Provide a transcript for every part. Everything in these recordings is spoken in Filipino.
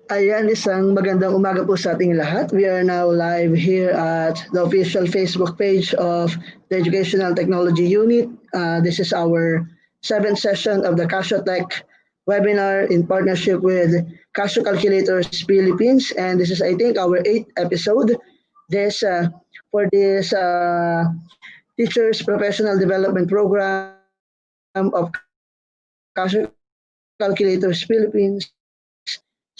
Ayan, isang magandang umaga po sa ating lahat. We are now live here at the official Facebook page of the Educational Technology Unit. This is our seventh session of the Casio Tech webinar in partnership with Casio Calculators Philippines. And this is, I think, our eighth episode. This for this Teachers Professional Development Program of Casio Calculators Philippines.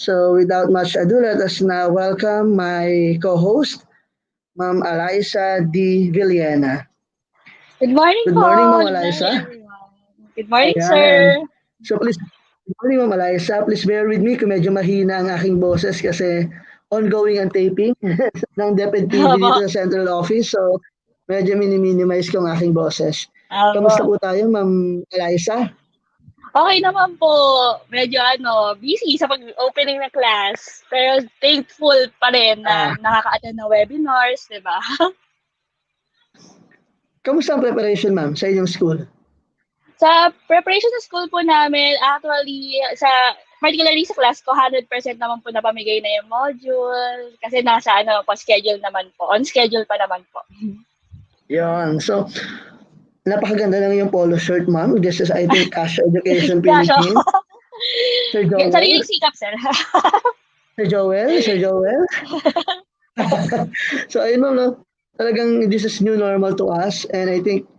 So without much ado, let us now welcome my co-host, Ma'am Eliza D. Villena. Good morning Good po. morning, Ma'am Good morning, Eliza. everyone. Good morning, Ayan. sir. So please, good morning, Ma'am Eliza. Please bear with me kung medyo mahina ang aking boses kasi ongoing ang taping ng DepEd TV Opo. dito sa central office. So medyo minimize ko ang aking boses. Opo. Kamusta po tayo, Ma'am Eliza? Okay naman po. Medyo busy sa pag-opening ng class. Pero thankful pa rin na nakaka-attend ng webinars, di ba? Kamusta ang preparation, Ma'am, sa inyong school? Sa preparation sa school po namin, actually, particularly sa class ko, 100% naman po napamigay na yung module. Kasi nasa schedule naman po. On schedule pa naman po. Yun. So, napakaganda ng iyong polo shirt, ma'am. This is, I think, Casio Education Kasha. Philippines. Sir Joel? Sariling sikap, sir. Sir Joel? So, ayun, ma'am, no? Talagang this is new normal to us. And I think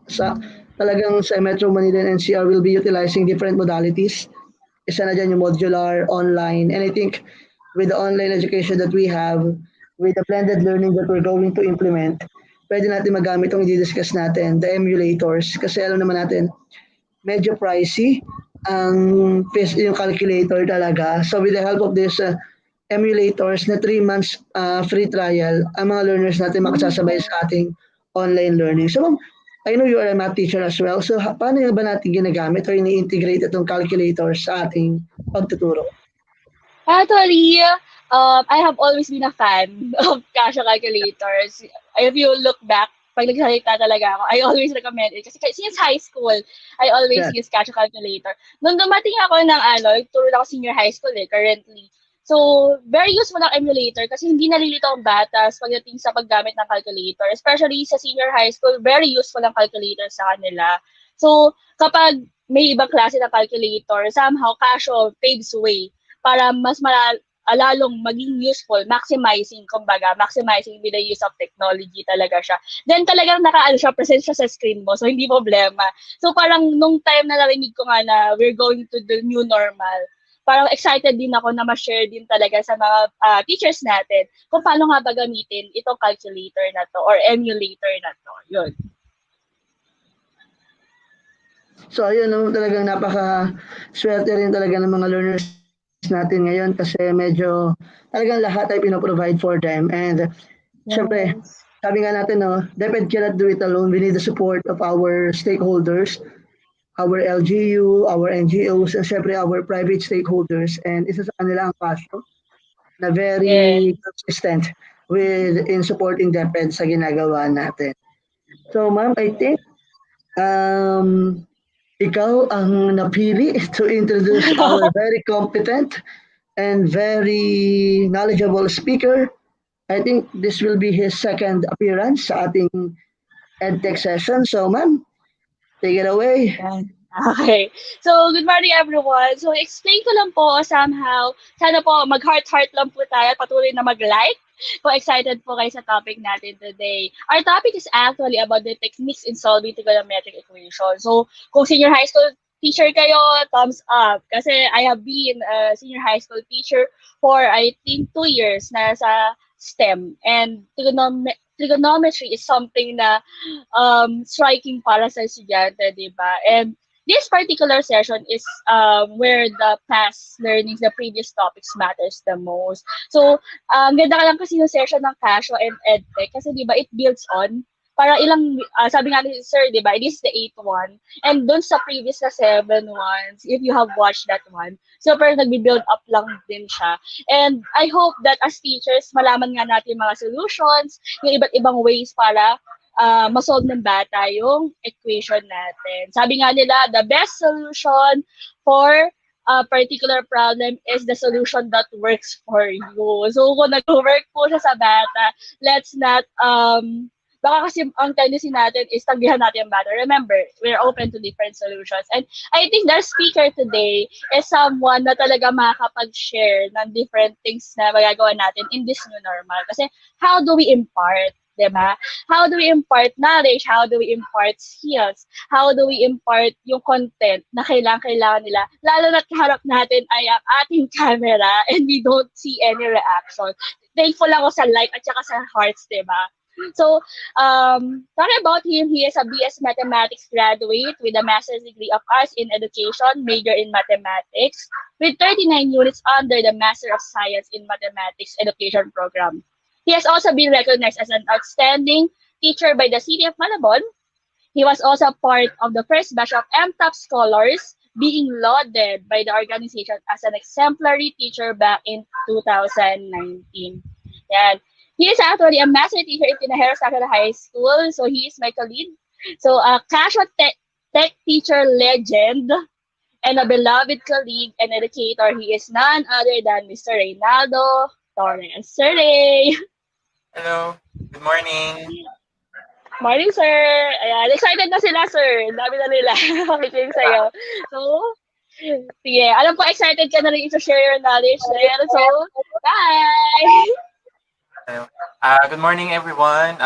talagang sa Metro Manila and NCR will be utilizing different modalities. Isa na dyan yung modular, online. And I think with the online education that we have, with the blended learning that we're going to implement, pwede natin magamit itong i-discuss natin, the emulators. Kasi alam naman natin, medyo pricey ang yung calculator talaga. So with the help of this emulators na 3 months free trial, ang mga learners natin makasasabay sa ating online learning. So ma'am, I know you are a math teacher as well. So paano ba natin ginagamit o ini-integrate itong calculator sa ating pagtuturo? Actually, I have always been a fan of Casio calculators. If you look back, pag nagsalita talaga ako, I always recommend it. Kasi since high school, I always use Casio calculator. Nung dumating ako ng turo ako senior high school currently. So, very useful ang emulator kasi hindi nalilito ang batas pagdating sa paggamit ng calculator. Especially sa senior high school, very useful ang calculator sa kanila. So, kapag may ibang klase ng calculator, somehow Casio paves way para mas lalong maging useful, maximizing with the use of technology talaga siya. Then talagang present siya sa screen mo, so hindi problema. So parang nung time na narinig ko nga na we're going to the new normal, parang excited din ako na ma-share din talaga sa mga teachers natin kung paano nga ba gamitin itong calculator na to or emulator na to. Yun. So ayun, no, talagang napaka-swerte rin talaga ng mga learners natin ngayon kasi medyo talagang lahat ay pinoprovide for them. And syempre, sabi nga natin, no, DepEd cannot do it alone. We need the support of our stakeholders, our LGU, our NGOs, and syempre our private stakeholders. And isa sa kanila ang Casio na very consistent in supporting DepEd sa ginagawa natin. So ma'am, I think ikaw ang napili to introduce our very competent and very knowledgeable speaker. I think this will be his second appearance sa ating EdTech session. So ma'am, take it away. Okay. So, good morning everyone. So, explain ko lang po somehow. Sana po mag-heart lang po tayo at patuloy na mag-like kung excited po kayo sa topic natin today. Our topic is actually about the techniques in solving trigonometric equations. So, kung senior high school teacher kayo, thumbs up. Kasi I have been a senior high school teacher for I think 2 years na sa STEM. And trigonometry is something na striking para sa estudyante, di ba? And this particular session is where the past learnings, the previous topics matters the most. So, ganda ka lang kasi yung session ng Casio and EdTech kasi di ba it builds on para sabi nga ni Sir, di ba, this is the 8th one. And dun sa previous na 7 ones, if you have watched that one, super nagbi-build up lang din siya. And I hope that as teachers, malaman nga natin mga solutions, yung iba't ibang ways para masolve ng bata yung equation natin. Sabi nga nila, the best solution for particular problem is the solution that works for you. So kung nag-work po siya sa bata, let's not baka kasi ang tendency natin is tanggihan natin yung bata. Remember, we're open to different solutions. And I think the speaker today is someone na talaga makakapag-share ng different things na magagawa natin in this new normal. Kasi how do we impart? Diba? How do we impart knowledge? How do we impart skills? How do we impart yung content na kailangan nila? Lalo na't kaharap natin ay ang ating camera and we don't see any reaction. Thankful ako sa like at saka sa hearts, diba? So, talking about him, he is a BS Mathematics graduate with a Master's degree of Arts in Education, major in Mathematics, with 39 units under the Master of Science in Mathematics Education program. He has also been recognized as an outstanding teacher by the City of Malabon. He was also part of the first batch of MTOP scholars, being lauded by the organization as an exemplary teacher back in 2019. Yan. He is actually a master teacher in Tinajero Sacred High School, so he is my colleague. So a Casio tech teacher legend and a beloved colleague and educator, he is none other than Mr. Reynaldo Torres. Sir Ray! Hello, good morning. Morning, sir. Ayan, excited na sila, sir. Dami na nila makikinig sa'yo. So, sige. Alam ko, excited ka na rin to-share your knowledge there. So, bye! Hello. Good morning, everyone.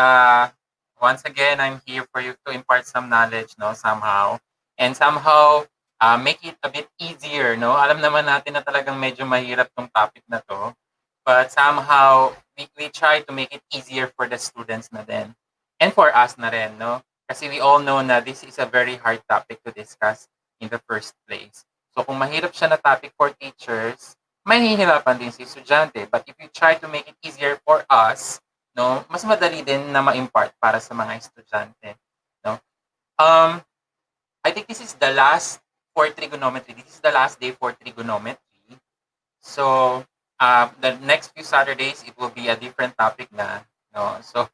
Once again, I'm here for you to impart some knowledge, no, somehow. And somehow, make it a bit easier, no? Alam naman natin na talagang medyo mahirap tong topic na to. But somehow, we try to make it easier for the students na din. And for us na rin, no? Kasi we all know na this is a very hard topic to discuss in the first place. So kung mahirap siya na topic for teachers, mahihirapan din si estudyante. But if you try to make it easier for us, no, mas madali din na ma-impart para sa mga estudyante, no? I think this is the last for trigonometry. This is the last day for trigonometry. So the next few Saturdays, it will be a different topic na, no? So,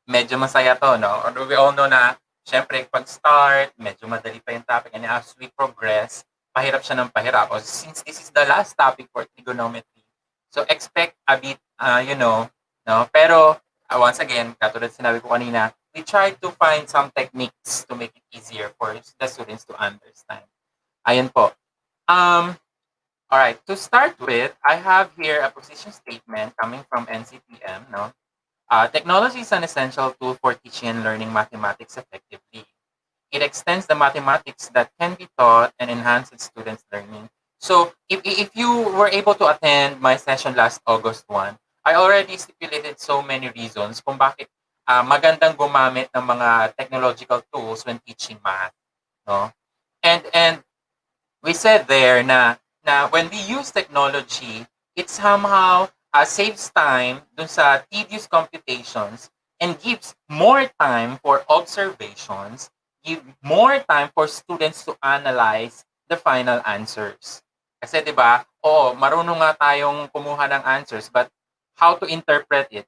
medyo masaya to, no? Although we all know na, syempre, pag-start, medyo madali pa yung topic. And as we progress, pahirap siya ng pahirap. O, since this is the last topic for trigonometry, so expect a bit, no? Pero, once again, katulad sinabi ko kanina, we try to find some techniques to make it easier for the students to understand. Ayun po. All right, to start with, I have here a position statement coming from NCTM. No, technology is an essential tool for teaching and learning mathematics effectively. It extends the mathematics that can be taught and enhances students' learning. So, if you were able to attend my session last August 1, I already stipulated so many reasons kung bakit magandang gumamit ng mga technological tools when teaching math. No, and we said there na when we use technology, it somehow saves time dun sa tedious computations and gives more time for observations, give more time for students to analyze the final answers. Kasi 'di ba, marunong nga tayong kumuha ng answers, but how to interpret it?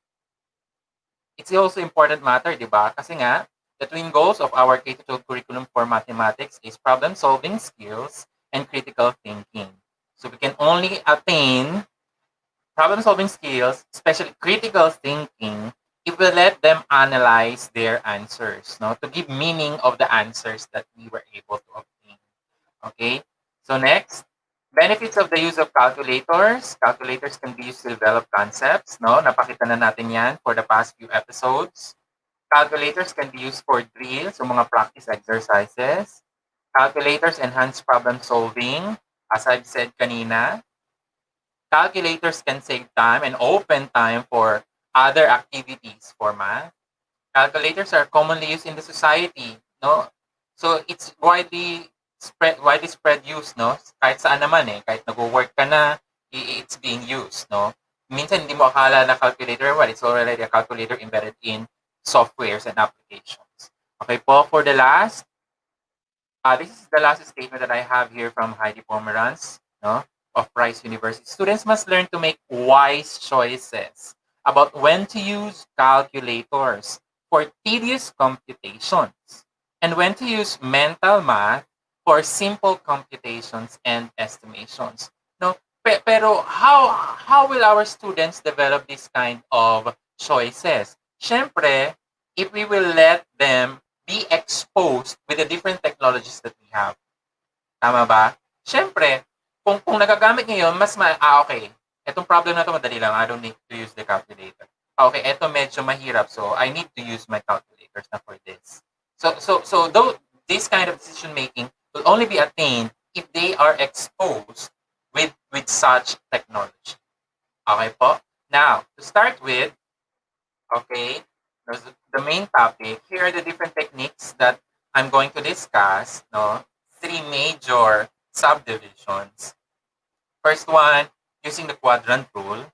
It's also important matter, 'di ba? Kasi nga, the twin goals of our K-12 curriculum for mathematics is problem-solving skills and critical thinking. So we can only attain problem-solving skills, especially critical thinking, if we let them analyze their answers, no, to give meaning of the answers that we were able to obtain. Okay? So next, benefits of the use of calculators. Calculators can be used to develop concepts, no? Napakita na natin yan for the past few episodes. Calculators can be used for drills, so mga practice exercises. Calculators enhance problem solving. As I've said kanina, calculators can save time and open time for other activities for math. Calculators are commonly used in the society, no? So it's widely spread use, no? Kahit saan naman kahit nag-work ka na, it's being used, no? Minsan hindi mo akala na calculator, well, it's already a calculator embedded in softwares and applications. Okay po, for the last, this is the last statement that I have here from Heidi Pomeranz, no, of Rice University. Students must learn to make wise choices about when to use calculators for tedious computations and when to use mental math for simple computations and estimations. No, pero how will our students develop this kind of choices? Siyempre, if we will let them be exposed with the different technologies that we have. Tama ba? Siyempre, kung nagagamit ngayon, okay, etong problem na to madali lang, I don't need to use the calculator. Okay, eto medyo mahirap, so I need to use my calculators na for this. So though this kind of decision making will only be attained if they are exposed with such technology. Okay po? Now, to start with, okay, the main topic, here are the different techniques that I'm going to discuss, no? 3 major subdivisions. First one, using the Quadrant Rule.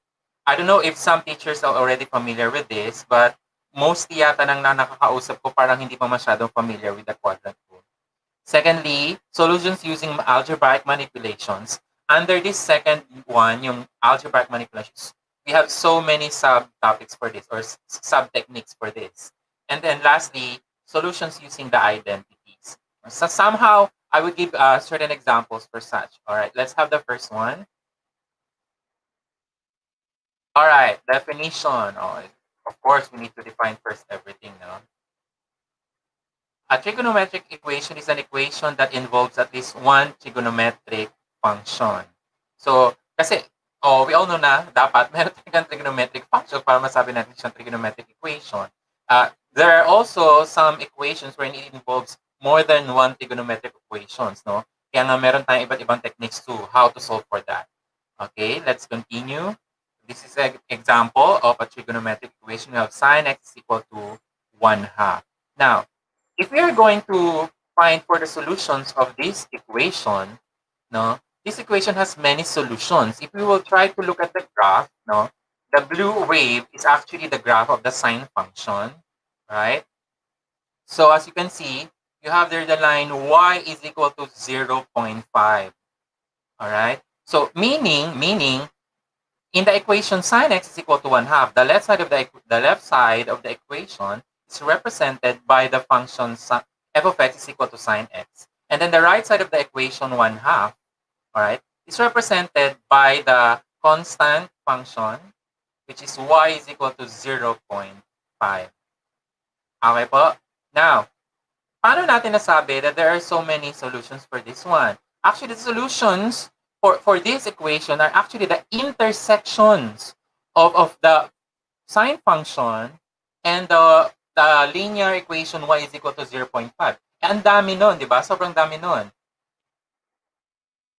I don't know if some teachers are already familiar with this, but most yata nang nakakausap ko parang hindi pa masyadong familiar with the Quadrant Rule. Secondly, solutions using algebraic manipulations. Under this second one, yung algebraic manipulations, we have so many subtopics for this or sub-techniques for this. And then lastly, solutions using the identities. So somehow, I would give certain examples for such. All right, let's have the first one. All right, definition. Oh, of course, we need to define first everything, no? A trigonometric equation is an equation that involves at least one trigonometric function. So, kasi, we all know na dapat meron tayong trigonometric function para masabi natin siyang trigonometric equation. There are also some equations where it involves more than one trigonometric equations, no? Kaya nga meron tayong iba't ibang techniques to how to solve for that. Okay, let's continue. This is an example of a trigonometric equation. We have sine x is equal to 1/2. Now, if we are going to find for the solutions of this equation, no, this equation has many solutions. If we will try to look at the graph, no, the blue wave is actually the graph of the sine function, right? So as you can see, you have there the line y is equal to 0.5. All right. So meaning in the equation sine x is equal to 1/2, the left side of the equation is represented by the function f of x is equal to sine x. And then the right side of the equation 1/2, all right, is represented by the constant function, which is y is equal to 0.5. Okay po? Now, paano natin nasabi that there are so many solutions for this one? Actually, the solutions for this equation are actually the intersections of the sine function and the linear equation y is equal to 0.5. Ang dami nun, di ba? Sobrang dami nun.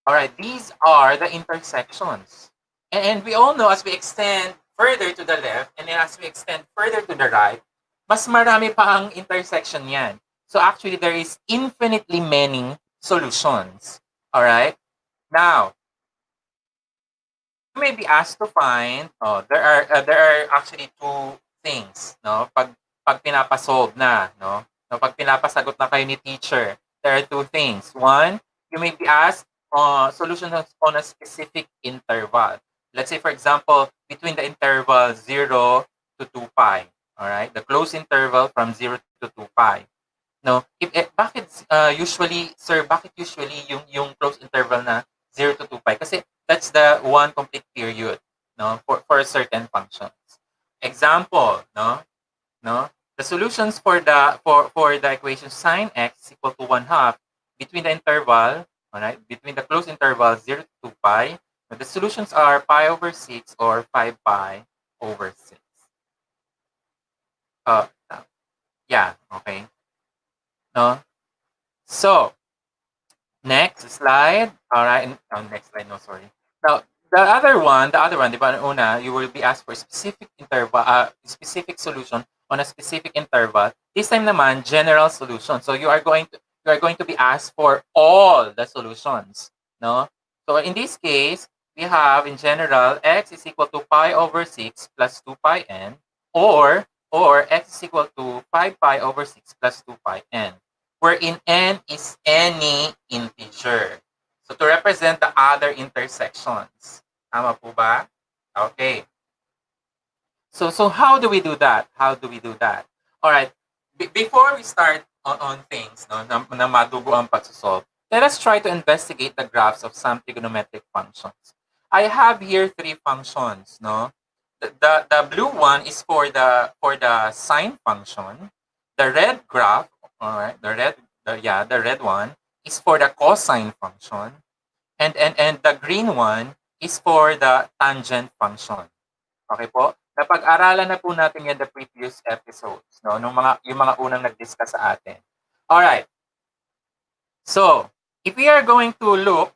Alright, these are the intersections. And we all know as we extend further to the left and then as we extend further to the right, mas marami pa ang intersection yan. So actually, there is infinitely many solutions. Alright? Now, you may be asked to find, there are actually two things, no? Pag pinapasolve na, no? No, pag pinapasagot na kayo ni teacher, there are two things. One, you may be asked solutions on a specific interval. Let's say, for example, between the interval 0 to 2 pi. All right? The closed interval from 0 to 2 pi. No, bakit usually yung closed interval na 0 to 2 pi? Kasi that's the one complete period, no, for certain functions. Example, no, the solutions for the equation sine x is equal to 1/2 between the interval, all right, between the closed interval 0 to 2 pi. The solutions are pi over 6 or 5 pi over 6. Yeah, okay. No? So, next slide. All right. Next slide. No, sorry. Now, the other one, di ba, una, you will be asked for a specific interval, specific solution on a specific interval. This time naman, general solution. So you are going to be asked for all the solutions, no? So in this case, we have in general x is equal to pi over 6 plus 2 pi n, or x is equal to 5 pi over 6 plus 2 pi n, wherein n is any integer. So to represent the other intersections. Tama po ba? Okay. So how do we do that? All right. Before we start on things, no, na madugo ang pagsosolve, let us try to investigate the graphs of some trigonometric functions. I have here 3 functions, no? The blue one is for the sine function. The red graph, all right, the red one is for the cosine function, and the green one is for the tangent function. Okay po? Napag-aralan na po natin yan the previous episodes, no? Yung mga unang nag-discuss sa atin. All right. So, if we are going to look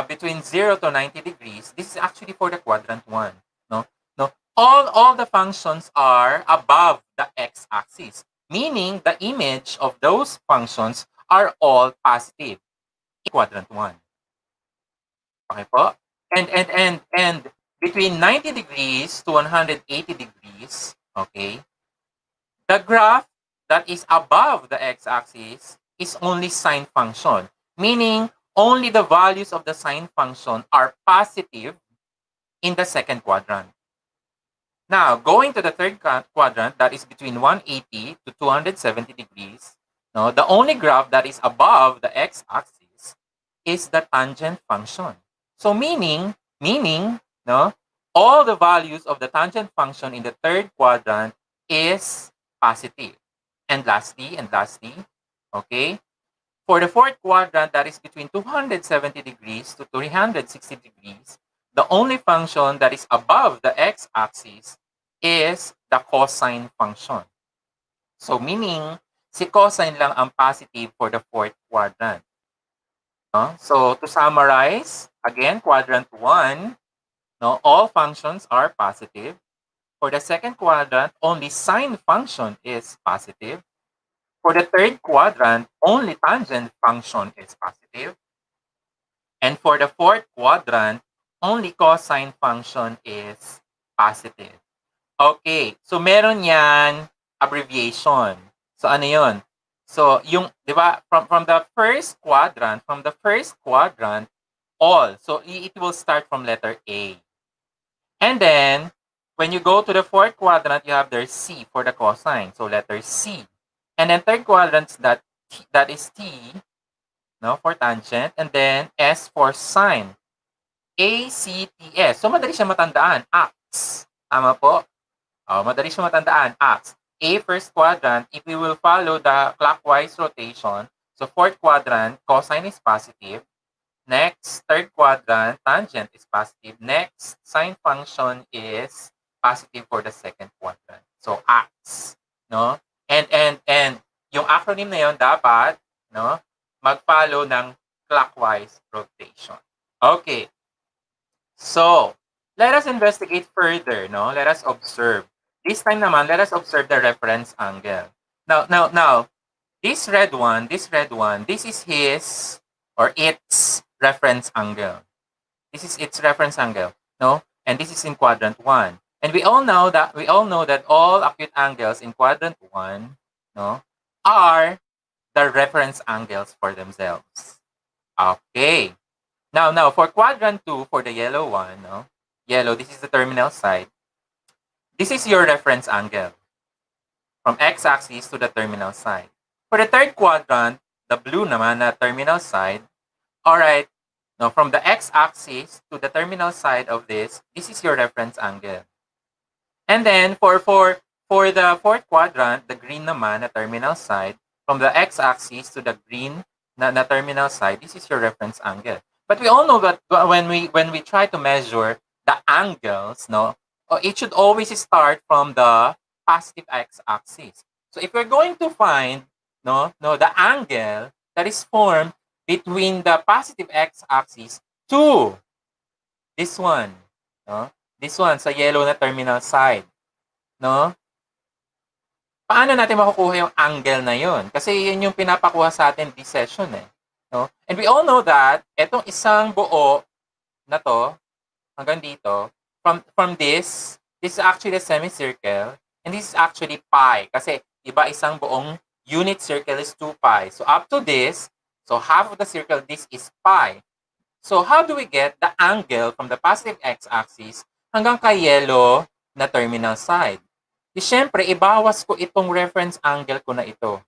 between 0 to 90 degrees, this is actually for the quadrant 1. No? No? All the functions are above the x-axis, meaning the image of those functions are all positive in quadrant 1. Okay po? And between 90 degrees to 180 degrees, okay, the graph that is above the x-axis is only sine function, meaning only the values of the sine function are positive in the second quadrant. Now, going to the third quadrant, that is between 180 to 270 degrees, no, the only graph that is above the x-axis is the tangent function. So meaning, no, all the values of the tangent function in the third quadrant is positive. And lastly, okay, for the fourth quadrant, that is between 270 degrees to 360 degrees, the only function that is above the x-axis is the cosine function. So meaning, si cosine lang ang positive for the fourth quadrant. No? So to summarize, again, quadrant 1, no, all functions are positive. For the second quadrant, only sine function is positive. For the third quadrant, only tangent function is positive. And for the fourth quadrant, only cosine function is positive. Okay, so meron yan abbreviation. So ano yun? So yung, di ba, from the first quadrant, all. So it will start from letter A. And then, when you go to the fourth quadrant, you have there C for the cosine. So letter C. And then third quadrant, that is T, no, for tangent. And then S for sine. A, C, T, S. So madali siya matandaan. Ax. Tama po? Oh, madali siya matandaan. Ax. A, first quadrant, if we will follow the clockwise rotation, so fourth quadrant, cosine is positive. Next, third quadrant, tangent is positive. Next, sine function is positive for the second quadrant. So, ax. No? And yung acronym na yun dapat, no, mag-follow ng clockwise rotation. Okay. So, let us investigate further, no? Let us observe. This time naman, let us observe the reference angle. Now, this red one, this is his or its reference angle. This is its reference angle, no? And this is in quadrant 1. And we all know that all acute angles in quadrant 1, no, are the reference angles for themselves. Okay. Now for quadrant 2, for the yellow one, no? Yellow, this is the terminal side. This is your reference angle from x-axis to the terminal side. For the third quadrant, the blue naman na terminal side, all right, now from the x-axis to the terminal side of this is your reference angle. And then for the fourth quadrant, the green naman na terminal side, from the x-axis to the green na terminal side, this is your reference angle. But we all know that when we try to measure the angles, no, it should always start from the positive x-axis. So if we're going to find the angle that is formed between the positive x-axis to this one, no? This one sa yellow na terminal side, no? Paano natin makukuha yung angle na yun? Kasi yun yung pinapakuha sa atin this session, eh, no? And we all know that etong isang buo na to hanggang dito, from this is actually a semicircle, and this is actually pi. Kasi, diba, isang buong unit circle is 2 pi. So, up to this, so half of the circle, this is pi. So, how do we get the angle from the positive x-axis hanggang kay yellow na terminal side? Di syempre, ibawas ko itong reference angle ko na ito.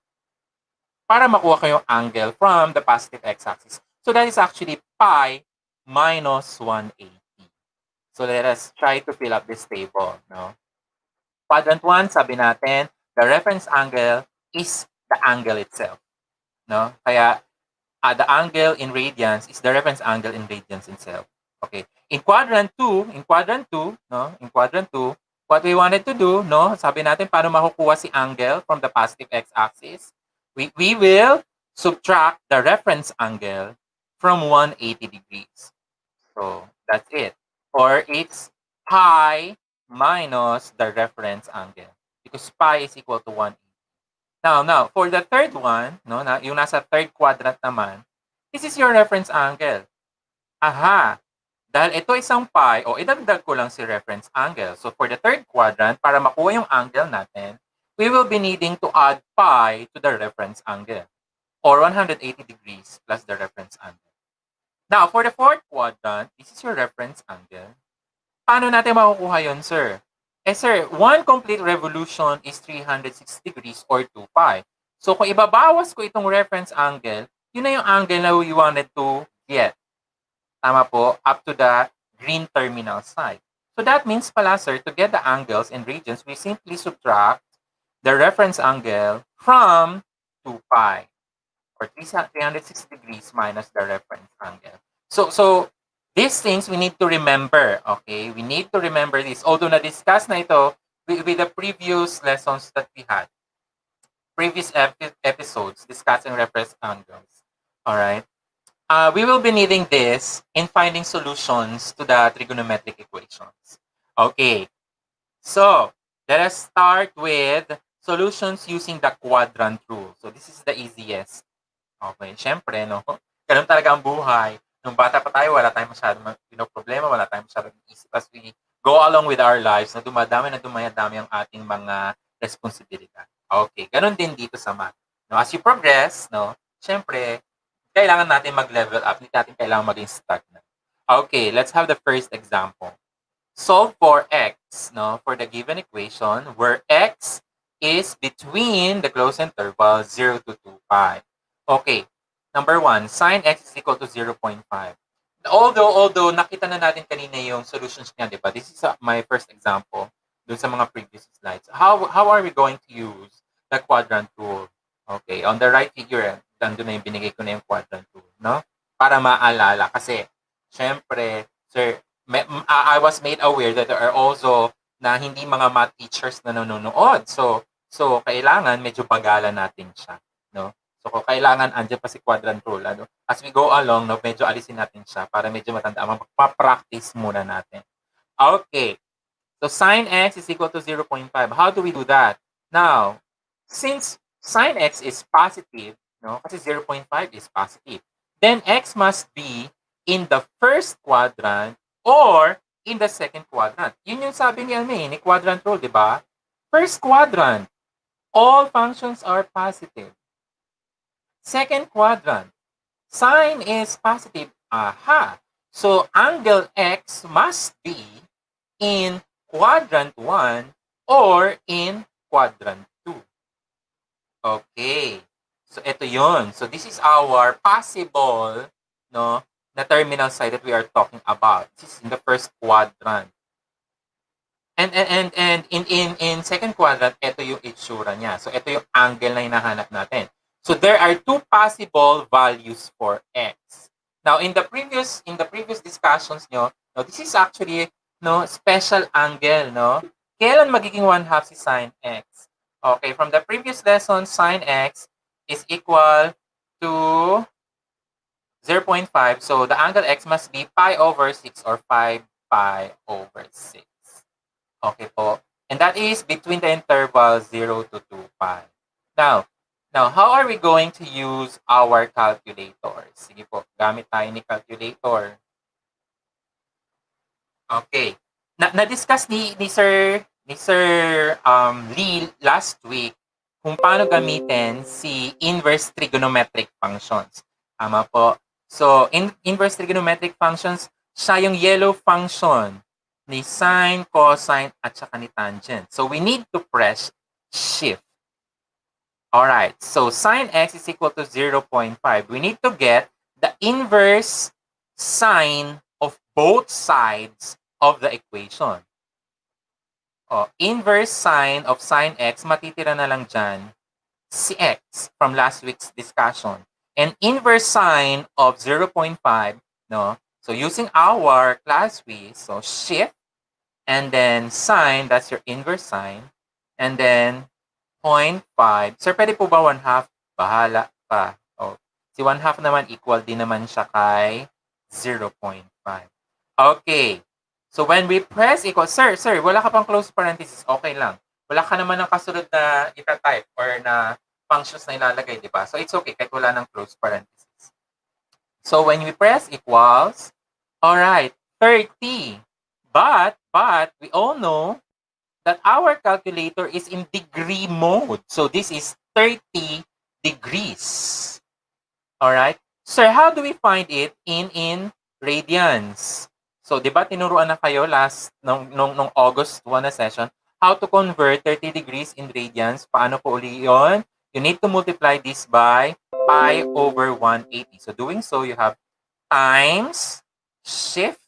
para makuha ko yung angle from the positive x-axis. So that is actually pi minus 180. So let us try to fill up this table. No? Quadrant 1, sabi natin, the reference angle is the angle itself. No? Kaya the angle in radians is the reference angle in radians itself. Okay. In quadrant 2, what we wanted to do, no, sabi natin paano makukuha si angle from the positive x-axis. We will subtract the reference angle from 180 degrees. So that's it. Or it's pi minus the reference angle because pi is equal to 180. Now, for the third one, no, yung nasa third quadrant naman, this is your reference angle. Aha! Dahil ito isang pi, idagdag ko lang si reference angle. So for the third quadrant, para makuha yung angle natin, we will be needing to add pi to the reference angle or 180 degrees plus the reference angle. Now, for the fourth quadrant, this is your reference angle. Paano natin makukuha yun, sir? Sir, one complete revolution is 360 degrees or 2 pi. So, kung ibabawas ko itong reference angle, yun na yung angle na we wanted to get. Tama po, up to the green terminal side. So, that means pala, sir, to get the angles and regions, we simply subtract the reference angle from 2 pi or 360 degrees minus the reference angle. So these things we need to remember, okay? We need to remember this. Although na-discuss na ito with the previous lessons that we had, previous episodes discussing reference angles, all right? We will be needing this in finding solutions to the trigonometric equations. Okay, so let us start with solutions using the quadrant rule. So this is the easiest. Okay, syempre, no? Ganun talaga ang buhay. Nung bata pa tayo, wala tayong masyadong problema, wala tayong masyadong isip. As we go along with our lives, na dumadami ang ating mga responsibilidad. Okay, ganun din dito sa math. No, as you progress, no, syempre, kailangan natin mag-level up. Hindi natin kailangan maging stagnant. Okay, let's have the first example. Solve for x, no, for the given equation where x is between the closed interval 0 to 2 pi. Okay, number 1, sine x is equal to 0.5. Although nakita na natin kanina yung solutions niya, di ba? This is my first example dun sa mga previous slides. How are we going to use the quadrant rule? Okay, on the right figure, nandun na yung binigay ko na yung quadrant rule, no? Para maalala. Kasi, syempre, sir, I was made aware that there are also na hindi mga math teachers na nanonood. So kailangan medyo bagalan natin siya, no? So, kung kailangan, andyan pa si quadrant rule. Ano? As we go along, no, medyo alisin natin siya para medyo matandaan. Magpa-practice muna natin. Okay. So, sine x is equal to 0.5. How do we do that? Now, since sine x is positive, no, kasi 0.5 is positive, then x must be in the first quadrant or in the second quadrant. Yun yung sabi ni quadrant rule, di ba? First quadrant, all functions are positive. Second quadrant, sine is positive. Aha! So, angle x must be in quadrant 1 or in quadrant 2. Okay. So, ito yun. So, this is our possible, no, na terminal side that we are talking about. This is in the first quadrant. And in second quadrant, ito yung itsura niya. So, ito yung angle na hinahanap natin. So there are two possible values for x. Now in the previous discussions nyo, no, this is actually no special angle, no. Kailan magiging 1/2 si sine x? Okay, from the previous lesson, sine x is equal to 0.5. So the angle x must be pi over 6 or 5 pi over 6. Okay po. And that is between the interval 0 to 2 pi. Now, how are we going to use our calculator? Sige po, gamit tayo ni calculator. Okay. Na-discuss ni Sir Lee last week kung paano gamitin si inverse trigonometric functions. Tama po. So, inverse trigonometric functions, siya yung yellow function ni sine, cosine, at saka ni tangent. So, we need to press shift. All right, so sine x is equal to 0.5. We need to get the inverse sine of both sides of the equation. Inverse sine of sine x, matitira na lang dyan si x from last week's discussion. And inverse sine of 0.5, no? So using our ClassWiz, so shift, and then sine, that's your inverse sine, and then 0.5. Sir, pwede po ba 1/2? Bahala pa. Si 1/2 naman, equal din naman siya kay 0.5. Okay. So when we press equal, sir, wala ka pang close parenthesis, okay lang. Wala ka naman ng kasunod na ita-type or na functions na ilalagay, di ba? So it's okay kahit wala ng close parenthesis. So when we press equals, all right, 30. But we all know that our calculator is in degree mode. So this is 30 degrees. All right? Sir, how do we find it in radians? So, di ba tinuruan na kayo nung August 1 na session, how to convert 30 degrees in radians? Paano po uli yun? You need to multiply this by pi over 180. So, doing so, you have times, shift,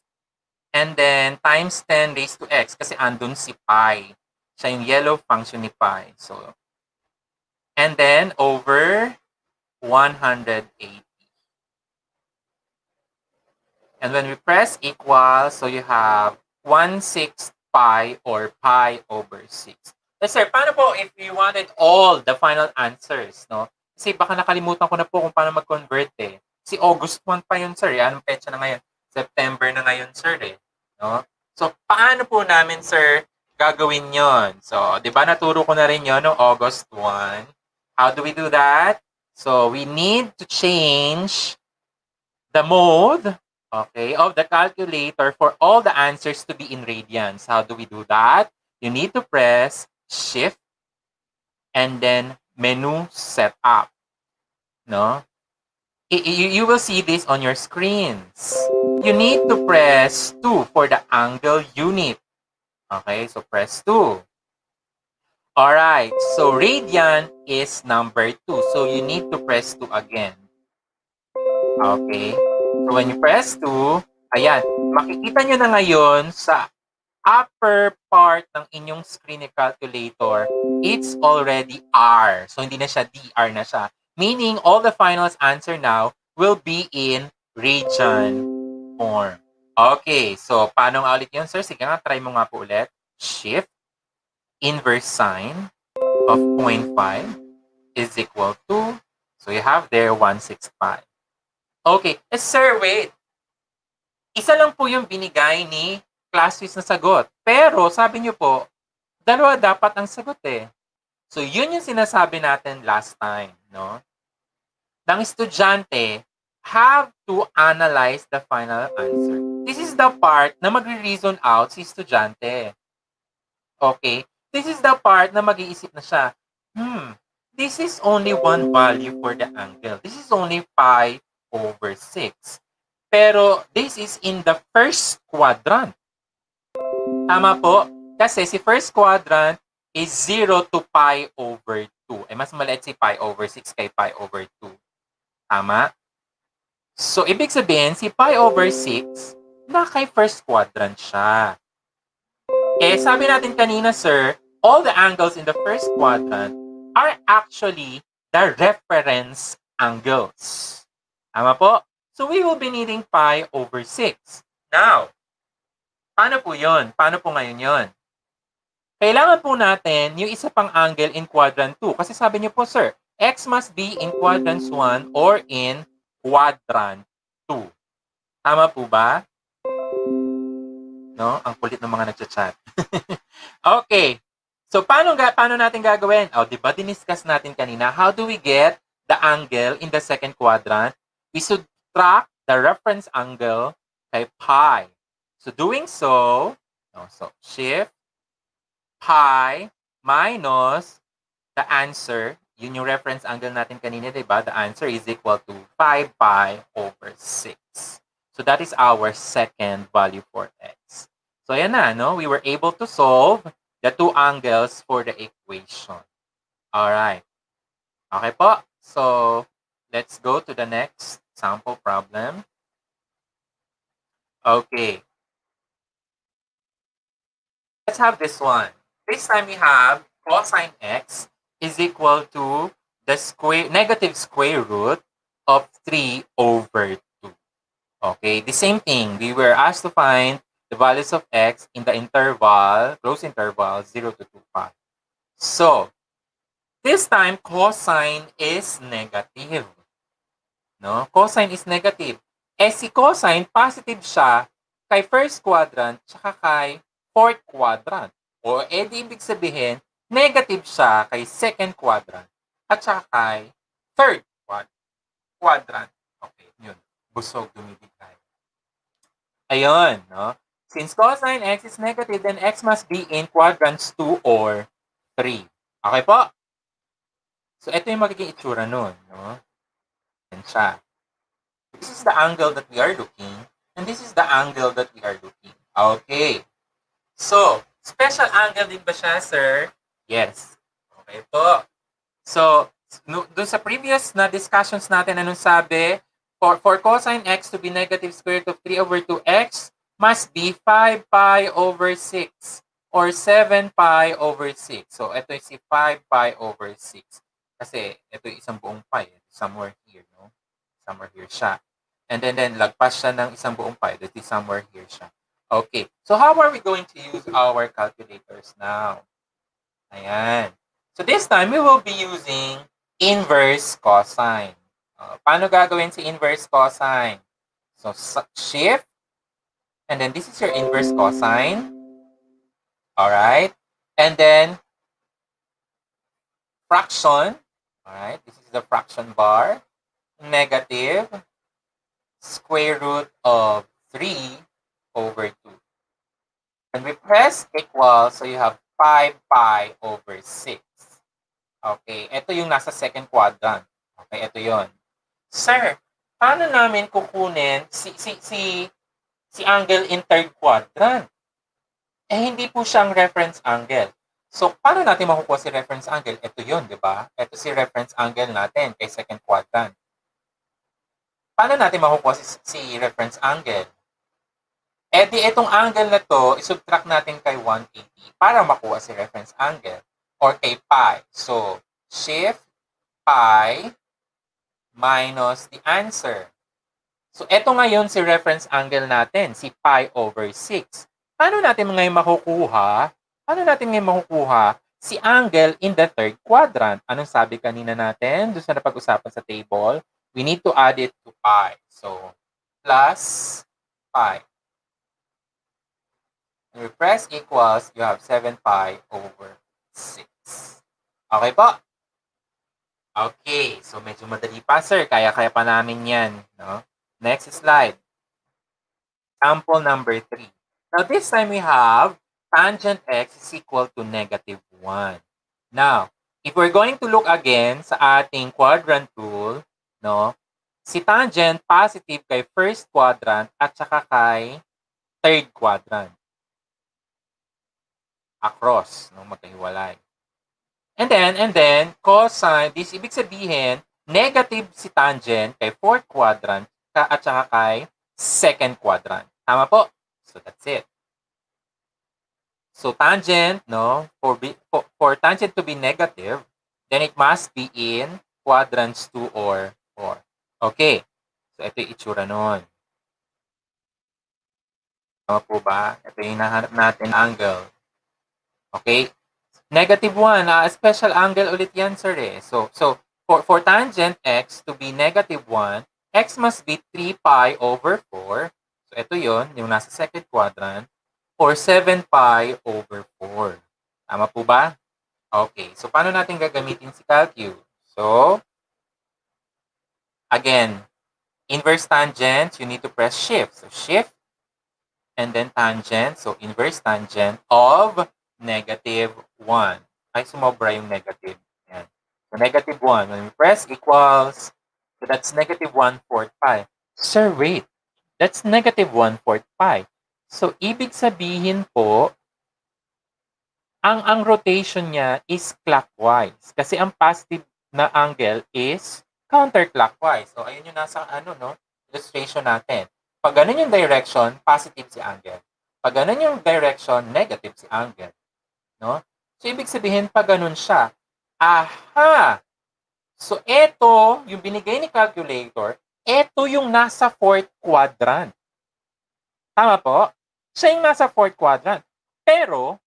and then times 10 raised to x kasi andun si pi. Siya yung yellow function ni pi. So, and then over 180. And when we press equal, so you have 1/6 pi or pi over 6. Yes, sir, paano po if we wanted all the final answers, no? Kasi baka nakalimutan ko na po kung paano mag-convert eh. Si August 1 pa yun, sir. Anong petsa na ngayon? September na ngayon, sir eh. No? So, paano po namin, sir, gagawin yon? So, di ba naturo ko na rin yon no August 1? How do we do that? So, we need to change the mode, okay, of the calculator for all the answers to be in radians. How do we do that? You need to press shift and then menu setup. No? You will see this on your screens. You need to press 2 for the angle unit. Okay, so press 2. Alright, so radian is number 2. So you need to press 2 again. Okay, so when you press 2, ayan, makikita nyo na ngayon sa upper part ng inyong screen calculator, it's already R. So hindi na siya DR na siya. Meaning, all the finals answer now will be in radian form. Okay, so paano nga ulit yun, sir? Sige nga, try mo nga po ulit. Shift, inverse sine of 0.5 is equal to, so you have there 1/6 pi. Okay, sir, wait. Isa lang po yung binigay ni ClassWiz na sagot. Pero sabi niyo po, dalawa dapat ang sagot eh. So yun yung sinasabi natin last time, no? Ng estudyante have to analyze the final answer. This is the part na magre-reason out si estudyante. Okay? This is the part na mag-iisip na siya, this is only one value for the angle. This is only pi over 6. Pero this is in the first quadrant. Tama po? Kasi si first quadrant is 0 to pi over 2. Mas maliit si pi over 6 kay pi over 2. Tama? So, ibig sabihin, si pi over 6, na kay first quadrant siya. Eh, sabi natin kanina, sir, all the angles in the first quadrant are actually the reference angles. Tama po? So, we will be needing pi over 6. Now, paano po yun? Paano po ngayon yun? Kailangan po natin yung isa pang angle in quadrant 2. Kasi sabi niyo po, sir, x must be in quadrants 1 or in quadrant 2. Tama po ba? No? Ang kulit ng mga nagchat-chat. Okay. So, paano natin gagawin? Di ba diniscuss natin kanina, how do we get the angle in the second quadrant? We subtract the reference angle kay pi. So, doing so, shift, pi, minus the answer, yun yung reference angle natin kanina, diba? The answer is equal to 5 pi over 6. So, that is our second value for x. So, ayan na, no? We were able to solve the two angles for the equation. Alright. Okay po. So, let's go to the next sample problem. Okay. Let's have this one. This time we have cosine x is equal to the negative square root of 3 over 2. Okay, the same thing. We were asked to find the values of x in the interval, close interval, 0 to 2 pi. So, this time, cosine is negative. No? Cosine is negative. Eh, si cosine, positive siya kay first quadrant tsaka kay fourth quadrant. O, di ibig sabihin, negative siya kay second quadrant at saka kay third quadrant. Okay, yun. Busog, dumibigay. Ayun, no? Since cosine x is negative, then x must be in quadrants 2 or 3. Okay po? So, ito yung magiging itsura nun, no? Yan siya. This is the angle that we are looking, and this is the angle that we are looking. Okay. So, special angle din ba siya, sir? Yes. Okay po. So, dun sa previous na discussions natin, anong sabi? For cosine x to be negative square root of 3 over 2x must be 5 pi over 6 or 7 pi over 6. So, ito yung si 5 pi over 6. Kasi, ito yung isang buong pi. Somewhere here, no? Somewhere here siya. And then lagpas siya ng isang buong pi. That is somewhere here siya. Okay. So, how are we going to use our calculators now? Ayan. So, this time, we will be using inverse cosine. Paano gagawin si inverse cosine? So, shift. And then, this is your inverse cosine. Alright. And then, fraction. Alright. This is the fraction bar. Negative square root of 3 over 2. And we press equal, so you have 5 pi over 6. Okay, ito yung nasa second quadrant. Okay, ito yon. Sir, paano namin kukunin si angle in third quadrant? Eh, hindi po siyang reference angle. So, paano natin makukuha si reference angle? Ito yon, di ba? Ito si reference angle natin kay second quadrant. Paano natin makukuha si reference angle? Eh di itong angle na to, isubtract natin kay 180 para makuha si reference angle or kay pi. So, shift pi minus the answer. So, ito ngayon si reference angle natin, si pi over 6. Paano natin ngayon makukuha? Si angle in the third quadrant? Anong sabi kanina natin? Doon sa napag-usapan sa table, we need to add it to pi. So, plus pi. When we press equals, you have 7 pi over 6. Okay po? Okay. So, medyo madali pa, sir. Kaya-kaya pa namin yan. No? Next slide. Sample number 3. Now, this time we have tangent x is equal to negative 1. Now, if we're going to look again sa ating quadrant rule, no, si tangent positive kay first quadrant at saka kay third quadrant. Across, no, magkahiwalay. And then, cosine, this ibig sabihin, negative si tangent kay fourth quadrant at saka kay second quadrant. Tama po? So, that's it. So, tangent, no, for tangent to be negative, then it must be in quadrants 2 or 4. Okay. So, ito yung itsura nun. Tama po ba? Ito yung nahanap natin angle. Okay? Negative 1, special angle ulit yan, sir. So for tangent x to be negative 1, x must be 3 pi over 4. So, ito yon yung nasa second quadrant. Or 7 pi over 4. Tama po ba? Okay. So, paano natin gagamitin si calculus? So, again, inverse tangent, you need to press shift. So, shift and then tangent. So, inverse tangent of negative 1. Ay, sumobra yung negative. Yan. So, negative 1. When we press equals, so that's negative 1/4 pi. Sir, wait. That's negative 1/4 pi. So, ibig sabihin po, ang rotation niya is clockwise. Kasi ang positive na angle is counterclockwise. So, ayun yung nasa illustration natin. Pag ganun yung direction, positive si angle. Pag ganun yung direction, negative si angle. No? So, ibig sabihin, pag ganun siya, aha! So, ito, yung binigay ni calculator, ito yung nasa fourth quadrant. Tama po? Siya yung nasa fourth quadrant. Pero,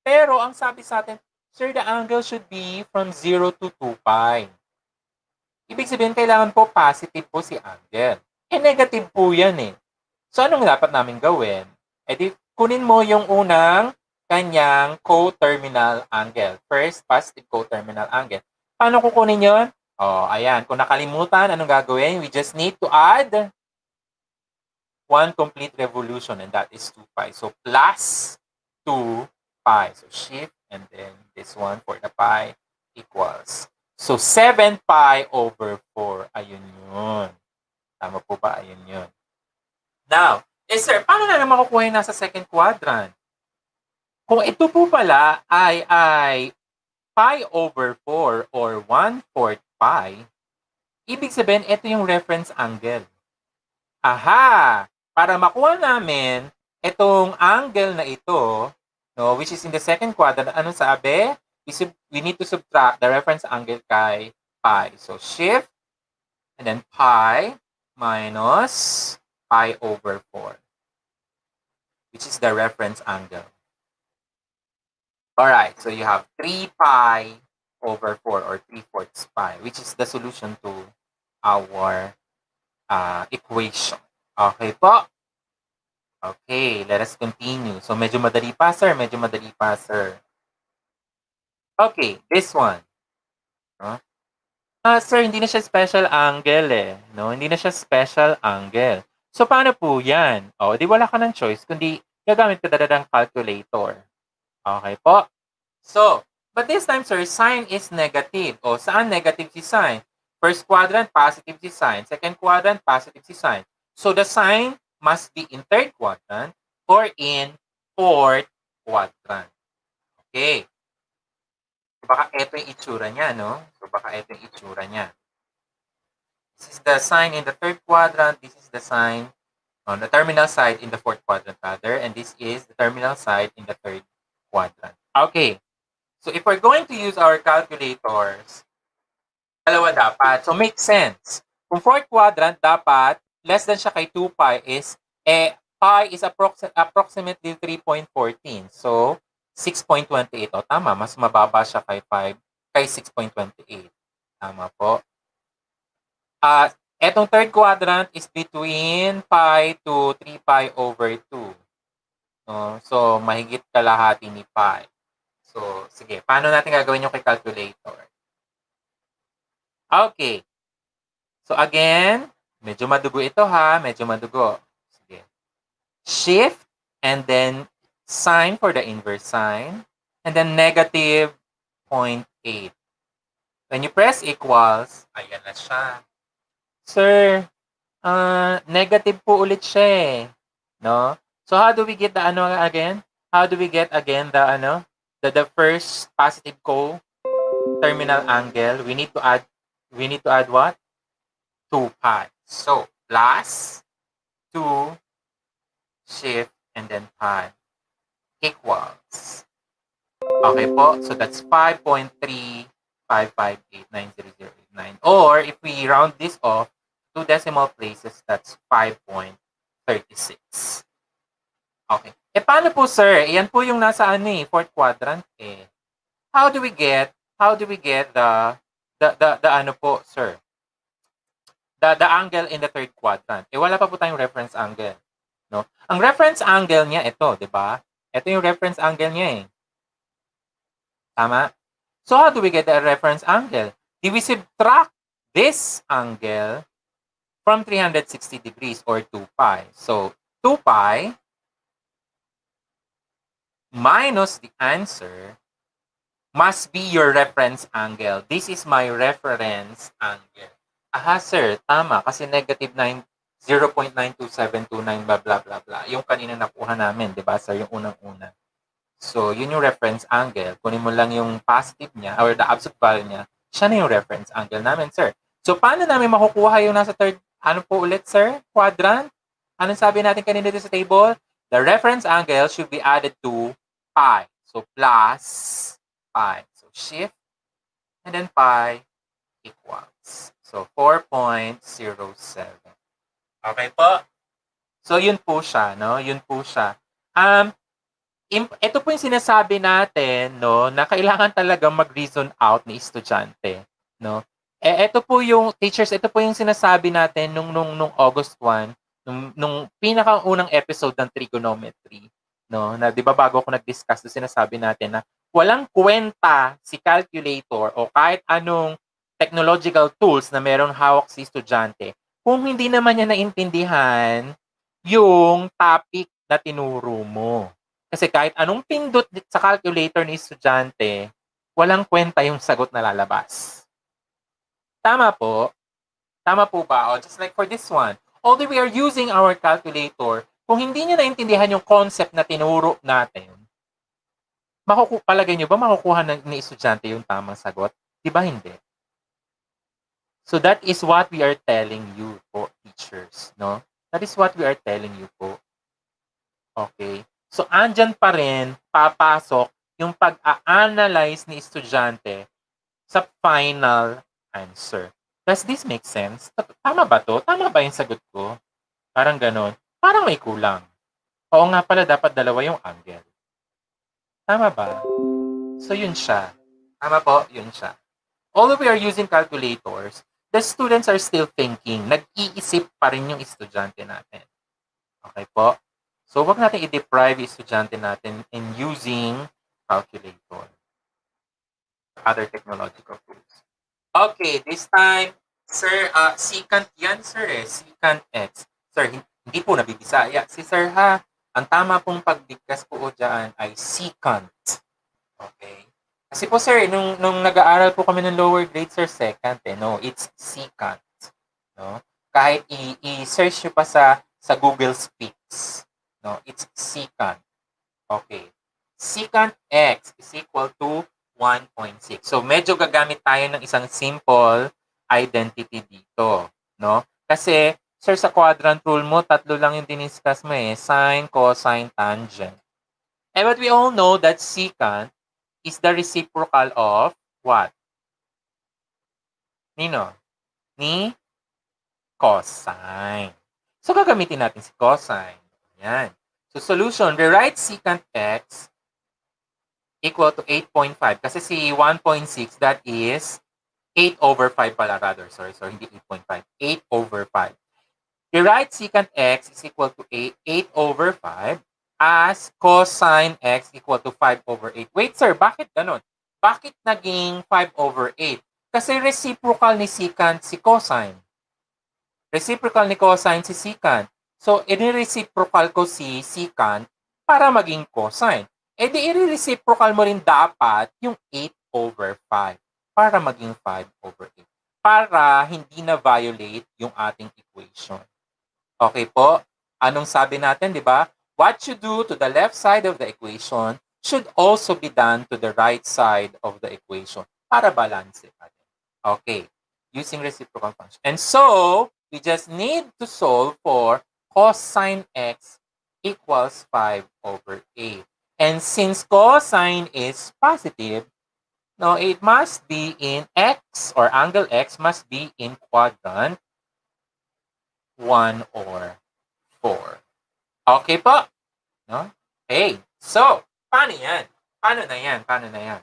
ang sabi sa atin, sir, the angle should be from 0 to 2 pi. Ibig sabihin, kailangan po positive po si angle. Negative po yan eh. So, anong dapat namin gawin? Di, kunin mo yung unang kanyang co-terminal angle. First, positive co-terminal angle. Paano kukunin yun? Ayan. Kung nakalimutan, anong gagawin? We just need to add one complete revolution, and that is 2 pi. So, plus 2 pi. So, shift, and then this one for the pi equals. So, 7 pi over 4. Ayun yun. Tama po ba? Ayun yun. Now, sir, paano na naman makukuha yung nasa second quadrant? Kung ito po pala ay pi over 4 or 1/4 pi, ibig sabihin, ito yung reference angle. Aha! Para makuha namin itong angle na ito, no, which is in the second quadrant, ano sabi? We need to subtract the reference angle kay pi. So, shift, and then pi minus pi over 4, which is the reference angle. Alright, so you have 3 pi over 4 or 3/4 pi, which is the solution to our equation. Okay po? Okay, let us continue. So, medyo madali pa, sir. Medyo madali pa, sir. Okay, this one. No? Sir, hindi na siya special angle eh. No? Hindi na siya special angle. So, paano po yan? Di wala ka ng choice, kundi gagamit ka talaga ng calculator. Okay po? So, but this time, sir, sign is negative. Saan negative si sign? First quadrant, positive si sign. Second quadrant, positive si sign. So, the sign must be in third quadrant or in fourth quadrant. Okay. So, baka ito yung itsura niya, no? This is the sign in the third quadrant. This is the sign on the terminal side in the fourth quadrant, rather. And this is the terminal side in the third quadrant. Okay. So, if we're going to use our calculators, dalawa dapat. So, makes sense. Kung fourth quadrant, dapat less than siya kay 2 pi is, pi is approximately 3.14. So, 6.28. Tama. Mas mababa siya kay 6.28. Tama po. Etong third quadrant is between pi to 3 pi over 2. So, mahigit kalahati ni pi. So, sige. Paano natin gagawin yung kay calculator? Okay. So, again, medyo madugo ito ha. Medyo madugo. Sige. Shift, and then sign for the inverse sign, and then negative 0.8. When you press equals, ayan na siya. Sir, negative po ulit siya eh. No? So, how do we get the again? How do we get again the first positive co-terminal angle? We need to add what? 2 pi. So, plus 2 shift and then pi equals. Okay po. So, that's 5.35589009. Or, if we round this off, 2 decimal places, that's 5.36. Okay. Paano po, sir? Yan po yung nasa fourth quadrant eh. How do we get the ano po, sir? The angle in the third quadrant. Wala pa po tayong reference angle, no? Ang reference angle niya ito, 'di ba? Ito yung reference angle niya eh. Tama? So how do we get the reference angle? We subtract this angle from 360 degrees or 2 pi. So 2 pi minus the answer must be your reference angle. This is my reference angle. Aha, sir. Tama. Kasi negative 0.92729 blah, blah, blah, blah. Yung kanina nakuha namin, di ba, sir? Yung unang-una. So, yun yung reference angle. Kunin mo lang yung positive niya or the absolute value niya. siya na yung reference angle namin, sir. So, paano namin makukuha yung nasa third, ano po ulit, sir? Quadrant? Anong sabi natin kanina dito sa table? The reference angle should be added to pi. So, plus pi. So, shift, and then pi equals. So, 4.07. Okay po? So, yun po siya, no? Yun po siya. Ito po yung sinasabi natin, no, na kailangan talagang mag-reason out ni estudyante, no? Ito po yung teachers, ito po yung sinasabi natin nung August 1, nung pinakaunang episode ng trigonometry, no? Na 'di ba bago ako nag-discuss, sinasabi natin na walang kwenta si calculator o kahit anong technological tools na merong hawak si estudyante kung hindi naman niya naintindihan yung topic na tinuro mo. Kasi kahit anong pindot sa calculator ni estudyante, walang kwenta yung sagot na lalabas. Tama po? Tama po ba? O, just like for this one, although we are using our calculator, kung hindi niya naintindihan yung concept na tinuro natin, palagay niyo ba makukuha ni estudyante yung tamang sagot? Di ba hindi? So that is what we are telling you po, teachers, no? That is what we are telling you po. Okay? So, andyan pa rin, papasok yung pag-a-analyze ni estudyante sa final answer. Does this make sense? Tama ba to? Tama ba yung sagot ko? Parang ganon. Parang may kulang. Oo nga pala, dapat dalawa yung angle. Tama ba? So, yun siya. Tama po, yun siya. Although we are using calculators, the students are still thinking. Nag-iisip pa rin yung estudyante natin. Okay po? So, wag natin i-deprive yung estudyante natin in using calculator. Other technological tools. Okay, this time, sir, secant yan, sir, secant x. Sir, hindi po nabibisaya. Si sir, ha? Ang tama pong pagbigkas po dyan ay secant. Okay? Kasi po, sir, nung nag-aaral po kami ng lower grade, sir, secant, no? It's secant. No? Kahit i-search nyo pa sa Google Speaks. No, it's secant. Okay. Secant x is equal to 1.6. So, medyo gagamit tayo ng isang simple identity dito. No? Kasi, sir, sa quadrant rule mo, tatlo lang yung diniscuss mo sine, cosine, tangent. And but we all know that secant is the reciprocal of what? Nino? Ni cosine. So, gagamitin natin si cosine. Yan. So, solution, rewrite secant x equal to 8.5. Kasi si 1.6, that is 8 over 5 pala rather. Sorry, hindi 8.5. 8 over 5. Rewrite secant x is equal to 8 over 5 as cosine x equal to 5 over 8. Wait, sir, bakit ganun? Bakit naging 5 over 8? Kasi reciprocal ni secant si cosine. Reciprocal ni cosine si secant. So, i-reciprocal ko si secant para maging cosine. E di i-reciprocal mo rin dapat yung 8 over 5 para maging 5 over 8. Para hindi na violate yung ating equation. Okay po? Anong sabi natin, di ba? What you do to the left side of the equation should also be done to the right side of the equation para balance it. Okay. Using reciprocal function. And so, we just need to solve for cosine x equals 5 over 8. And since cosine is positive, no, it must be in x, or angle x must be in quadrant 1 or 4. Okay po? No? Okay. So, paano yan? Paano na yan? Paano na yan?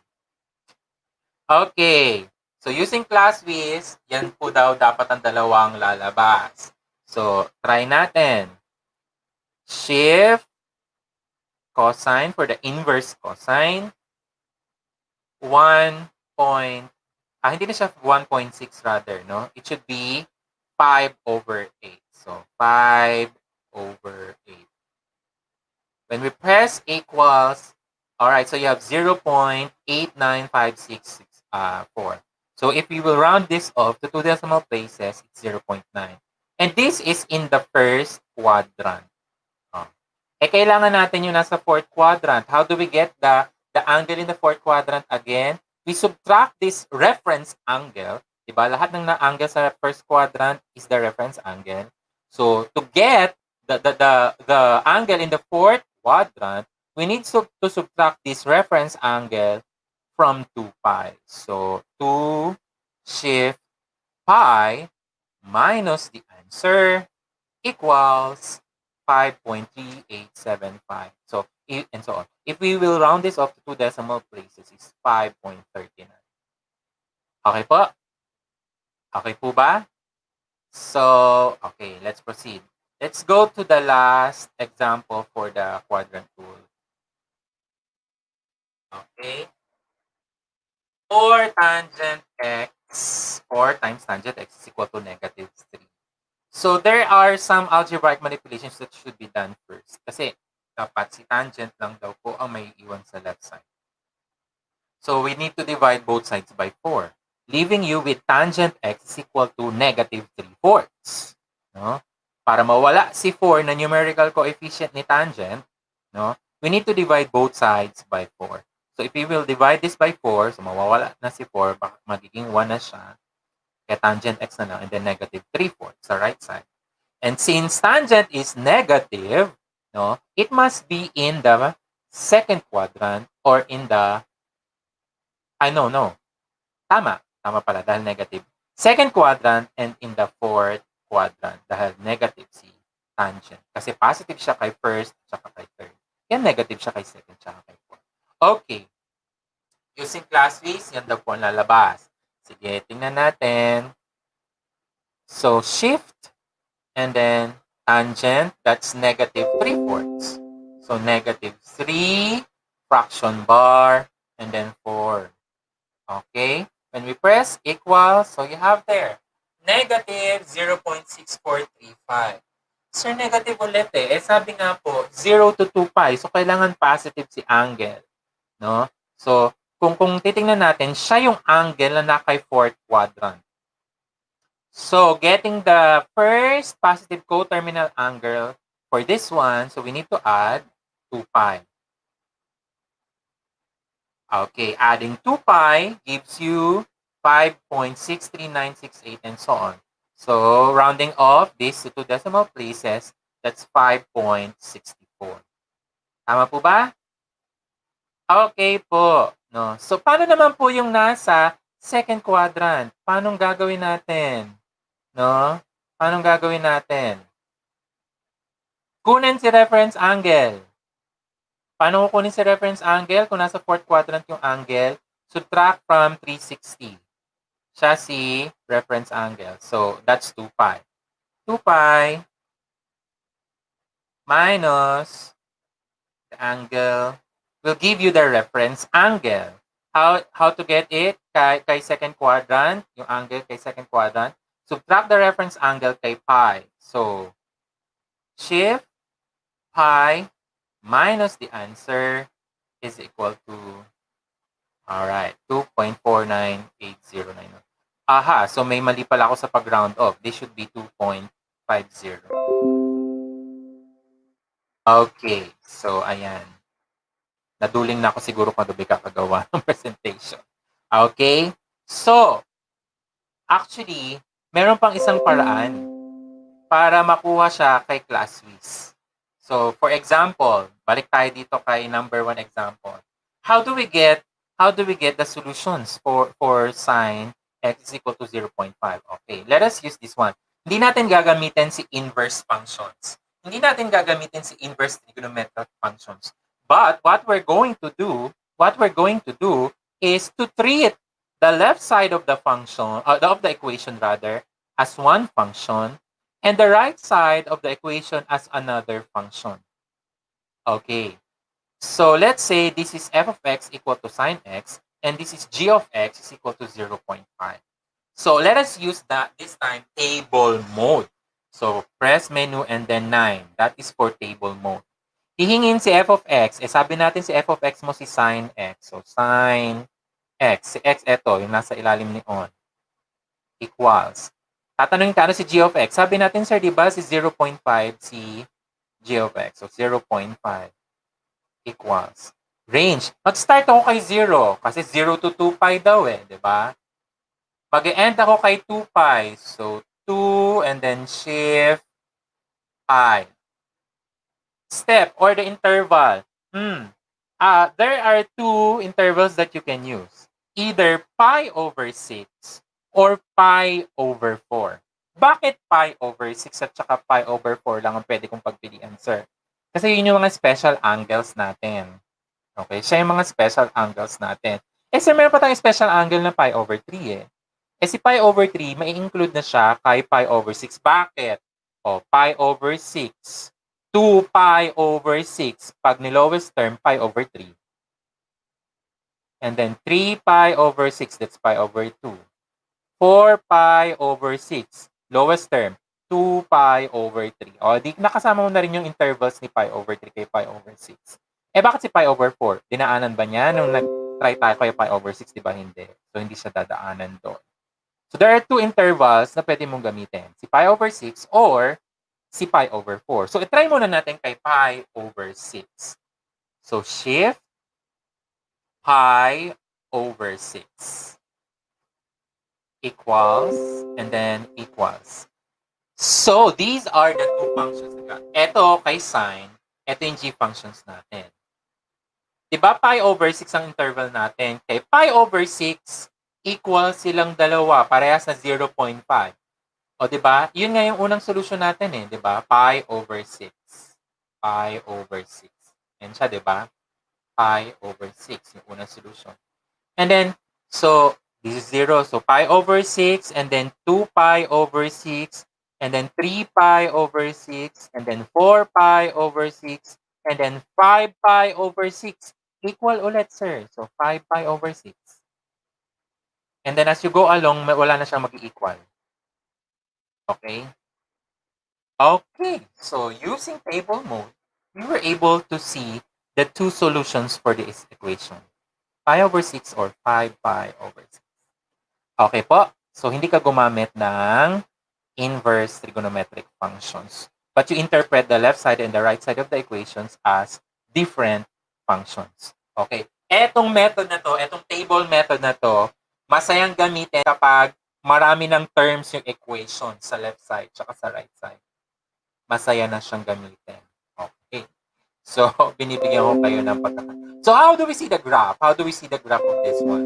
Okay. So, using ClassWiz, yan po daw dapat ang dalawang lalabas. So, try natin. Shift cosine for the inverse cosine. hindi na siya 1.6 rather, no? It should be 5 over 8. So, 5 over 8. When we press equals, alright, so you have 0.89564. So, if we will round this off to two decimal places, it's 0.9. And this is in the first quadrant. Kailangan natin yung nasa fourth quadrant. How do we get the angle in the fourth quadrant again? we subtract this reference angle. Diba? Lahat ng na-angle sa first quadrant is the reference angle. So, to get the angle in the fourth quadrant, we need to subtract this reference angle from 2 pi. So, 2 shift pi minus the answer equals 5.3875. So, and so on. If we will round this off to 2 decimal places, it's 5.39. Okay po? Okay po ba? So, okay, let's proceed. Let's go to the last example for the quadrant rule. Okay. 4 tangent x, 4 times tangent x is equal to negative 3. So, there are some algebraic manipulations that should be done first. Kasi, dapat si tangent lang daw po ang may iwan sa left side. So, we need to divide both sides by 4, leaving you with tangent x is equal to negative 3/4. No? Para mawala si 4 na numerical coefficient ni tangent, no? We need to divide both sides by 4. So, if we will divide this by 4, so mawawala na si 4, magiging 1 na siya. Kaya tangent x na lang, and then negative 3/4 sa right side. And since tangent is negative, no, it must be in the second quadrant or in the, no. Tama pala dahil negative. Second quadrant and in the fourth quadrant dahil negative si tangent. Kasi positive siya kay first at kay third. Yan negative siya kay second at kay fourth. Okay. Using ClassWiz, yan daw po ang lalabas. Sige, tingnan natin. So, shift and then tangent, that's negative 3/4. So, negative 3, fraction bar, and then 4. Okay? When we press equal, so you have there, negative 0.6435. Sir, negative ulit eh. Sabi nga po, 0 to 2 pi. So, kailangan positive si angle. No? So, kung titingnan natin, siya yung angle na naka fourth quadrant. So, getting the first positive coterminal angle for this one, so we need to add 2 pi. Okay, adding 2 pi gives you 5.63968 and so on. So, rounding off this to 2 decimal places, that's 5.64. Tama po ba? Okay po. No. So, paano naman po yung nasa second quadrant? Paano gagawin natin? No? Paano gagawin natin? Kunin si reference angle. Paano kunin si reference angle? Kung nasa fourth quadrant yung angle, subtract from 360. Siya si reference angle. So, that's 2 pi. 2 pi minus the angle will give you the reference angle. How to get it? Kay second quadrant, yung angle kay second quadrant, subtract the reference angle kay pi. So, shift pi minus the answer is equal to, alright, 2.498099. Aha, so may mali pala ako sa pag-round off. This should be 2.50. Okay, so ayan. Naduling na ako siguro kung doon kakagawa ng presentation. Okay? So, actually, meron pang isang paraan para makuha siya kay ClassWiz. So, for example, balik tayo dito kay number 1 example. How do we get the solutions for sine x is equal to 0.5? Okay, let us use this one. Hindi natin gagamitin si inverse functions. Hindi natin gagamitin si inverse trigonometric functions. But what we're going to do is to treat the left side of the function, of the equation rather, as one function, and the right side of the equation as another function. Okay. So let's say this is f of x equal to sine x, and this is g of x is equal to 0.5. So let us use this time table mode. So press menu and then 9. That is for table mode. Hihingin si f of x. Sabi natin si f of x mo si sine x. So sine x. Si x eto, yung nasa ilalim ni on. Equals. Tatanungin ka ano si g of x. Sabi natin, sir, di ba si 0.5 si g of x. So 0.5 equals. Range. Mag-start ako kay 0 kasi 0 to 2 pi daw eh, di ba? Mag-end ako kay 2 pi. So, 2 and then shift pi. Step or the interval. There are two intervals that you can use. Either pi over 6 or pi over 4. Bakit pi over 6 at saka pi over 4 lang ang pwede kong pagpilian, sir? Kasi yun yung mga special angles natin. Okay? Siya yung mga special angles natin. Sir, meron pa tayong special angle na pi over 3 eh. Si pi over 3, may include na siya kay pi over 6. Bakit? Pi over 6. 2 pi over 6. Pag ni-lowest term, pi over 3. And then 3 pi over 6, that's pi over 2. 4 pi over 6. Lowest term, 2 pi over 3. Di nakasama mo na rin yung intervals ni pi over 3 kay pi over 6. Bakit si pi over 4? Dinaanan ba niya nung nag-try tayo kay pi over 6? Di ba hindi? So, hindi siya dadaanan doon. So, there are two intervals na pwede mong gamitin. Si pi over 6 or si pi over 4. So, itry muna natin kay pi over 6. So, shift pi over 6 equals and then equals. So, these are the two functions. Ito kay sine, ito yung g functions natin. Diba pi over 6 ang interval natin? Kay pi over 6 equals silang dalawa, parehas na 0.5. Diba? Yun nga yung unang solution natin eh, diba? Pi over 6. Pi over 6. Yan siya, diba? Pi over 6, yung unang solution. And then, so, this is 0. So, pi over 6, and then 2 pi over 6, and then 3 pi over 6, and then 4 pi over 6, and then 5 pi over 6. Equal ulit, sir. So, 5 pi over 6. And then, as you go along, wala na siyang mag-equal. Okay? Okay. So, using table mode, we were able to see the two solutions for this equation. Pi over 6 or 5 pi over 6. Okay po. So, hindi ka gumamit ng inverse trigonometric functions. But you interpret the left side and the right side of the equations as different functions. Okay. Etong method na to, etong table method na to, masayang gamitin kapag marami ng terms yung equation sa left side tsaka sa right side. Masaya na siyang gamitin. Okay. So, binibigyan ko kayo ng pagkakataon. So, how do we see the graph? How do we see the graph of this one?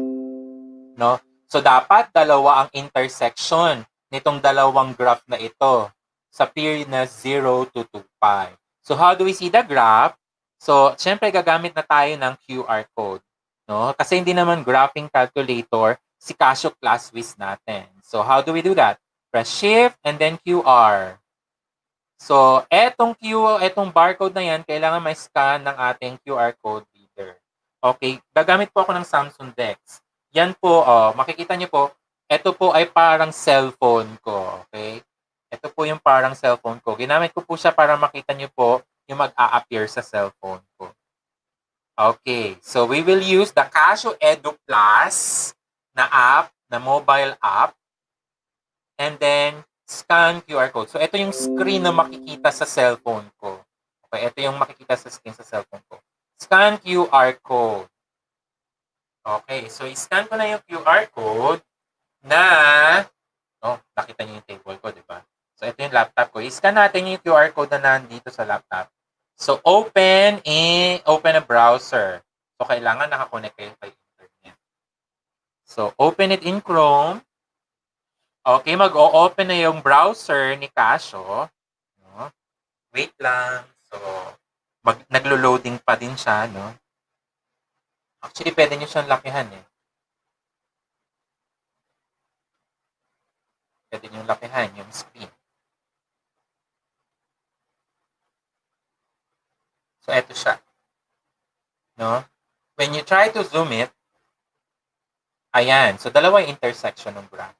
No? So, dapat dalawa ang intersection nitong dalawang graph na ito sa period na 0 to 2 pi. So, how do we see the graph? So, syempre, gagamit na tayo ng QR code. No? Kasi hindi naman graphing calculator si Casio ClassWiz natin. So, how do we do that? Press Shift and then QR. So, etong barcode na yan, kailangan may scan ng ating QR code reader. Okay, gagamit po ako ng Samsung Dex. Yan po, makikita niyo po, ito po ay parang cellphone ko. Okay? Ito po yung parang cellphone ko. Ginamit ko po siya para makita niyo po yung mag-a-appear sa cellphone ko. Okay, so we will use the Casio Edu Plus na app, na mobile app. And then, scan QR code. So, ito yung screen na makikita sa cellphone ko. Okay, ito yung makikita sa screen sa cellphone ko. Scan QR code. Okay, so i-scan ko na yung QR code na, nakita niyo yung table ko, di ba? So, ito yung laptop ko. I-scan natin yung QR code na nandito sa laptop. So, open a browser. So, kailangan nakakonect kayo kay internet. So, open it in Chrome. Okay, mag-o-open na yung browser ni Casio. No? Wait lang. So, naglo-loading pa din siya, no? Actually, pwede nyo siyang lakihan, eh. Pwede nyo lakihan yung screen. So, eto siya. No? When you try to zoom it, ayan. So, dalawa yung intersection ng graph.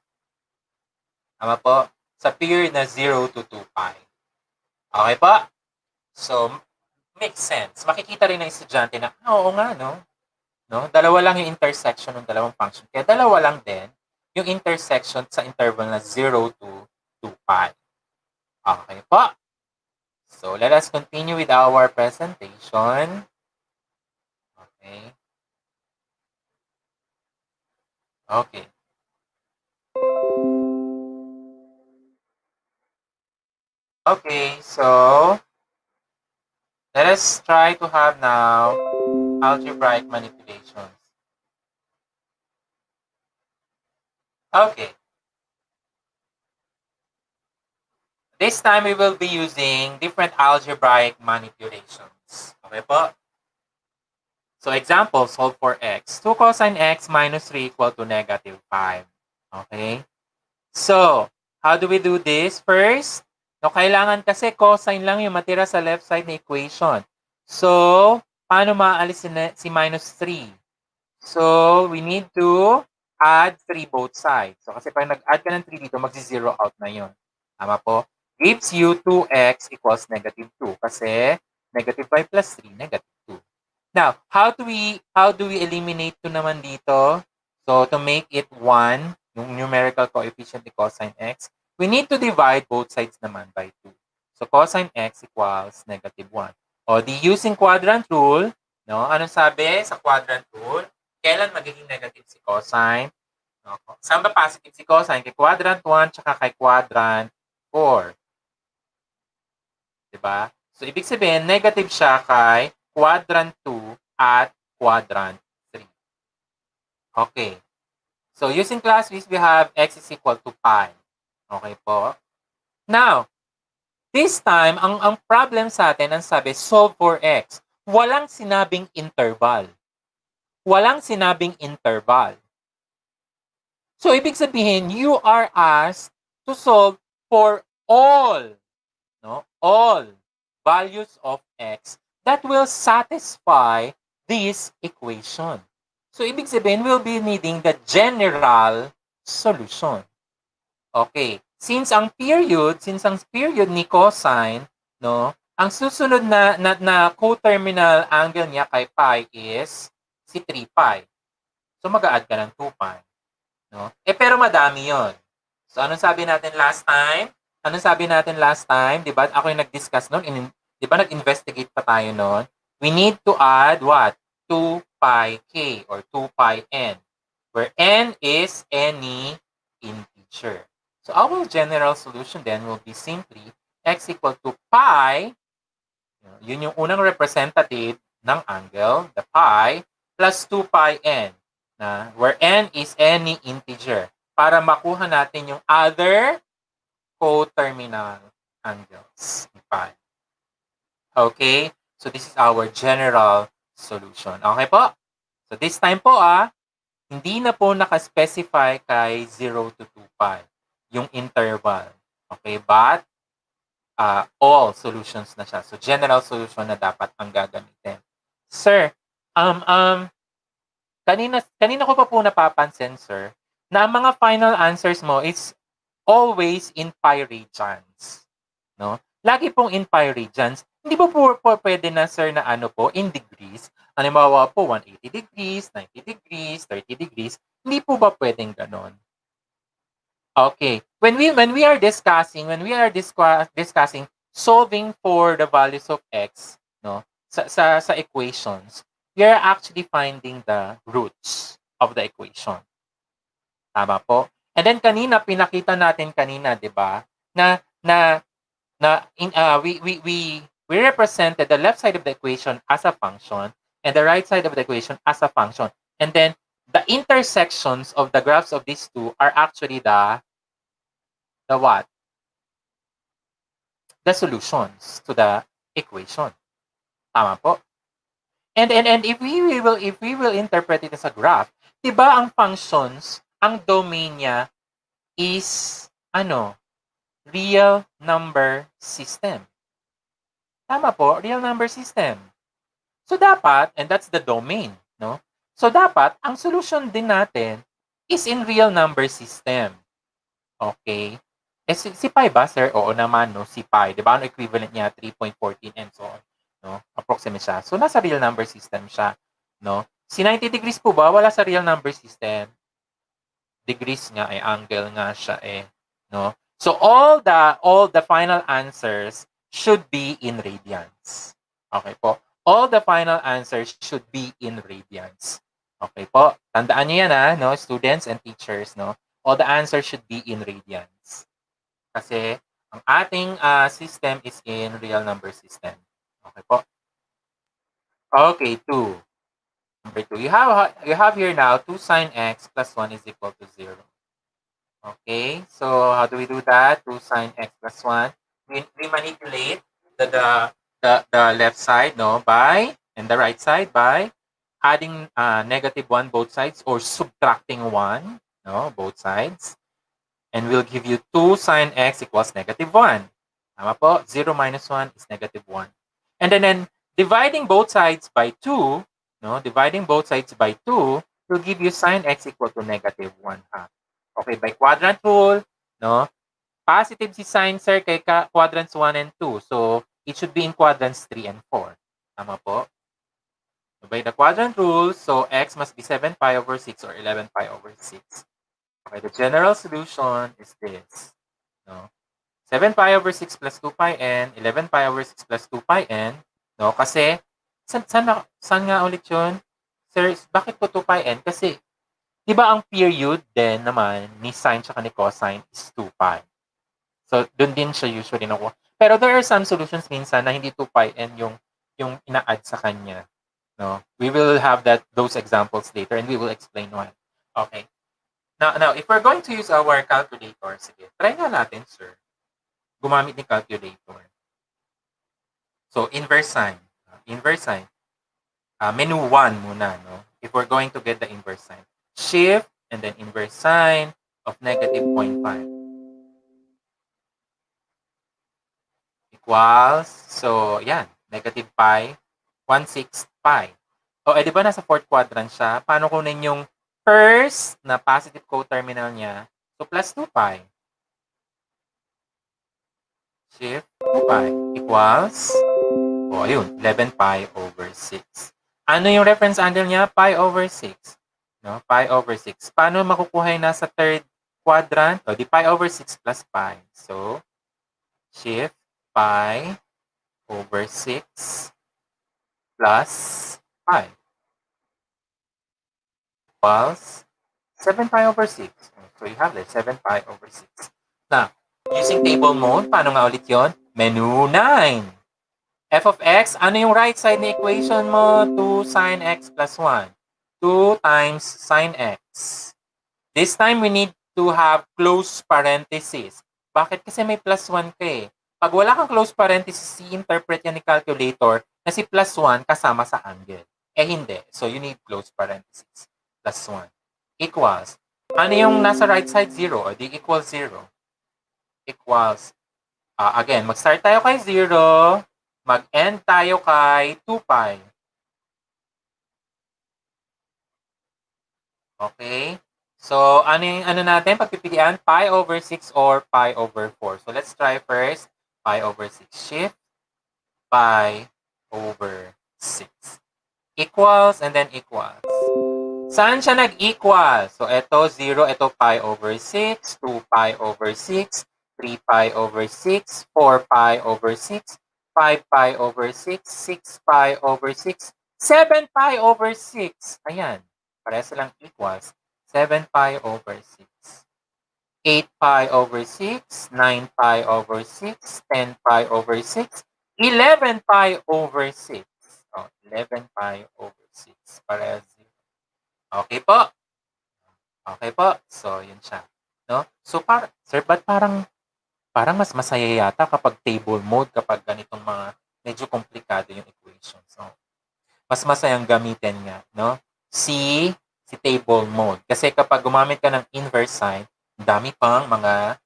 Tama po? Sa period na 0 to 2 pi. Okay po? So, makes sense. Makikita rin ng estudyante na, oo nga, no? Dalawa lang yung intersection ng dalawang function. Kaya dalawa lang din yung intersection sa interval na 0 to 2 pi. Okay po? So, let us continue with our presentation. Okay. Okay. Okay, so let us try to have now algebraic manipulations. Okay. This time we will be using different algebraic manipulations. Okay po? So example, solve for x. 2 cosine x minus 3 equal to negative 5. Okay? So, how do we do this? First, no, kailangan kasi cosine lang yung matira sa left side na equation. So, paano maalis si minus 3? So, we need to add 3 both sides. So, kasi pag nag-add ka ng 3 dito, magsi-zero out na yun. Tama po? Gives you 2x equals negative 2. Kasi negative 5 plus 3, negative 2. Now, how do we eliminate 2 naman dito? So, to make it 1, yung numerical coefficient ni cosine x, we need to divide both sides naman by 2. So, cosine x equals negative 1. O, di using quadrant rule, no? Anong sabi sa quadrant rule? Kailan magiging negative si cosine? No? Saan ba positive si cosine? Kay quadrant 1 tsaka kay quadrant 4. Diba? So, ibig sabihin, negative siya kay quadrant 2 at quadrant 3. Okay. So, using ClassWiz, we have x is equal to pi. Okay po? Now, this time, ang problem sa atin, ang sabi, solve for x. Walang sinabing interval. Walang sinabing interval. So, ibig sabihin, you are asked to solve for all, no? All values of x that will satisfy this equation. So, ibig sabihin, we'll be needing the general solution. Okay. Since ang period ni cosine, no, ang susunod na coterminal angle niya kay pi is si 3 pi. So, mag-a-add ka ng 2 pi. No? Pero madami yon. So, anong sabi natin last time? Di ba? Ako yung nag-discuss noon. Di ba nag-investigate pa tayo noon? We need to add what? 2 pi k or 2 pi n, where n is any integer. So, our general solution then will be simply x equal to pi, yun yung unang representative ng angle, the pi, plus 2 pi n, where n is any integer, para makuha natin yung other coterminal angles ni pi. Okay? So, this is our general solution. Okay po? So, this time po hindi na po nakaspecify kay 0 to 2 pi yung interval. Okay? But, all solutions na siya. So, general solution na dapat ang gagamitin. Sir, kanina ko pa po napapansin, sir, na ang mga final answers mo is always in pi radians. No? Lagi pong in pi radians. Hindi po pwede na, sir, na in degrees. Halimbawa po, 180 degrees, 90 degrees, 30 degrees. Hindi po ba pwedeng ganon? Okay. When we are discussing solving for the values of x, no, sa equations, we are actually finding the roots of the equation. Tama po? And then pinakita natin kanina, 'di ba? We represented the left side of the equation as a function and the right side of the equation as a function. And then the intersections of the graphs of these two are actually the what? The solutions to the equation. Tama po? And if we will interpret it as a graph, 'di ba ang functions, ang domain niya is real number system. Tama po, real number system. So dapat, and that's the domain, no? So dapat ang solution din natin is in real number system. Okay? Si pi ba, sir? Oo naman, no? Si pi. Di ba? Ano equivalent niya? 3.14 and so on. No? Approximate siya. So, nasa real number system siya. No? Si 90 degrees po ba? Wala sa real number system. Degrees nga, angle nga siya No? So, all the final answers should be in radians. Okay po? all the final answers should be in radians. Okay po? Tandaan niyo yan no, students and teachers, no? All the answers should be in radians. Kasi ang ating system is in real number system. Okay po? Okay, 2. Number 2. You have here now 2 sine x plus 1 is equal to 0. Okay, so how do we do that? 2 sine x plus 1. We manipulate the left side, no, by, and the right side by adding -1 both sides or subtracting 1, no, both sides. And we'll give you 2 sine x equals -1. Tama po? 0 minus 1 is -1. And then dividing both sides by 2, no, dividing both sides by 2 will give you sine x equal to -1 half. Okay, by quadrant rule, no, positive si sine, sir, kay quadrants 1 and 2. So, it should be in quadrants 3 and 4. Tama po? By the quadrant rule, so x must be 7 pi over 6 or 11 pi over 6. Okay, the general solution is this. No? 7 pi over 6 plus 2 pi n, 11 pi over 6 plus 2 pi n. No? Kasi, saan nga ulit yun? Sir, bakit po 2 pi n? Kasi, di ba ang period din naman ni sine tsaka ni cosine is 2 pi. So, dun din siya usually nakuha. Pero there are some solutions minsan na hindi 2 pi n yung ina-add sa kanya. No? We will have those examples later and we will explain why. Okay. Now, if we're going to use our calculator, sige, try nga natin, sir, gumamit ni calculator. So, inverse sign. Menu 1 muna, no? If we're going to get the inverse sign. Shift, and then inverse sign of -0.5. Equals, so, yan, -pi, 1/6 pi. O, di ba nasa fourth quadrant siya? Paano kunin yung first na positive coterminal niya? So, plus 2 pi. Shift 2 pi equals, o, ayun, 11 pi over 6. Ano yung reference angle niya? Pi over 6. No? Pi over 6. Paano makukuha yung nasa third quadrant? O, di pi over 6 plus pi. So, shift pi over 6 plus pi equals 7 pi over 6. So you have this, 7 pi over 6. Now, using table mode, paano nga ulit yun? Menu 9. F of x, ano yung right side na equation mo? 2 sine x plus 1. 2 times sine x. This time, we need to have close parentheses. Bakit? Kasi may plus 1 ka eh. Pag wala kang close parentheses, i-interpret yan ni calculator na si plus 1 kasama sa angle. Eh hindi. So you need close parentheses. Plus 1. Equals. Ano yung nasa right side? 0. O di equals 0. Equals. Again, mag-start tayo kay 0. Mag-end tayo kay 2 pi. Okay? So, ano natin? Pagpipilian, pi over 6 or pi over 4. So, let's try first. Pi over 6. Shift. Pi over 6. Equals and then equals. Saan siya nag-equal? So, ito 0, ito pi over 6, 2 pi over 6, 3 pi over 6, 4 pi over 6, 5 pi over 6, 6 pi over 6, 7 pi over 6. Ayan. Pareha silang equals. 7 pi over 6. 8 pi over 6, 9 pi over 6, 10 pi over 6, 11 pi over 6. Oh, 11 pi over 6. Pareha 0. Okay po. Okay po. So, yun siya. No? So, sir, ba't parang mas masaya yata kapag table mode, kapag ganitong mga medyo komplikado yung equation. So, mas masayang gamitin nga, no? Si table mode. Kasi kapag gumamit ka ng inverse sign, dami pang mga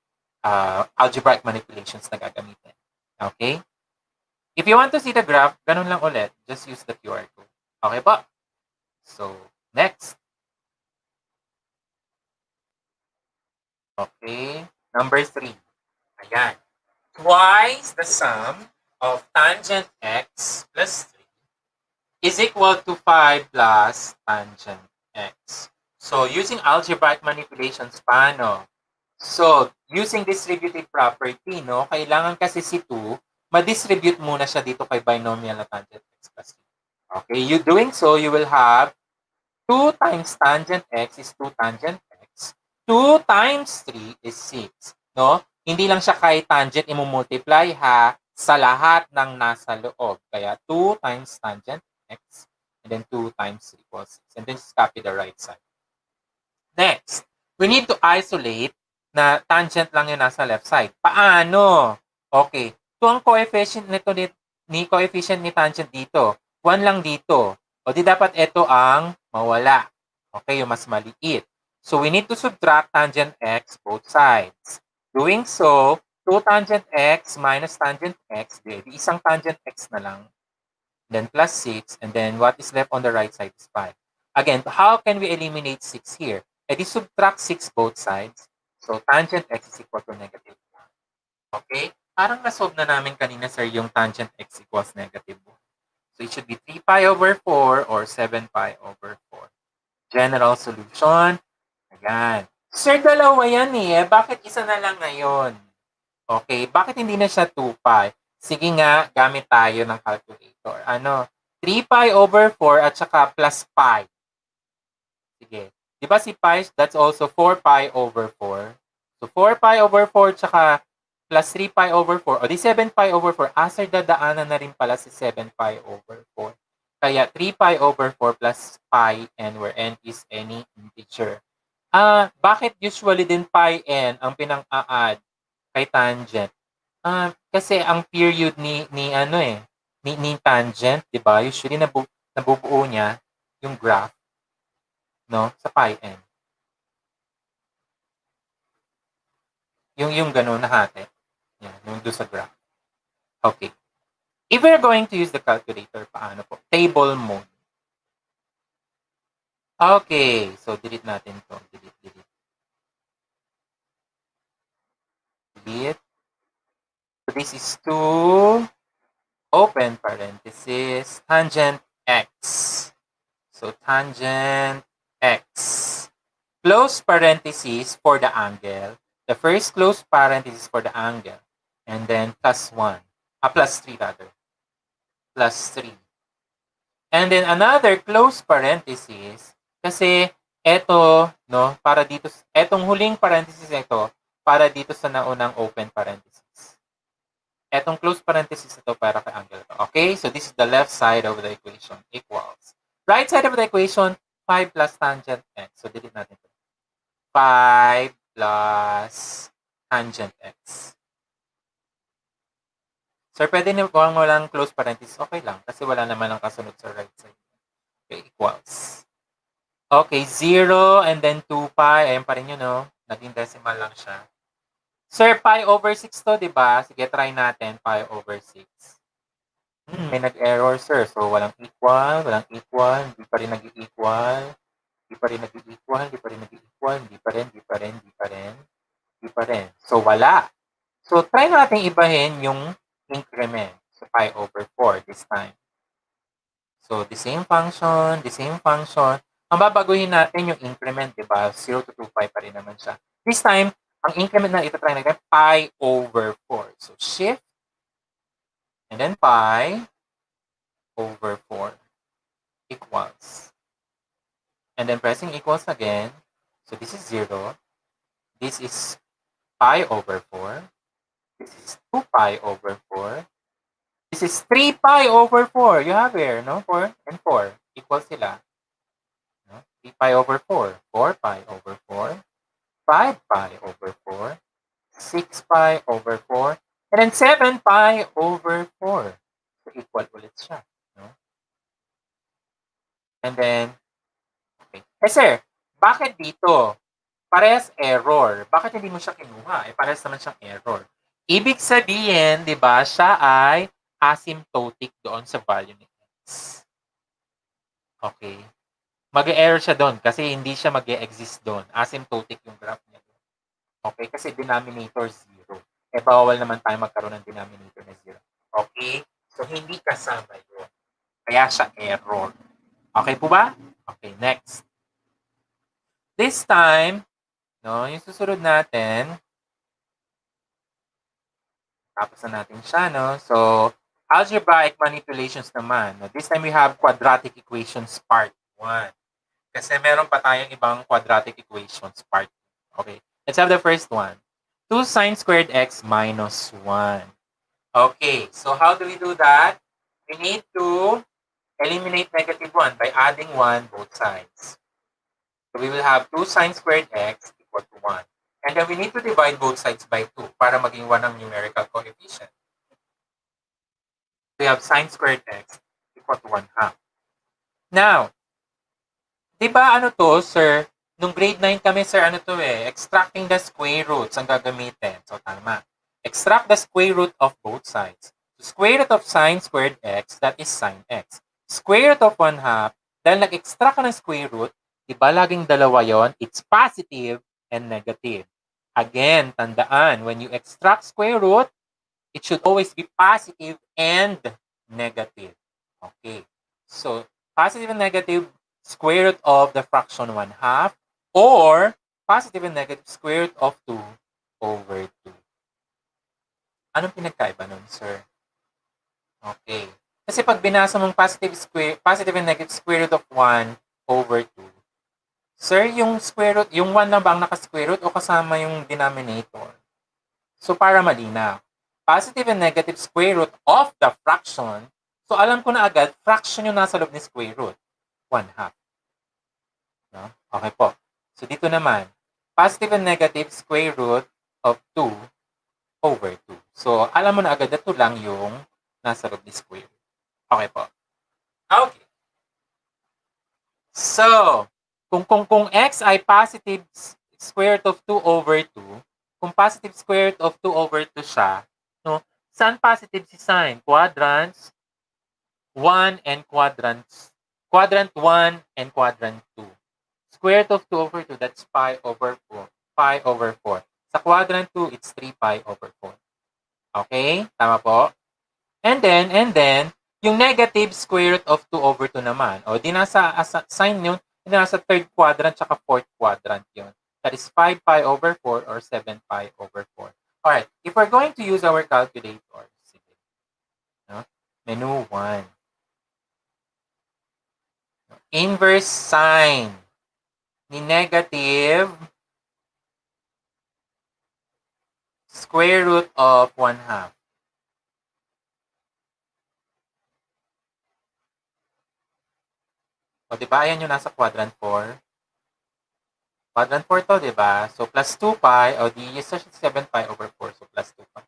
algebraic manipulations na gagamitin. Okay? If you want to see the graph, ganun lang ulit. Just use the QR code. Okay po? So, next. Okay. Number 3. Ayan. Twice the sum of tangent x plus 3 is equal to 5 plus tangent x. So, using algebraic manipulations, paano? So, using distributive property, no? Kailangan kasi si 2, ma-distribute muna siya dito kay binomial na tangent x plus 3. Okay, you doing so, you will have 2 times tangent x is 2 tangent x. 2 times 3 is 6. No? Hindi lang siya kay tangent, imumultiply ha sa lahat ng nasa loob. Kaya 2 times tangent x and then 2 times 3 equals 6. And then just copy the right side. Next, we need to isolate na tangent lang yung nasa left side. Paano? Okay. Ito ang coefficient nito ni coefficient ni tangent dito. 1 lang dito. O di dapat ito ang mawala. Okay, yung mas maliit. So we need to subtract tangent x both sides. Doing so, 2 tangent x minus tangent x, di isang tangent x na lang. Then plus 6, and then what is left on the right side is 5. Again, how can we eliminate 6 here? E di subtract 6 both sides. So tangent x is equal to negative 1. Okay? Parang nasolve na namin kanina, sir, yung tangent x equals negative 1. So it should be 3 pi over 4 or 7 pi over 4. General solution. Ayan. Sir, dalawa yan eh. Bakit isa na lang ngayon? Okay. Bakit hindi na siya 2 pi? Sige nga, gamit tayo ng calculator. Ano? 3 pi over 4 at saka plus pi. Sige. Di ba si pi, that's also 4 pi over 4. So 4 pi over 4 tsaka plus 3 pi over 4. O di 7 pi over 4. Sir, dadaanan na rin pala si 7 pi over 4. Kaya 3 pi over 4 plus pi n where n is any integer. Bakit usually din pi n ang pinang-a-add kay tangent? Kasi ang period ni ano ni tangent, 'di ba? Usually nabubuo niya yung graph, no, sa pi n. Yung gano'n na hati. Yan, yung doon sa graph. Okay. If we're going to use the calculator, paano po? Table mode. Okay. So, delete natin to. Delete. So, this is 2, open parenthesis, tangent x. So, tangent x. Close parenthesis for the angle. The first close parenthesis for the angle. And then plus 1. Plus 3 rather. Plus 3. And then another close parenthesis. Kasi eto, no, para dito, etong huling parenthesis ito, para dito sa naunang open parenthesis. Etong close parenthesis ito para kay angle ito. Okay? So this is the left side of the equation equals. Right side of the equation, 5 plus tangent x. So delete natin ito. 5 plus tangent x. Sir, pwede na kung walang close parenthesis, okay lang. Kasi wala naman ang kasunod sa right side. Okay, equals. Okay, 0 and then 2 pi. Ayan pa rin yun, no? Naging decimal lang siya. Sir, pi over 6 to, di ba? Sige, try natin. Pi over 6. May nag-error, sir. So, walang equal. Hindi pa rin nag-equal. Hindi pa rin. So, wala. So, try natin ibahin yung increment. So, pi over 4 this time. So, the same function. Ang babaguhin natin yung increment, di ba? 0 to 2 pi pa rin naman siya. This time, ang increment na ito try natin, pi over 4. So, shift, and then pi over 4 equals. And then pressing equals again. So, this is 0. This is pi over 4. This is 2 pi over 4. This is 3 pi over 4. You have here, no? 4 and 4. Equal sila. No? 3 pi over 4. 4 pi over 4. 5 pi over 4. 6 pi over 4. And then 7 pi over 4. So, equal ulit siya. No? And then, okay. Sir, bakit dito? Parehas error. Bakit hindi mo siya kinuha? Parehas naman siyang error. Ibig sabihin, di ba, siya ay asymptotic doon sa value ni x. Okay. Mag-error siya doon kasi hindi siya mag-exist doon. Asymptotic yung graph niya doon. Okay, kasi denominator 0. Bawal naman tayo magkaroon ng denominator na 0. Okay? So, hindi kasama yun. Kaya siya error. Okay po ba? Okay, next. This time, no, yung susunod natin, tapos na natin siya, no? So, algebraic manipulations naman. This time we have quadratic equations part 1. Kasi meron pa tayong ibang quadratic equations part. Okay. Let's have the first one. 2 sine squared x minus 1. Okay. So how do we do that? We need to eliminate negative 1 by adding 1 both sides. So we will have 2 sine squared x equal to 1. And then we need to divide both sides by 2 para maging 1 ang numerical coefficient. We have sine squared x equal to 1 half. Now, di ba ano to, sir? Nung grade 9 kami, sir, ano to extracting the square roots ang gagamitin. So, tama. Extract the square root of both sides. So, square root of sine squared x, that is sine x. Square root of 1 half, dahil nag-extract ka ng square root, di ba laging dalawa yon? It's positive and negative. Again, tandaan, when you extract square root, it should always be positive and negative. Okay. So, positive and negative square root of the fraction 1 half or positive and negative square root of 2 over 2. Anong pinagkaiba nun, sir? Okay. Kasi pag binasa mong positive and negative square root of 1 over 2, sir, yung square root, yung 1 na ba ang naka-square root o kasama yung denominator? So, para malinaw. Positive and negative square root of the fraction. So, alam ko na agad, fraction yung nasa loob ni square root. 1 half. No? Okay po. So, dito naman, positive and negative square root of 2 over 2. So, alam mo na agad na 2 lang yung nasa loob ni square root. Okay po. Okay. So, kung x ay positive square root of 2 over 2, kung positive square root of 2 over 2 siya, no? Saan positive si sign? Quadrants 1 and quadrants. Quadrant 1 and quadrant 2. Square root of 2 over 2, that's pi over 4. Pi over 4. Sa quadrant 2, it's 3 pi over 4. Okay? Tama po? And then, yung negative square root of 2 over 2 naman. O, di nasa sign yun, di nasa third quadrant tsaka fourth quadrant yun. That is 5 pi over 4 or 7 pi over 4. Alright, if we're going to use our calculator, sige, no? Menu 1. Inverse sign ni negative square root of 1 half. O, diba? Ayan yung nasa quadrant 4. Quadrant 4 to, diba? So, plus 2 pi, o di, 7 pi over 4. So, plus 2 pi.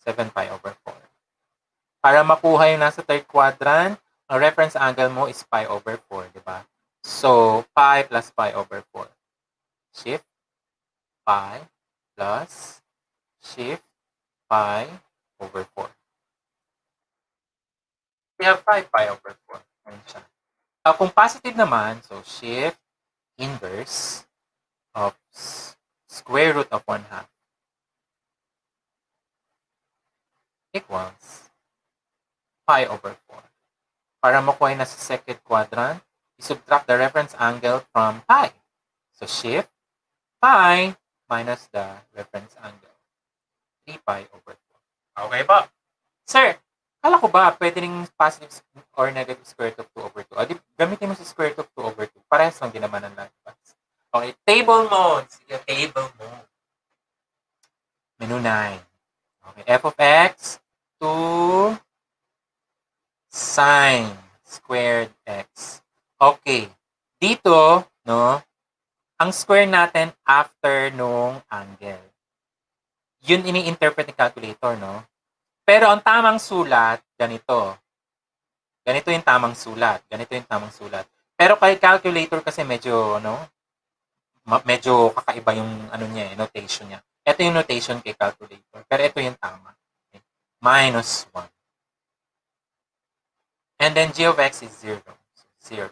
7 pi over 4. Para makuha yung nasa third quadrant, ang reference angle mo is pi over 4, diba? So, pi plus pi over 4. Shift, pi, plus, shift, pi over 4. We have 5 pi over 4. Ayan siya. Kung positive naman, so shift, inverse of square root of 1 half equals pi over 4. Para makuha na sa second quadrant, subtract the reference angle from pi. So shift pi minus the reference angle. 3 pi over 4. Okay ba? Sir, kala ko ba pwede rin positive or negative square root of 2 over 2? Adi, gamitin mo sa square root of 2 over 2. Parehas lang din naman ang lagpas. Okay, table mode. Sige, table mode. Menu 9. Okay, f of x, 2 sine squared x. Okay. Dito, no, ang square natin after nung angle. Yun ini-interpret ng calculator, no? Pero ang tamang sulat, ganito. Ganito yung tamang sulat. Ganito yung tamang sulat. Pero kay calculator kasi medyo, no, medyo kakaiba yung ano niya, notation niya. Ito yung notation kay calculator. Pero ito yung tama. Okay. Minus 1. And then g of x is 0. So 0.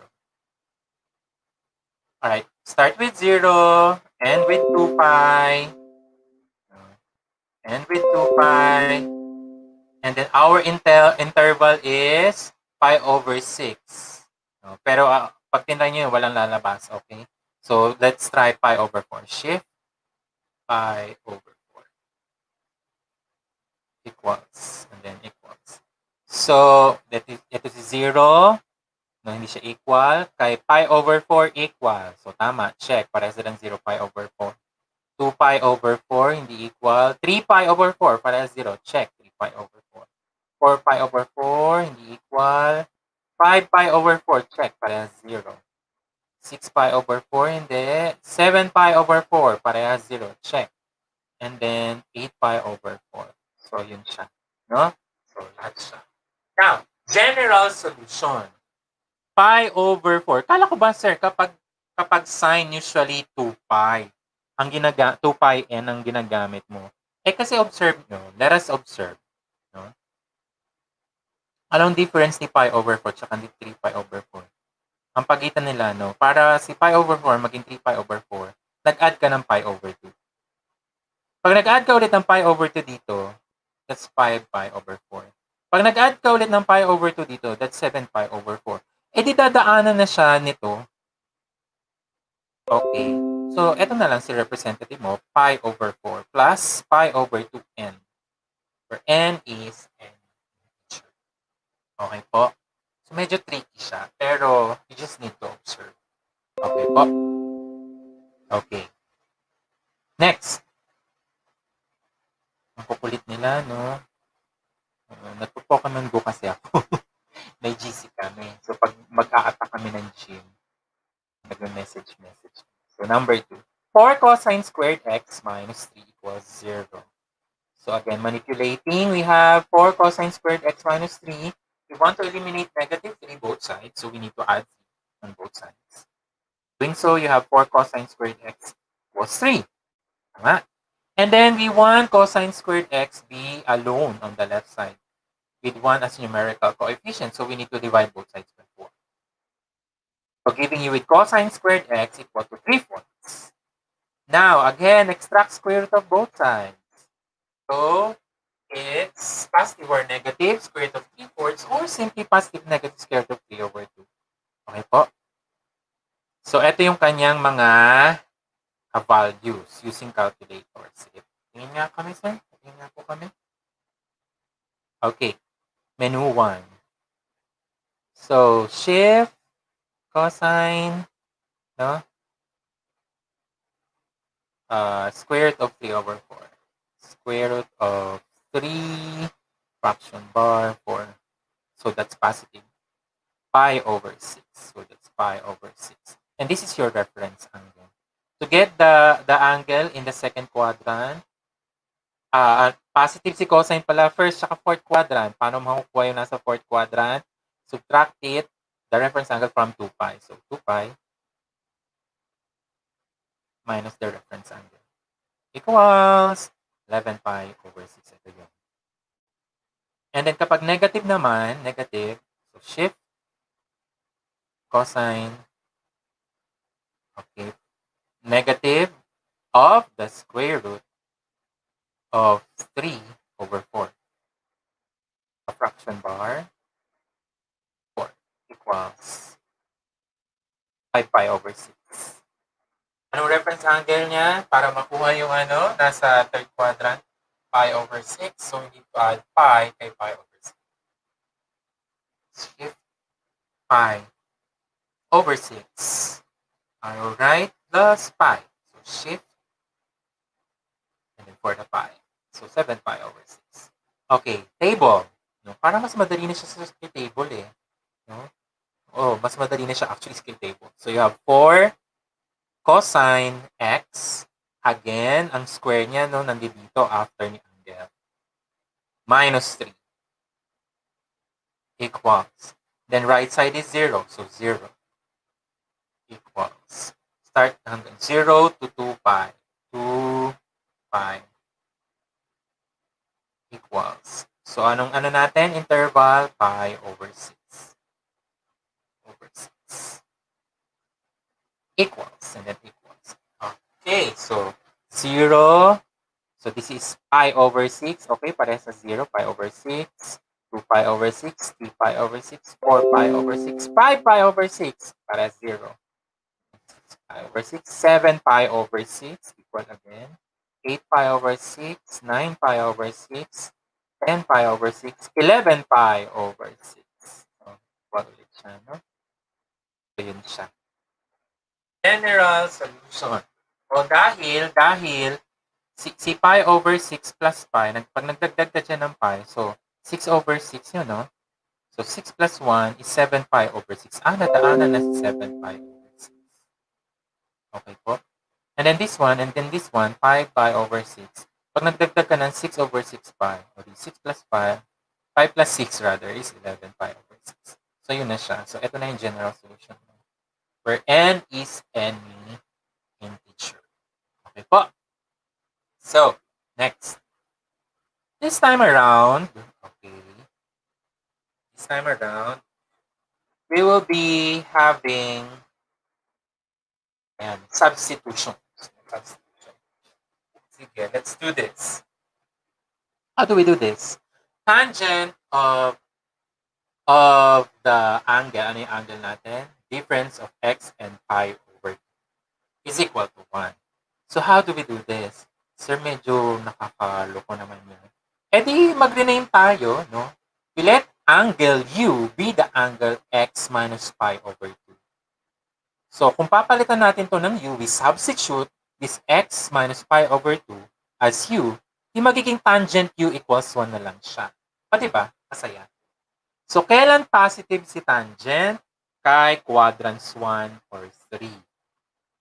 Alright. Start with 0. End with 2 pi. End with 2 pi. And then our interval is pi over 6. Pero pag tinry nyo yun, walang lalabas. Okay? So let's try pi over 4. Shift pi over 4. equals, and then equals. So, ito si 0, no, hindi siya equal, kay pi over 4 equal. So, tama, check, parehas silang 0, pi over 4. 2 pi over 4, hindi equal. 3 pi over 4, parehas 0, check, 3 pi over 4. 4 pi over 4, hindi equal. 5 pi over 4, check, parehas 0. 6 pi over 4, hindi. 7 pi over 4, parehas 0, check. And then, 8 pi over 4. So, yun siya. No? So, lahat siya. Now, general solution. Pi over 4. Kala ko ba, sir, kapag sign, usually 2 pi. 2 pi n ang ginagamit mo. Kasi observe nyo. Let us observe. No? Anong difference ni pi over 4 tsaka ni 3 pi over 4? Ang pagitan nila, no? Para si pi over 4 maging 3 pi over 4, nag-add ka ng pi over 2. Pag nag-add ka ulit ng pi over 2 dito, that's 5 pi over 4. Pag nag-add ka ulit ng pi over 2 dito, that's 7 pi over 4. Di dadaanan na siya nito. Okay. So, eto na lang si representative mo, pi over 4 plus pi over 2n. Where n is n. Okay po? So, medyo tricky siya. Pero, you just need to observe. Okay po? Okay. Next. Ang kukulit nila, no? Nagpo-Pokemon Go kasi ako. May GC kami. So, pag mag-a-attack kami ng gym, nag-message. So, number 2. 4 cosine squared x minus 3 equals 0. So, again, manipulating, we have 4 cosine squared x minus 3. We want to eliminate negative 3 both sides, so we need to add 3 on both sides. Doing so, you have 4 cosine squared x equals 3. Tama? And then, we want cosine squared x be alone on the left side with 1 as numerical coefficient, so we need to divide both sides by 4. So, giving you with cosine squared x equal to 3/4. Now, again, extract square root of both sides. So, it's positive or negative square root of 3/4 or simply positive negative square root of 3 over 2. Okay po? So, ito yung kanyang mga values using calculator. Sige. Tingin nga kami, sir. Tingin nga po kami. Okay. Menu 1. So, shift, cosine, no? Square root of 3 over 4. Square root of 3, fraction bar 4. So, that's positive. Pi over 6. So, that's pi over 6. And this is your reference angle. To get the angle in the second quadrant, positive si cosine pala first saka fourth quadrant. Paano makukuha yung nasa fourth quadrant? Subtract it, the reference angle from 2 pi. So, 2 pi minus the reference angle equals 11 pi over 6. Ito yun. And then, kapag negative naman, negative, so shift, cosine, okay, negative of the square root of 3 over 4. A fraction bar, 4 equals 5 pi over 6. Anong reference angle niya para makuha yung nasa third quadrant? Pi over 6. So, we need to add pi kay pi over 6. Shift pi over 6. Alright, plus pi. So, shift and then for the pi. So, 7 pi over 6. Okay, table. No, parang mas madali na siya sa skill table eh. No? Oh, mas madali na siya actually skill table. So, you have 4 cosine x. Again, ang square niya, no, nandito after ni angle. Minus 3. Equals. Then, right side is 0. So, 0. Equals. Start hanggang 0 to 2 pi. 2 pi. Equals. So, anong natin? Interval pi over 6. Over 6. Equals. And then equals. Okay. So, 0. So, this is pi over 6. Okay. Parehas sa 0. Pi over 6. 2 pi over 6. 3 pi over 6. 4 pi over 6. 5 pi over 6. Parehas 0. 6 pi over 6. 7 pi over 6. Equal again. 8 pi over 6. 9 pi over 6. 10 pi over 6, 11 pi over 6. So, equal ulit siya, no? So, yun siya. General solution. O dahil si pi over 6 plus pi, pag nagdagdag na siya ng pi, so 6 over 6 yun, no? So 6 plus 1 is 7 pi over 6. Nadaanan na si 7 pi over 6. Okay po? And then this one, 5 pi over 6. Pag nagdagdag ka ng 6 over 6 pi, o di 6 plus 5, 5 plus 6 rather, is 11 pi over 6. So yun na siya. So ito na yung general solution. Where n is any integer. Okay po? So, next. This time around, we will be having substitution. Sige, let's do this. How do we do this? Tangent of the angle, ano yung angle natin? Difference of x and pi over 2 is equal to 1. So how do we do this? Sir, medyo nakakaloko naman yun. E di mag-rename tayo, no? We let angle u be the angle x minus pi over 2. So kung papalitan natin to ng u, we substitute this x minus pi over 2 as u, di magiging tangent u equals 1 na lang siya. O diba? Masaya. So kailan positive si tangent? Kay quadrants 1 or 3.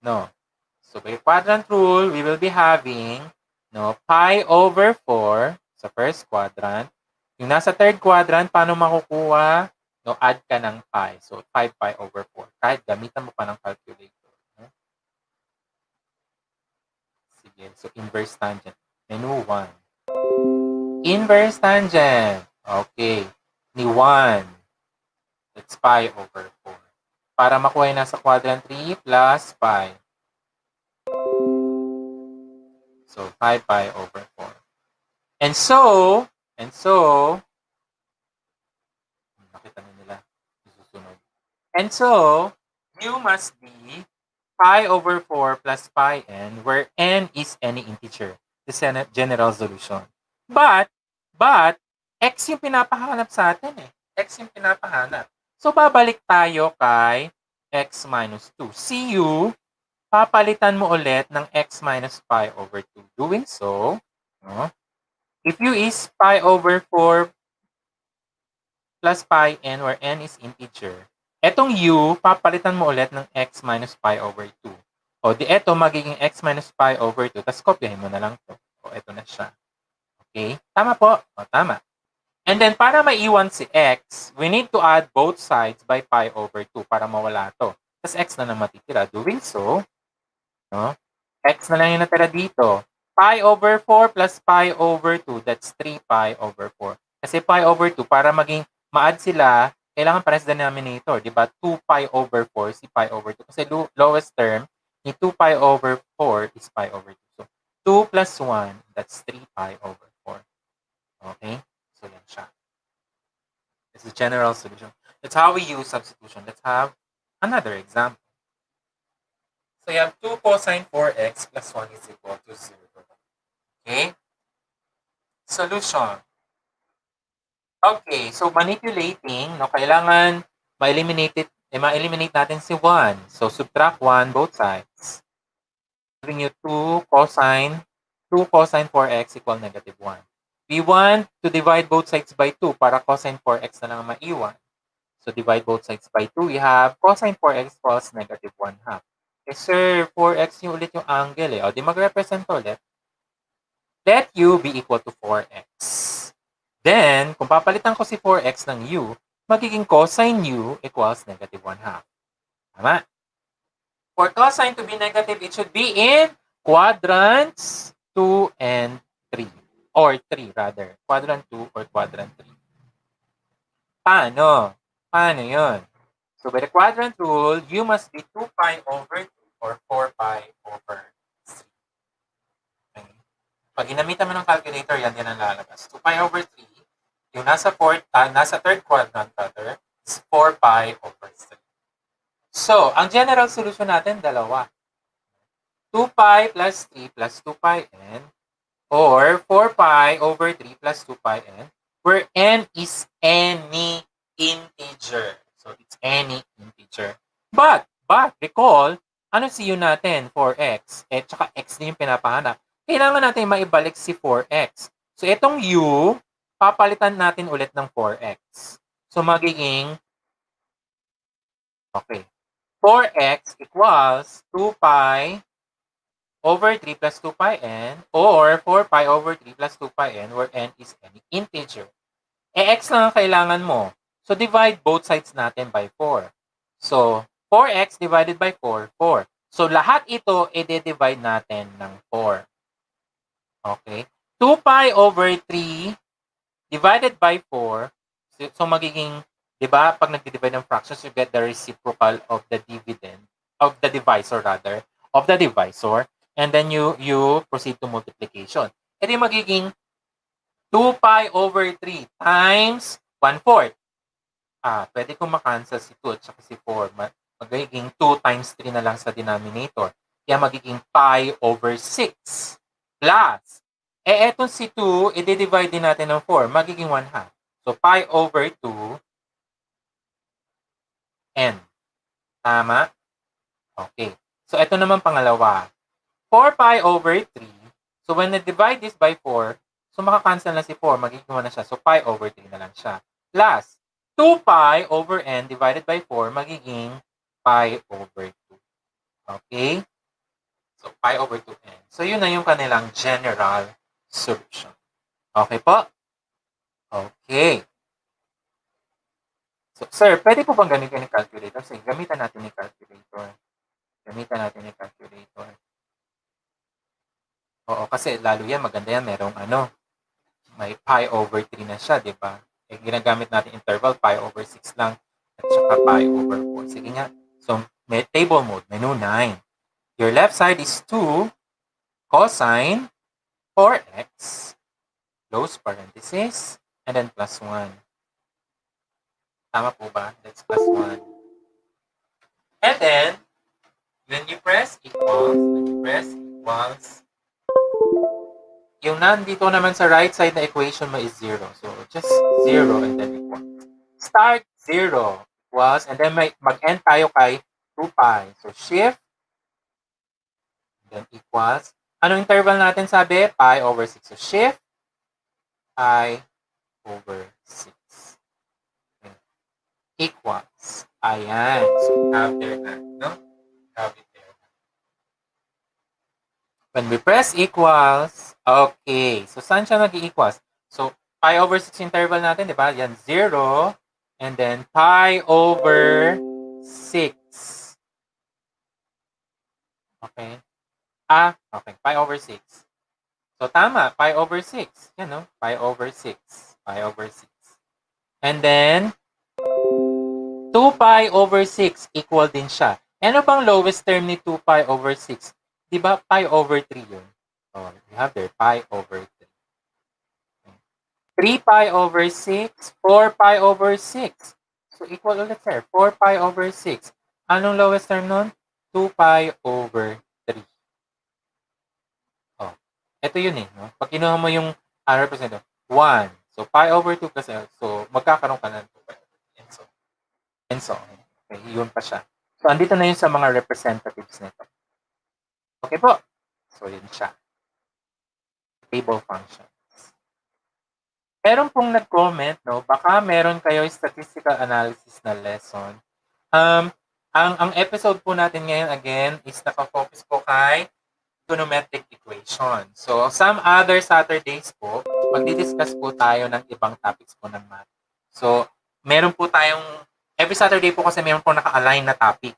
No. So by quadrant rule, we will be having pi over 4 sa first quadrant. Yung nasa third quadrant, paano makukuha? Add ka ng pi. So 5 pi over 4. Kahit gamitan mo pa ng calculator. No? Sige. So inverse tangent. Menu 1. Inverse tangent. Okay. Ni 1. That's pi over 4. Para makuha yung nasa quadrant 3 plus pi. So 5 pi over 4. And so, nakita nila, susunod. And so, u must be pi over 4 plus pi n, where n is any integer. The general solution. But, x yung pinapahanap sa atin eh. X yung pinapahanap. So, babalik tayo kay x minus 2. Cu, papalitan mo ulit ng x minus pi over 2. Doing so, if u is pi over 4 plus pi n, where n is integer, etong u, papalitan mo ulit ng x minus pi over 2. O di eto, magiging x minus pi over 2, tapos kopyahin mo na lang to. O eto na siya. Okay? Tama po? O tama. And then, para maiwan si x, we need to add both sides by pi over 2 para mawala to. Tapos x na lang matitira. Doing so, x na lang yung natira dito. Pi over 4 plus pi over 2, that's 3 pi over 4. Kasi pi over 2, para maging ma-add sila, kailangan pares denominator, di ba? 2 pi over 4 si pi over 2. Kasi lowest term ni 2 pi over 4 is pi over 2. So, 2 plus 1, that's 3 pi over 4. Okay? So, yan siya. This is general solution. That's how we use substitution. Let's have another example. So, you have 2 cosine 4x plus 1 is equal to 0. Okay? Solution. Okay, so manipulating, kailangan ma-eliminate natin si 1. So, subtract 1 both sides. Giving you 2 cosine 4x equal negative 1. We want to divide both sides by 2 para cosine 4x na lang maiwan. So, divide both sides by 2. We have cosine 4x equals negative 1 half. Eh, sir, 4x yung ulit yung angle eh. O, di mag-represent ulit. Let u be equal to 4x. Then, kung papalitan ko si 4x ng u, magiging cosine u equals negative 1 half. Tama? For cosine to be negative, it should be in quadrants 2 and 3. Or 3 rather. Quadrant 2 or quadrant 3. Paano? Paano yun? So, by the quadrant rule, u must be 2 pi over 2 or 4 pi over 3. Okay. Pag ginamitan mo ng calculator, yan ang lalabas. 2 pi over 3, yung nasa third quadrant rather, is 4 pi over 3. So, ang general solution natin, dalawa. 2 pi plus 3 plus 2 pi n or 4 pi over 3 plus 2 pi n, where n is any integer. So, it's any integer. But, recall, ano si u natin? 4x. Tsaka x din yung pinapahanap. Kailangan natin maibalik si 4x. So, itong u, papalitan natin ulit ng 4x. So, magiging, okay, 4x equals 2 pi over 3 plus 2 pi n, or 4 pi over 3 plus 2 pi n, where n is any integer. X lang ang kailangan mo. So, divide both sides natin by 4. So, 4x divided by 4, 4. So, lahat ito, i-divide natin ng 4. Okay? 2 pi over 3 divided by 4. So magiging, di ba, pag nag-divide ng fractions, you get the reciprocal of the dividend, of the divisor rather, of the divisor. And then you proceed to multiplication. E di magiging 2 pi over 3 times 1/4. Pwede kong makancel si 2 at saka si 4. Magiging 2 times 3 na lang sa denominator. Kaya magiging pi over 6 plus. Etong si 2, i-divide din natin ng 4. Magiging 1/2. So, pi over 2 n. Tama? Okay. So, ito naman pangalawa. 4 pi over 3. So, when I-divide this by 4, so makakancel na si 4. Magiging 1 na siya. So, pi over 3 na lang siya. Plus, 2 pi over n divided by 4, magiging pi over 2. Okay? So, pi over 2n. So, yun na yung kanilang general solution. Okay po? Okay. So, sir, pwede po bang gamitin yung calculator? Sige, gamitan natin yung calculator. Oo, kasi lalo yan, maganda yan. Merong may pi over 3 na siya, di ba? Ginagamit natin interval, pi over 6 lang, at saka pi over 4. Sige nga. So, may table mode, menu 9. Your left side is 2 cosine 4x, close parenthesis, and then plus 1. Tama po ba? That's plus 1. And then, when you press equals, yung nandito naman sa right side na equation mo is 0. So, just 0 and then equals. Start 0 equals, and then mag-end tayo kay 2 pi. So, shift, then equals. Anong interval natin sabi? Pi over 6. So, shift, pi over 6. Okay. Equals. Ayan. So, have there na. No? Have it there. When we press equals, okay. So, saan siya nag-equals? So, pi over 6 interval natin, di ba? Yan, 0. And then, pi over 6. Okay. Okay. Pi over 6. So, tama. Pi over 6. Yan, no? Pi over 6. Pi over 6. And then, 2 pi over 6 equal din siya. Ano bang lowest term ni 2 pi over 6? Di ba pi over 3 yun? So, you have there, pi over 3. 3 pi over 6, 4 pi over 6. So, equal ulit, sir. 4 pi over 6. Anong lowest term nun? 2 pi over 3. Oh, ito yun eh. No? Pag kinuha mo yung representative, 1. So, pi over 2 plus L. So, magkakaroon ka ng 2 pi over 3. And so on. Okay, yun pa siya. So, andito na yun sa mga representatives nito. Okay po. So, yun siya. Table functions. Meron pong nag-comment, no? Baka meron kayo statistical analysis na lesson. Ang episode po natin ngayon, again, is nakafocus po kay trigonometric equation. So, some other Saturdays po, magdi-discuss po tayo ng ibang topics po ng math. So, meron po tayong, every Saturday po kasi meron po naka-align na topic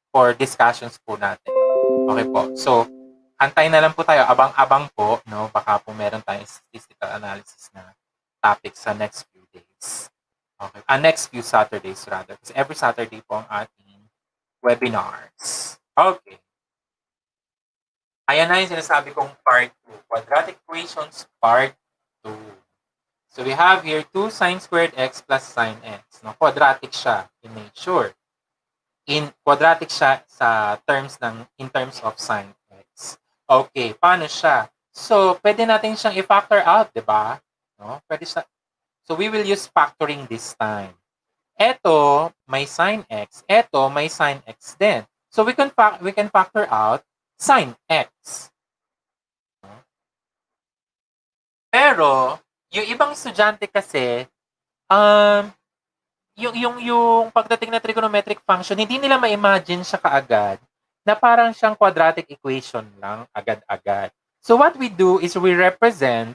for discussions po natin. Okay po. So, antay na lang po tayo, abang-abang po, no? Baka po meron tayong statistical analysis na topic sa next few days. Okay. Next few Saturdays rather. Kasi every Saturday po ang ating webinars. Okay. Ayan na yung sinasabi kong part 2. Quadratic equations part 2. So we have here 2 sine squared x plus sine x. No? Quadratic siya in nature. Quadratic siya sa terms in terms of sine x. Okay, paano siya? So, pwede natin siyang i-factor out, di ba? No? Pwede siya. So, we will use factoring this time. Ito, may sin x. Ito, may sin x din. So, we can factor out sin x. Pero, yung ibang estudyante kasi, yung pagdating na trigonometric function, hindi nila ma-imagine siya kaagad na parang siyang quadratic equation lang agad-agad. So what we do is we represent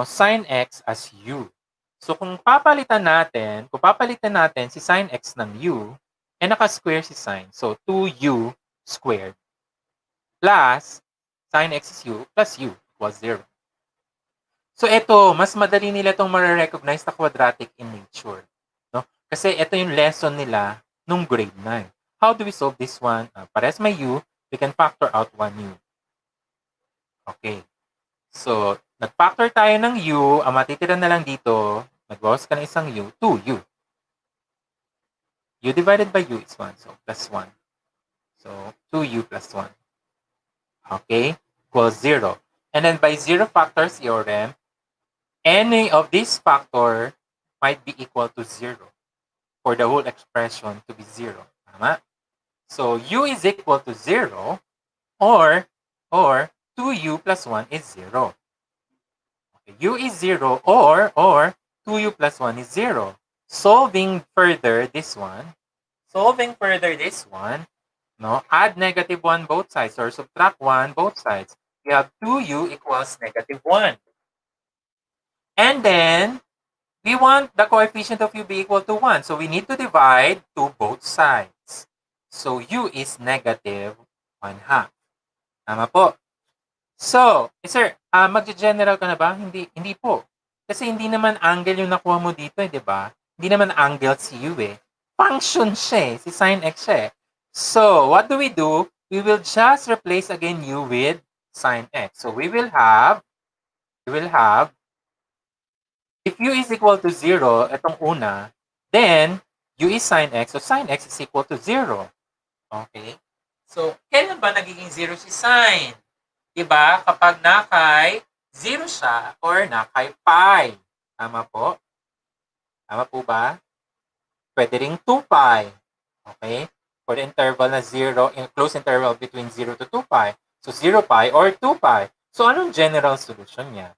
sin x as u. So kung papalitan natin si sin x ng u, naka-square si sin. So 2u squared plus sin x is u plus u equals 0. So ito, mas madali nila itong ma-recognize na quadratic in nature. No? Kasi ito yung lesson nila nung grade 9. How do we solve this one? Parehas may u, we can factor out 1u. Okay. So, nag-factor tayo ng u, ang matitira na lang dito, nag-bawas ka ng isang u, 2u. u divided by u is 1, so plus 1. So, 2u plus 1. Okay? Equals 0. And then by zero factor theorem, any of these factor might be equal to 0 for the whole expression to be 0. Tama? So, u is equal to 0 or 2u plus 1 is 0. Okay, u is 0 or 2u plus 1 is 0. Solving further this one, no, add negative 1 both sides or subtract 1 both sides. We have 2u equals negative 1. And then, we want the coefficient of u be equal to 1. So, we need to divide to both sides. So, u is negative 1/2. Tama po. So, sir, magge-general ka na ba? Hindi po. Kasi hindi naman angle yung nakuha mo dito, di ba? Hindi naman angle si u eh. Function siya si sin x siya So, what do? We will just replace again u with sin x. So, we will have, if u is equal to 0, itong una, then u is sin x, so sin x is equal to 0. Okay? So, kailan ba nagiging 0 si sin? Diba? Kapag nakay 0 siya or nakay pi. Tama po? Tama po ba? Pwede ring 2 pi. Okay? For the interval na 0, in close interval between 0 to 2 pi. So, 0 pi or 2 pi. So, anong general solution niya?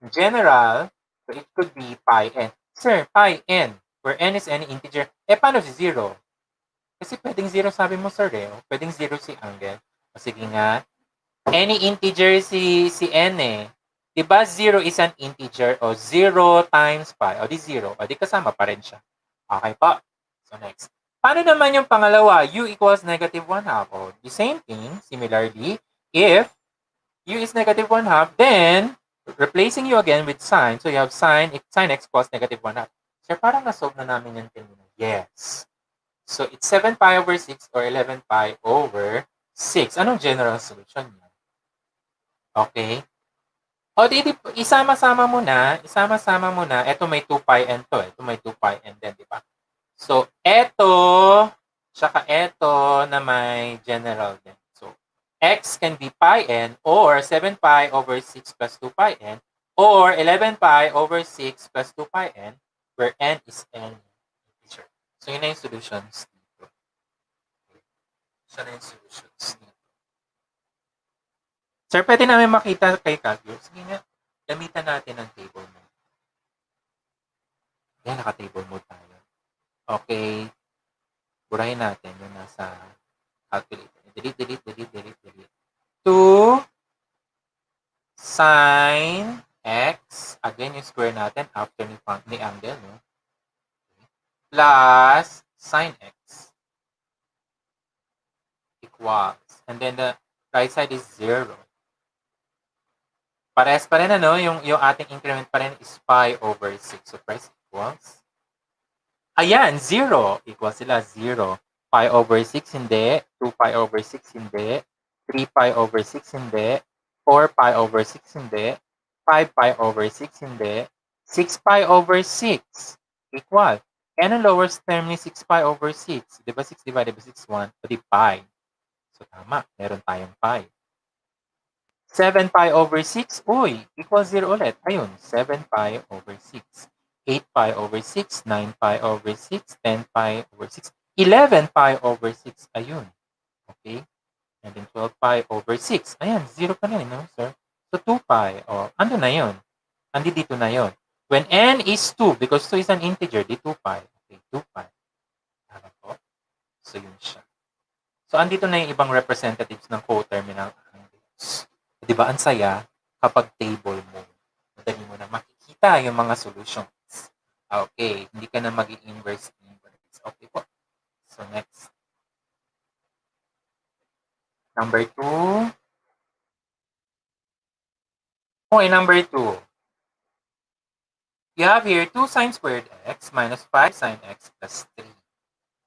In general, so it could be pi n. Sir, pi n, where n is any integer. Paano si 0? Kasi pwedeng 0 sabi mo, sir, Pwedeng 0 si angle. O sige nga, any integer si n Diba 0 is an integer o 0 times pi. O di 0. O di kasama pa rin siya. Okay po. So next. Paano naman yung pangalawa? U equals negative 1/2. O the same thing. Similarly, if u is negative 1/2, then replacing u again with sin. So you have sin x equals negative 1/2. Sir, parang na-solve na namin yung kanina. Yes. So it's 7 pi over 6 or 11 pi over 6. Anong general solution niya? Okay. O, isama-sama mo na. Ito may 2 pi n to. Ito may 2 pi n din, di ba? So, tsaka ito na may general din. So, x can be pi n or 7 pi over 6 plus 2 pi n or 11 pi over 6 plus 2 pi n where n is n integer. So, yun na yung solutions dito. Sir, pwede namin makita kay Casio. Sige nga, gamitan natin ang table mode. Yan, naka-table mode tayo. Okay. Burahin natin yung nasa calculator. Delete. 2 sin x. Again, yung square natin after ni angle, no? Plus sin x equals. And then the right side is 0. Parehas pa rin, yung ating increment pa rin is pi over 6. So, price equals. Ayan, 0. Equals sila 0. Pi over 6, hindi. 2 pi over 6, hindi. 3 pi over 6, hindi. 4 pi over 6, hindi. 5 pi over 6, hindi. 6 pi over 6 equal. Yan ang lowest term ni 6 pi over 6. Diba 6 divided by 6, 1? O di pi. So, tama. Meron tayong pi. 7 pi over 6, uy, equals 0 ulit. Ayun, 7 pi over 6. 8 pi over 6, 9 pi over 6, 10 pi over 6, 11 pi over 6. Ayun. Okay? And then 12 pi over 6. Ayan, 0 pa rin, no, sir? So 2 pi. O, ando na yun. Andi dito na yun. When n is 2, because 2 is an integer, di 2 pi. Okay, 2 pi. Ano po? So yun siya. So andito na yung ibang representatives ng coterminal angles. Di ba, ang saya kapag table mo. Madali mo na makikita yung mga solutions. Okay, hindi ka na mag-inverse. Okay po. So next. Number 2. Okay, number 2. You have here 2 sine squared x minus 5 sine x plus 3.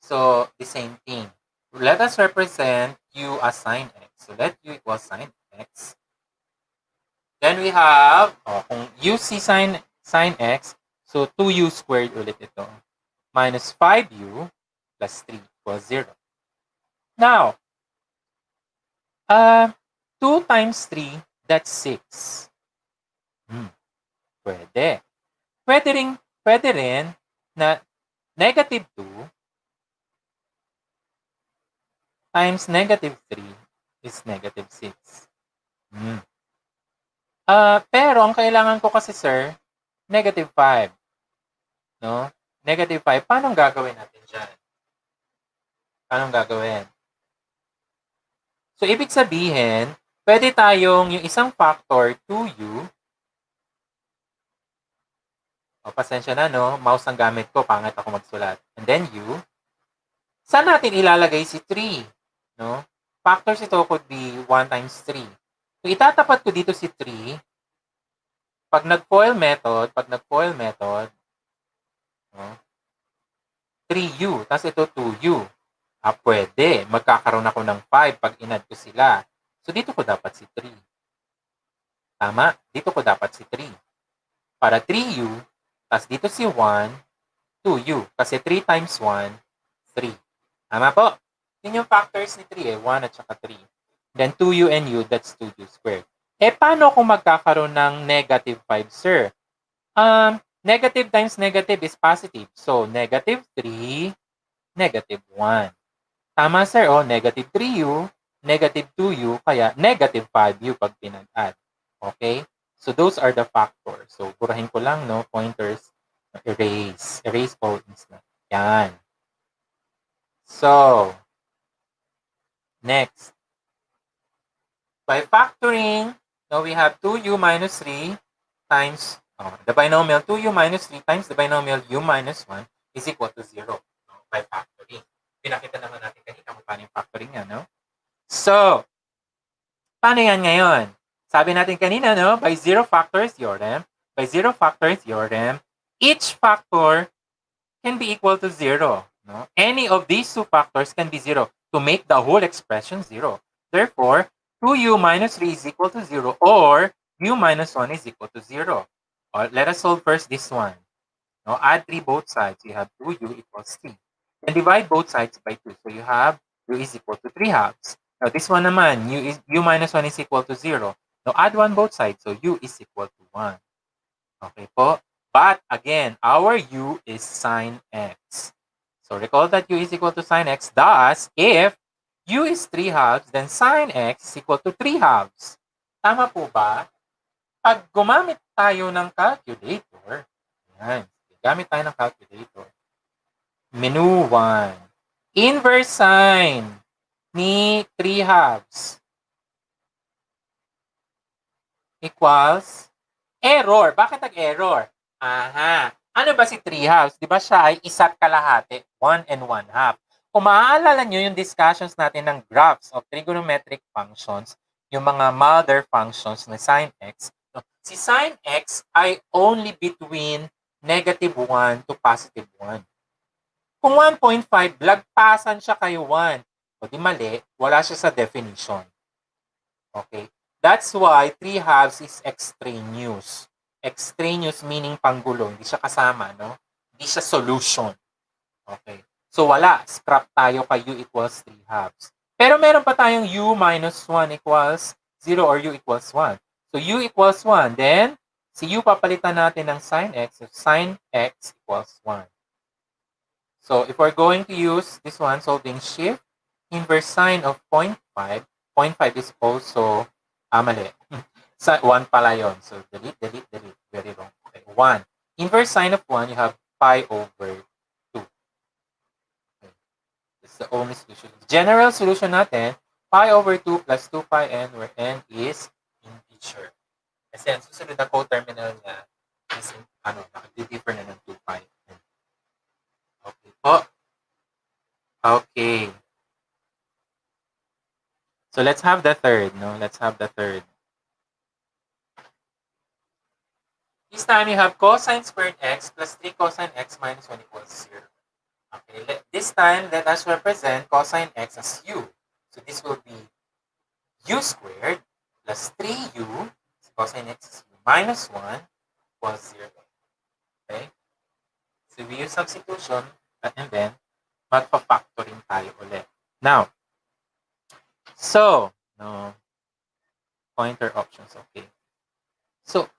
So, the same thing. Let us represent u as sine x. So, let u equal sine x. Then we have, kung u si sine x, so 2u squared ulit ito. Minus 5u plus 3 equals 0. Now, 2 times 3, that's 6. Pwede. Pwede rin na negative 2 times negative 3 is negative 6. Pero ang kailangan ko kasi, sir, negative 5. No? Negative 5. Paano gagawin natin dyan? Paano gagawin? So, ibig sabihin, pwede tayong yung isang factor, 2u. O, pasensya na, no? Mouse ang gamit ko, pangit ako magsulat. And then u. Saan natin ilalagay si 3? No? Factors ito could be 1 times 3. So, itatapat ko dito si 3. Pag nag-FOIL method, no? 3u, tapos ito 2u. Pwede. Magkakaroon ako ng 5 pag inad ko sila. So, dito ko dapat si 3. Tama? Dito ko dapat si 3. Para 3u, tapos dito si 1, 2u. Kasi 3 times 1, 3. Tama po? Yun yung factors ni 3 1 at saka 3. Then 2u and u, that's 2u squared. Paano kung magkakaroon ng negative 5, sir? Negative times negative is positive. So, negative 3, negative 1. Tama, sir. Negative 3u, negative 2u, kaya negative 5u pag pinag-add. Okay? So, those are the factors. So, burahin ko lang, no? Pointers, erase. Erase points na. Yan. So, next. By factoring, now we have 2u minus 3 times the binomial 2u minus 3 times the binomial u minus 1 is equal to 0. By factoring. Pinakita naman natin kanina kung paano yung factoring yan, no? So, paano yan ngayon? Sabi natin kanina, no? By zero factors theorem, each factor can be equal to 0. No? Any of these two factors can be 0 to make the whole expression 0. Therefore, 2u minus 3 is equal to 0 or u minus 1 is equal to 0. Let us solve first this one. No? Add 3 both sides. You have 2u equals 3. And divide both sides by 2. So you have u is equal to 3 halves. Now this one naman, u minus 1 is equal to 0. Now add 1 both sides. So u is equal to 1. Okay po? But again, our u is sine x. So recall that u is equal to sine x. Thus, if u is 3 halves, then sine x is equal to 3 halves. Tama po ba? Pag gumamit tayo ng calculator, yan, gamit tayo ng calculator. Menu 1. Inverse sine ni 3 halves equals error. Bakit nag-error? Aha. Ano ba si 3 halves? Di ba siya ay isa't kalahati? 1 and 1 half. Kung maaalala nyo yung discussions natin ng graphs of trigonometric functions, yung mga mother functions na sine x, si sine x ay only between negative 1 to positive 1. Kung 1.5, lagpasan siya kay 1. O di mali, wala siya sa definition. Okay? That's why 3 halves is extraneous. Extraneous meaning panggulo. Hindi siya kasama, no? Hindi siya solution. Okay. So, wala. Scrap tayo kay u equals 3 halves. Pero meron pa tayong u minus 1 equals 0 or u equals 1. So u equals 1. Then, si u papalitan natin ng sine x. So sine x equals 1. So if we're going to use this one, solving shift, inverse sine of 0.5, 0.5 is also, mali. 1 pala yun. So delete, delete, delete. Very wrong. Okay, 1. Inverse sine of 1, you have pi over 2. Okay. This is the only solution. General solution natin, pi over 2 plus 2 pi n, where n is integer. Kasi ang susunod na co-terminal niya is, naka-differ na ng 2 pi n. Okay po. Okay. So let's have the third, no? Let's have the third. This time you have cosine squared x plus 3 cosine x minus 1 equals 0. Okay, this time let us represent cosine x as u. So this will be u squared plus 3u, cosine x is u, minus 1 equals 0. Okay? So we use substitution and then magpa-factoring tayo ulit. Now, so, no, pointer options, okay. So,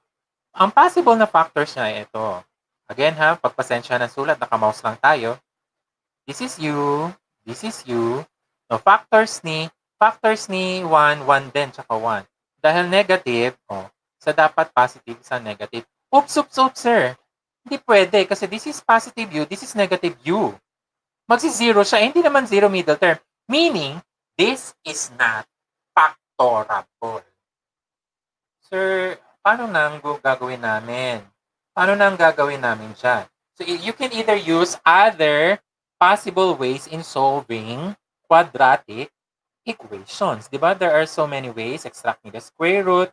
ang possible na factors niya ay ito. Again ha, pagpasensya ng sulat, naka-mouse lang tayo. This is u, this is u. No, factors ni 1, 1 din, tsaka 1. Dahil negative, sa dapat positive, sa negative. Oops, sir. Hindi pwede kasi this is positive u, this is negative u. Magsi-0 siya, hindi naman 0 middle term. Meaning, this is not factorable. Sir, paano nang gagawin namin? Paano nang gagawin namin dyan? So, you can either use other possible ways in solving quadratic equations. Diba? There are so many ways. Extracting the square root,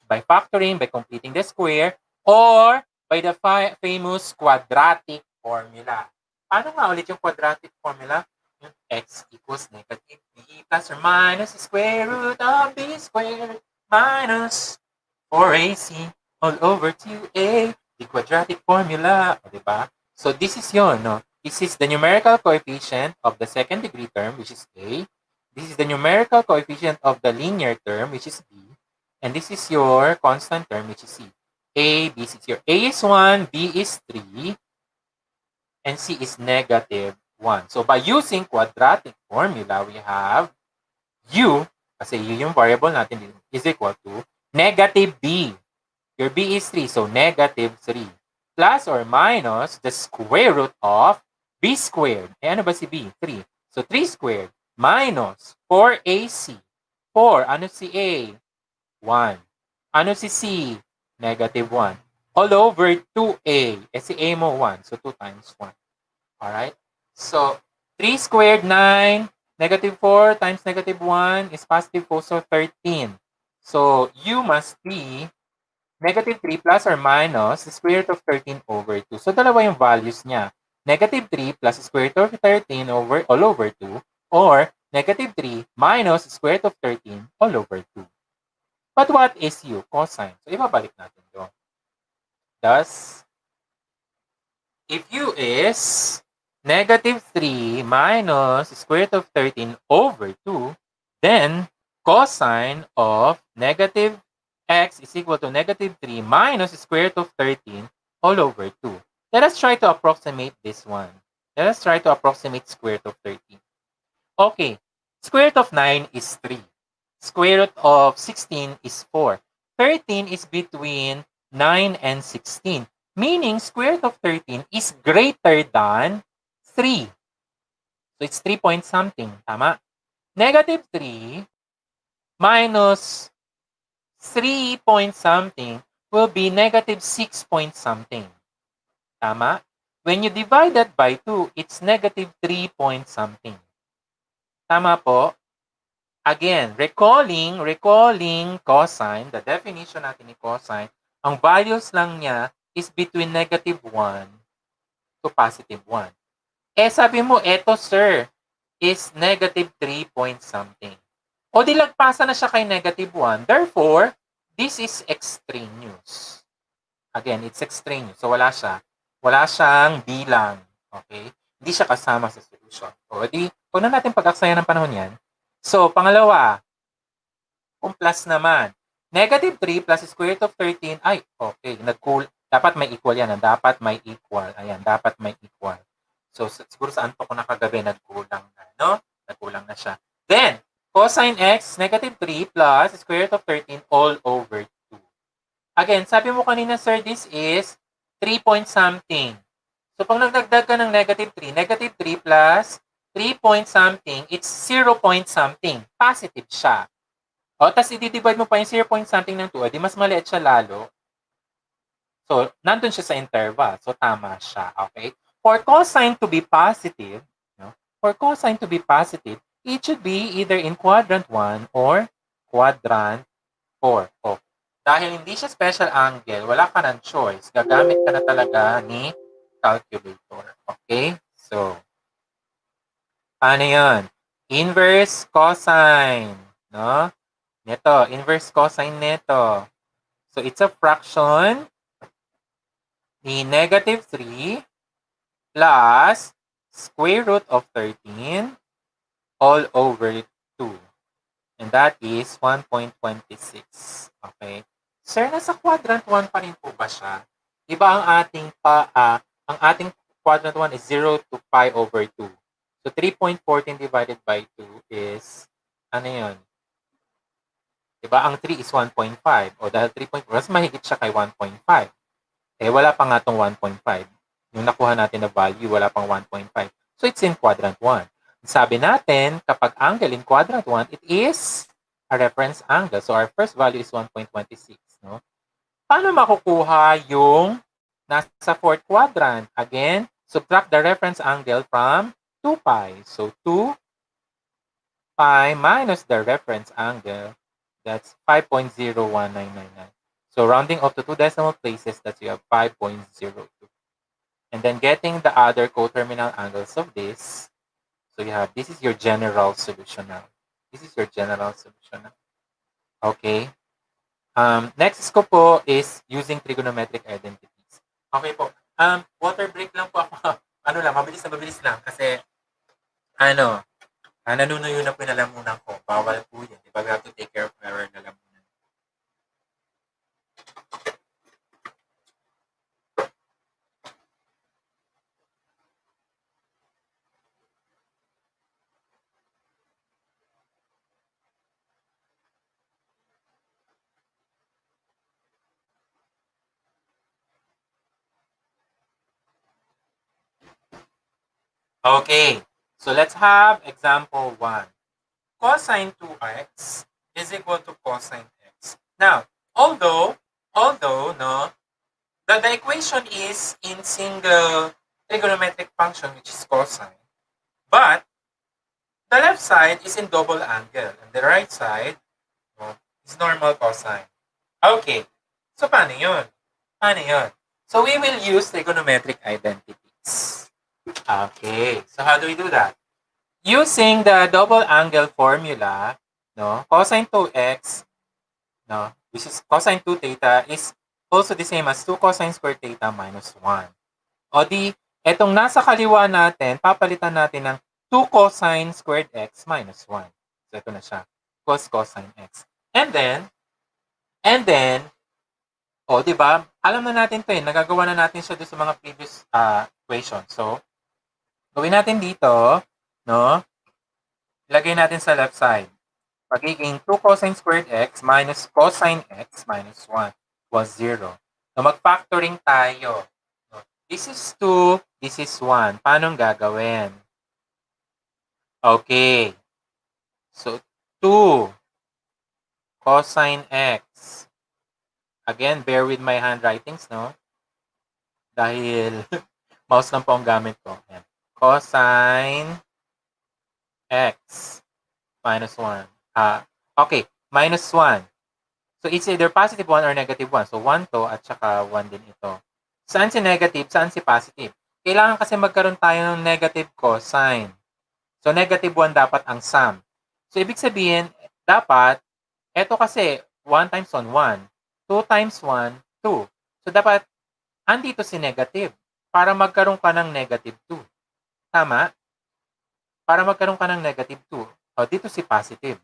by factoring, by completing the square, or by the famous quadratic formula. Paano nga ulit yung quadratic formula? Yung x equals negative b plus or minus square root of b squared minus 4ac all over 2a, the quadratic formula. O, diba? So, this is yun, no? This is the numerical coefficient of the second degree term, which is a. This is the numerical coefficient of the linear term, which is b. And this is your constant term, which is c. A, b, c. Your a is 1, b is 3, and c is negative 1. So, by using quadratic formula, we have u, kasi u yung variable natin, is equal to negative b. Your b is 3, so negative 3. Plus or minus the square root of b squared. Eh, ano ba si b? 3. So, 3 squared minus 4ac. 4, ano si a? 1. Ano si c? Negative 1. All over 2a. Eh, si a mo 1. So, 2 times 1. Alright? So, 3 squared, 9. Negative 4 times negative 1 is positive 4, so 13. So, u must be negative 3 plus or minus the square root of 13 over 2. So, dalawa yung values niya. Negative 3 plus the square root of 13 all over 2, or negative 3 minus the square root of 13 all over 2. But what is u? Cosine. So, ibabalik natin doon. Thus, if u is negative 3 minus square root of 13 over 2, then cosine of negative x is equal to negative 3 minus square root of 13 all over 2. Let us try to approximate this one. Let us try to approximate square root of 13. Okay, square root of 9 is 3. Square root of 16 is 4. 13 is between 9 and 16. Meaning, square root of 13 is greater than 3. So, it's 3 point something. Tama? Negative 3 minus 3 point something will be negative 6 point something. Tama? When you divide that by 2, it's negative 3 point something. Tama po? Again, recalling cosine, the definition natin ni cosine, ang values lang niya is between negative 1 to positive 1. Eh, sabi mo, eto sir, is negative 3 point something. O di lagpasa na siya kay negative 1. Therefore, this is extraneous. Again, it's extraneous. So, wala siya. Wala siyang bilang. Okay? Hindi siya kasama sa solution. O di, huwag na natin pag-aksayan ng panahon yan. So, pangalawa, kung plus naman. Negative 3 plus square root of 13, ay, okay, dapat may equal yan. Dapat may equal. Ayan, dapat may equal. So, siguro sa anto ko na kagabi, nagkulang na, no? Nagkulang na siya. Then, cosine x, negative 3 plus square root of 13 all over 2. Again, sabi mo kanina, sir, this is 3 point something. So, pag nagdagdag ka ng negative 3 plus 3 point something, it's 0 point something. Positive siya. O, tapos i-divide mo pa yung 0 point something ng 2, di mas maliit siya lalo. So, nandun siya sa interval. So, tama siya. Okay? For cosine to be positive, no? For cosine to be positive, it should be either in quadrant 1 or quadrant 4. O, dahil hindi siya special angle, wala ka ng choice. Gagamit ka na talaga ni calculator. Okay? So, paano yun? Inverse cosine. No? Neto, inverse cosine neto. So, it's a fraction ni negative 3 plus square root of 13 all over 2. And that is 1.26. Okay? Sir, nasa quadrant 1 pa rin po ba siya? Diba ang ating quadrant 1 is 0 to pi over 2. So, 3.14 divided by 2 is, ano yun? Diba? Ang 3 is 1.5. O dahil 3.4, mas mahigit siya kay 1.5. Eh, wala pa nga itong 1.5. Yung nakuha natin na value, wala pang 1.5. So, it's in quadrant 1. Sabi natin, kapag angle in quadrant 1, it is a reference angle. So, our first value is 1.26. No? Paano makukuha yung nasa fourth quadrant? Again, subtract the reference angle from 2 pi. So, 2 pi minus the reference angle, that's 5.01999. So, rounding off to 2 decimal places, that's you have 5.02. And then getting the other coterminal angles of this, so you have, this is your general solution now. This is your general solution now. Okay. Next ko po is using trigonometric identities. Okay po. Water break lang po ako. Ano lang, mabilis lang. Kasi, nanunuyo na po yung lalamunan ko. Bawal po yun. Diba? We have to take care of our lalamunan. Okay, so let's have example 1. Cosine 2x is equal to cosine x. Now, although no, the equation is in single trigonometric function, which is cosine, but the left side is in double angle, and the right side is normal cosine. Okay, so paano yun? So we will use trigonometric identities. Okay, so how do we do that? Using the double angle formula, no, cosine 2x, no, which is cosine 2 theta, is also the same as 2 cosine squared theta minus 1. O di, etong nasa kaliwa natin, papalitan natin ng 2 cosine squared x minus 1. So ito na siya, cos cosine x. And then, o di ba, alam na natin ito nagagawa na natin siya doon sa mga previous equations. So, gawin natin dito, no? Ilagay natin sa left side. Magiging 2 cosine squared x minus cosine x minus 1 was 0. So, mag-factoring tayo. This is 2, this is 1. Paano gagawin? Okay. So, 2 cosine x. Again, bear with my handwritings, no? Dahil mouse lang po ang gamit ko. Ayan. Cosine x minus 1. Okay, minus 1. So, it's either positive 1 or negative 1. So, 1 to at saka 1 din ito. Saan si negative? Saan si positive? Kailangan kasi magkaroon tayo ng negative cosine. So, negative 1 dapat ang sum. So, ibig sabihin, dapat, ito kasi 1 times 1, 1. 2 times 1, 2. So, dapat, andito si negative para magkaroon ka ng negative 2. Tama? Para magkaroon ka ng negative 2. O, dito si positive.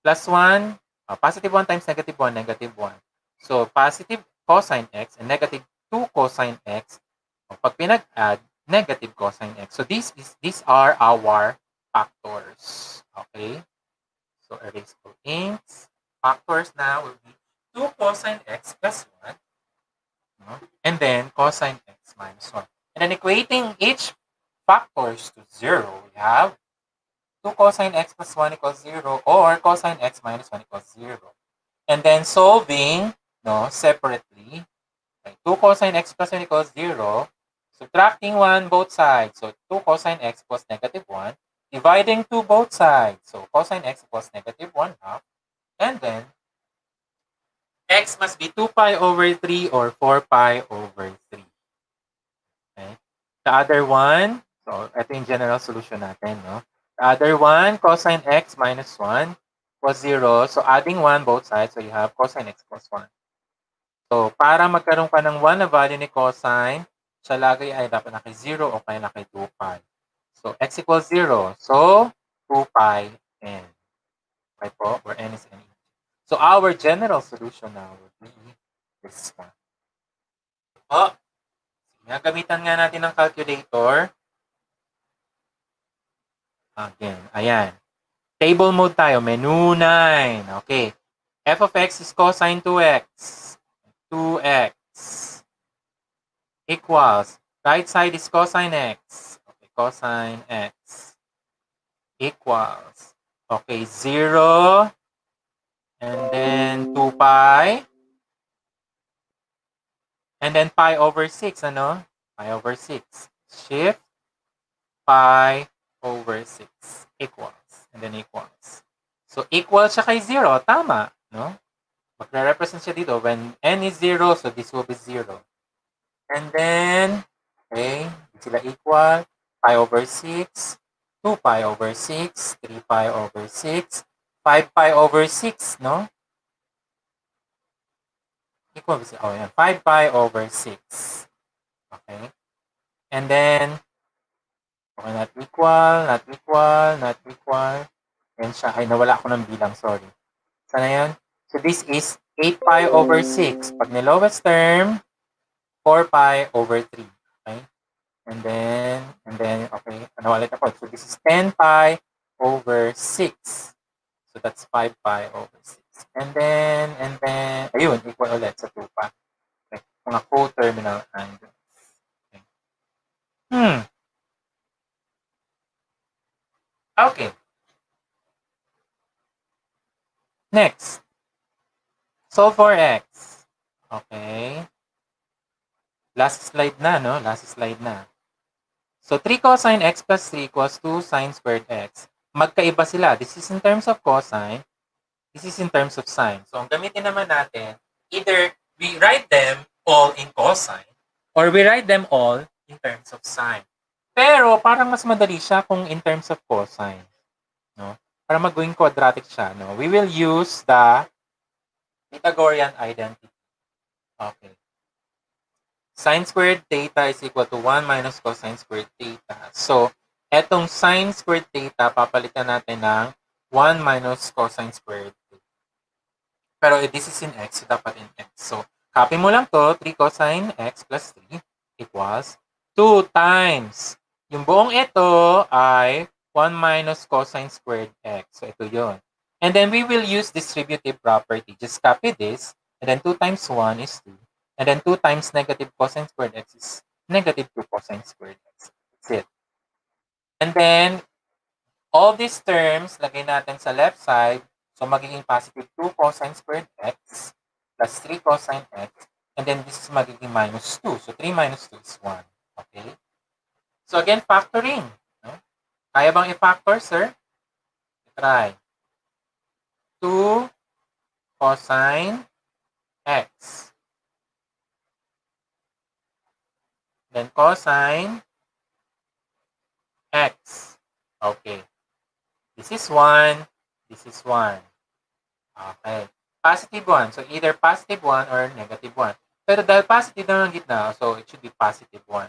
Plus 1, Positive 1 times negative 1, negative 1. So, positive cosine x and negative 2 cosine x. Pag pinag-add, negative cosine x. So, these are our factors. Okay? So, erase all inks. Factors now will be 2 cosine x plus 1. No? And then cosine x minus 1. And then equating each factors to 0, we have 2 cosine x plus 1 equals 0 or cosine x minus 1 equals 0. And then solving separately, okay, 2 cosine x plus 1 equals 0, subtracting 1 both sides. So 2 cosine x equals negative 1, dividing 2 both sides. So cosine x equals negative 1 half. And then x must be 2 pi over 3 or 4 pi over 3. Okay? The other one, so ito yung general solution natin. No? The other one, cosine x minus 1 was 0. So adding 1 both sides, so you have cosine x plus 1. So para magkaroon ka ng 1 na value ni cosine, siya lagi ay dapat naki 0 o kaya naki 2 pi. So x equals 0. So 2 pi n. Okay po? Where n is n. So our general solution now would be this one. Oh, gamitan nga natin ng calculator. Again, ayan. Table mode tayo. Menu 9. Okay. F of x is cosine 2x. 2x equals. Right side is cosine x. Okay, cosine x equals. Okay, 0. And then 2 pi. And then pi over 6. Ano? Pi over 6. Shift pi over 6 equals. And then equals. So, equal siya kay 0. Tama. No? Magre-represent siya dito. When n is 0, so this will be 0. And then, okay, sila equal. Pi over 6. 2 pi over 6. 3 pi over 6. 5 pi over 6, no? Equal. Oh, yan. 5 pi over 6. Okay. And then, okay, not equal, not equal, not equal. And siya, ay nawala ako ng bilang, sorry. Sana yan? So this is 8 pi over 6. Pag nilowest term, 4 pi over 3. Okay? And then, okay, nawala ako. So this is 10 pi over 6. So that's 5 pi over 6. And then, ayun, equal ulit sa 2 pi. Okay. Mga co-terminal angles. Okay. Okay. Next. Solve for x. Okay. Last slide na, no? Last slide na. So, 3 cosine x plus 3 equals 2 sine squared x. Magkaiba sila. This is in terms of cosine. This is in terms of sine. So, ang gamitin naman natin, either we write them all in cosine or we write them all in terms of sine. Pero, parang mas madali siya kung in terms of cosine. No? Para magawing quadratic siya. No? We will use the Pythagorean identity. Okay. Sine squared theta is equal to 1 minus cosine squared theta. So, etong sine squared theta, papalitan natin ng 1 minus cosine squared theta. Pero this is in x, so dapat in x. So, copy mo lang to, 3 cosine x plus 3 equals 2 times. Yung buong ito ay 1 minus cosine squared x. So, ito yon. And then, we will use distributive property. Just copy this, and then 2 times 1 is 2. And then 2 times negative cosine squared x is negative 2 cosine squared x. That's it. And then, all these terms, lagay natin sa left side. So, magiging positive 2 cosine squared x plus 3 cosine x. And then, this is magiging minus 2. So, 3 minus 2 is 1. Okay? So, again, factoring. No? Kaya bang i-factor, sir? Try. 2 cosine x. Then cosine x. Okay. This is 1. This is 1. Okay. Positive 1. So, either positive 1 or negative 1. Pero dahil positive na ng gitna, so it should be positive 1.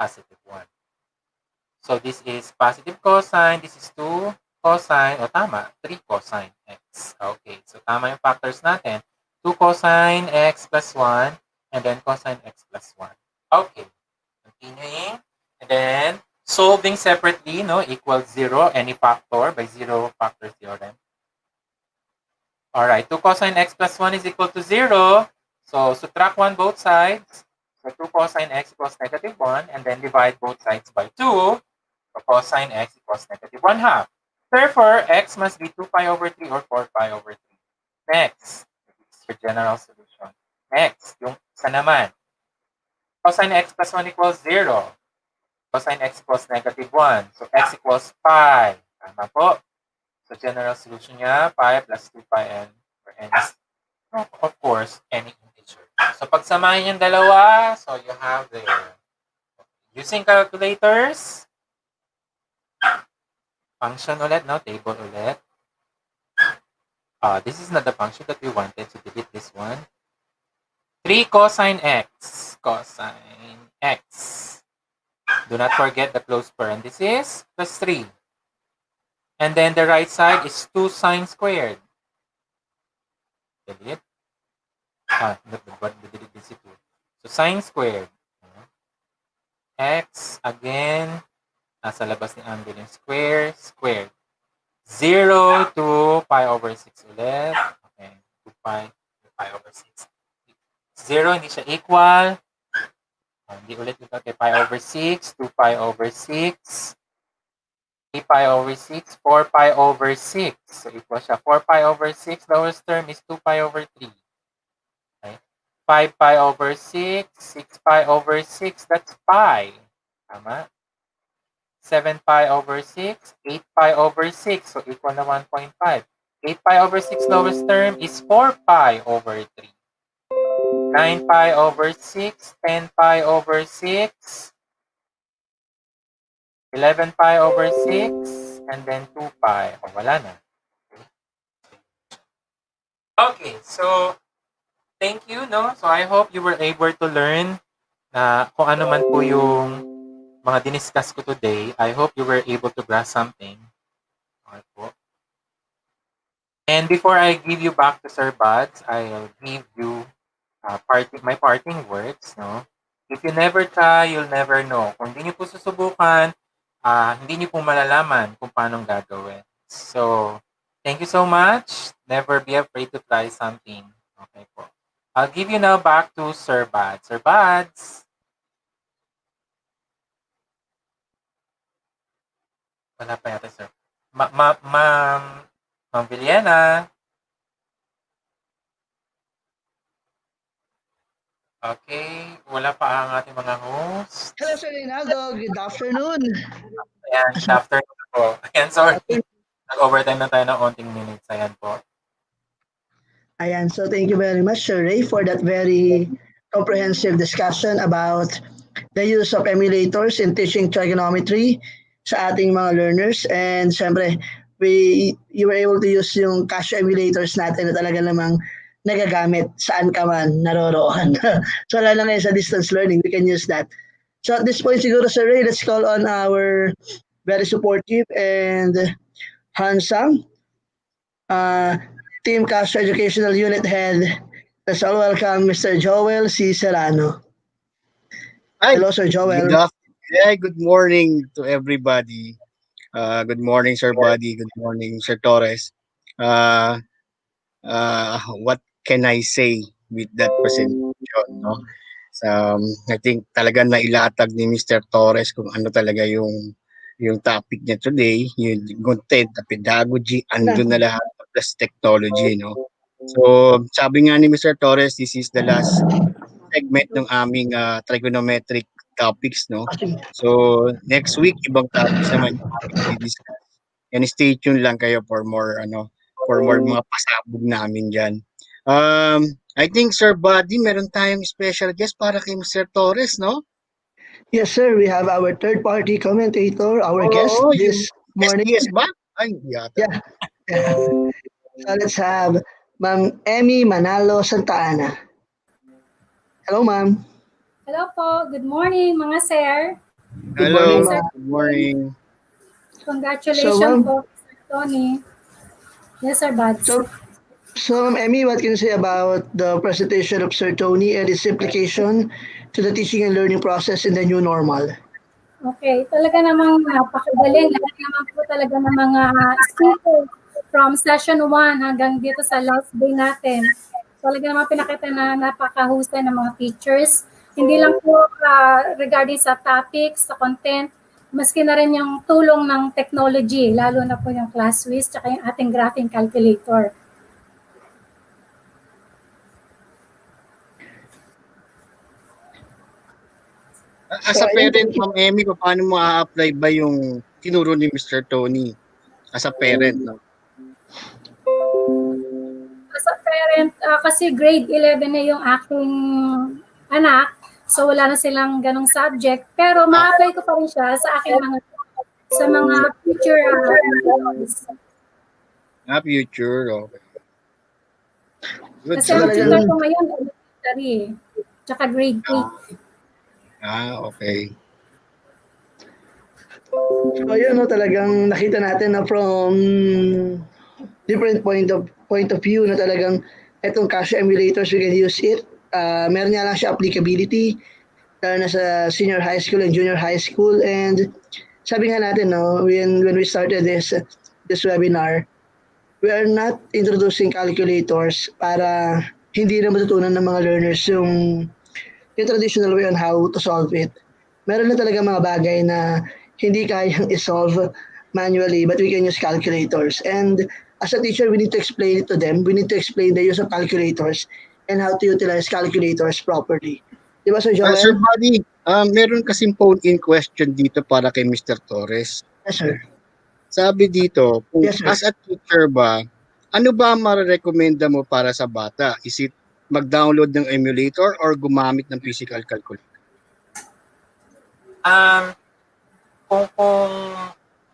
Positive 1. So, this is positive cosine. This is 2 cosine, tama, 3 cosine x. Okay, so tama yung factors natin. 2 cosine x plus 1, and then cosine x plus 1. Okay, continuing. And then, solving separately, no, equals 0, any factor by 0 factor theorem. Alright, 2 cosine x plus 1 is equal to 0. So, subtract 1 both sides. So, 2 cosine x equals negative 1, and then divide both sides by 2. So, cosine x equals negative 1 half. Therefore, x must be 2 pi over 3 or 4 pi over 3. Next, this is your general solution. Next, yung isa naman. Cosine x plus 1 equals 0. Cosine x equals negative 1. So, x equals pi. Tama po. So, general solution niya, pi plus 2 pi n, where n is, of course, any integer. So, pagsamahin yung dalawa, so you have there. Using calculators, function ulit, no? Table ulit. This is not the function that we wanted, so delete this one. 3 cosine x. Cosine x. Do not forget the close parenthesis, plus 3. And then the right side is 2 sine squared. Delete. Delete this 2. So, sine squared. X, again, nasa labas ni angle yung square, squared. 0 to pi over 6 ulit. Okay, 2 pi over 6. 0, hindi siya equal. Hindi ulit ito kay pi over 6, 2 pi over 6, 3 pi over 6, 4 pi over 6. So, equal siya. 4 pi over 6, lowest term is 2 pi over 3. Okay. 5 pi over 6, 6 pi over 6, that's pi. Tama? 7 pi over 6, 8 pi over 6, so equal na 1.5. 8 pi over 6 lowest term is 4 pi over 3. 9 pi over 6, 10 pi over 6, 11 pi over 6, and then 2 pi. Wala na. Okay, so thank you, no? So I hope you were able to learn na kung ano man po yung mga diniscuss ko today. I hope you were able to grasp something. Okay po. And before I give you back to Sir Buds, I'll give you my parting words. No? If you never try, you'll never know. Kung hindi niyo po susubukan, hindi niyo po malalaman kung paano gagawin. So, thank you so much. Never be afraid to try something. Okay po. I'll give you now back to Sir Buds. Sir Buds. Wala pa yata, sir. Ma'am Villena. Okay, wala pa ang ating mga host. Hello, Sir Reynaldo. Good afternoon. Ayan, good afternoon po. Ayan, sorry. Nag-overtime na tayo ng onting minutes. Ayan po. Ayan, so thank you very much, Sir Ray, for that very comprehensive discussion about the use of emulators in teaching trigonometry sa ating mga learners. And syempre, you were able to use yung Casio emulators natin na talaga namang nagagamit saan ka man naroroon. So lalo ngayon sa distance learning, we can use that. So at this point siguro, Sir Ray, let's call on our very supportive and handsome Team Casio Educational Unit Head. Let's all welcome Mr. Joel C. Serrano. Hi. Hello, Sir Joel. Good morning to everybody. Good morning, Sir Buddy. Good morning, Sir Torres. What can I say with that presentation? No? I think talaga nailatag ni Mr. Torres kung ano talaga yung topic niya today, yung content, the pedagogy, andun na lahat plus technology, no? So, sabi nga ni Mr. Torres, this is the last segment ng aming trigonometric topics, no? So, next week, ibang topics naman yung aming i-discuss. And stay tuned lang kayo for more, mga pasabog namin dyan. I think, Sir Buddy, meron tayong special guest para kay Mr. Torres, no? Yes, sir. We have our third-party commentator, our guest this morning. Yes, ba? Ay, yata. Yeah. So let's have Ma'am Emmy Manalo Santa Ana. Hello, ma'am. Hello po. Good morning, mga sir. Hello. morning, Good morning. Congratulations po, Sir Tony. Yes, Sir Buds. So, Emmy, what can you say about the presentation of Sir Tony and its implication to the teaching and learning process in the new normal? Okay, talaga namang napakagaling. Lahat naman po talaga ng mga speakers from session 1 hanggang dito sa last day natin. Talaga naman pinakita na napakahusay ng mga teachers. Hindi lang po regarding sa topics, sa content, maski na rin yung tulong ng technology, lalo na po yung ClassWiz, tsaka yung ating graphing calculator. As a parent, Ma'am Emmy, paano mo a-apply ba yung tinuro ni Mr. Tony as a parent? No? As a parent, kasi grade 11 na yung aking anak, so wala na silang ganong subject, pero ma-apply ko pa rin siya sa aking mga future Future, okay. Good. Kasi ang tutor ko ngayon, elementary, tsaka grade 8. Okay. So, ayun, no, talagang nakita natin na from different point of view na talagang itong Casio emulators, we can use it. Meron nga lang siya applicability lalo na sa senior high school and junior high school. And sabi nga natin, no, when we started this webinar, we are not introducing calculators para hindi na matutunan ng mga learners yung traditional way on how to solve it. Meron na talaga mga bagay na hindi kayang isolve manually, but we can use calculators. And as a teacher, we need to explain it to them. We need to explain the use of calculators and how to utilize calculators properly. Di ba, Sir Joel? Sir Buddy, meron kasing phone-in question dito para kay Mr. Torres. Yes, sir. Sabi dito, kung Yes, sir. as a teacher ba, ano ba marerekomenda mo para sa bata? Is it mag-download ng emulator or gumamit ng physical calculator?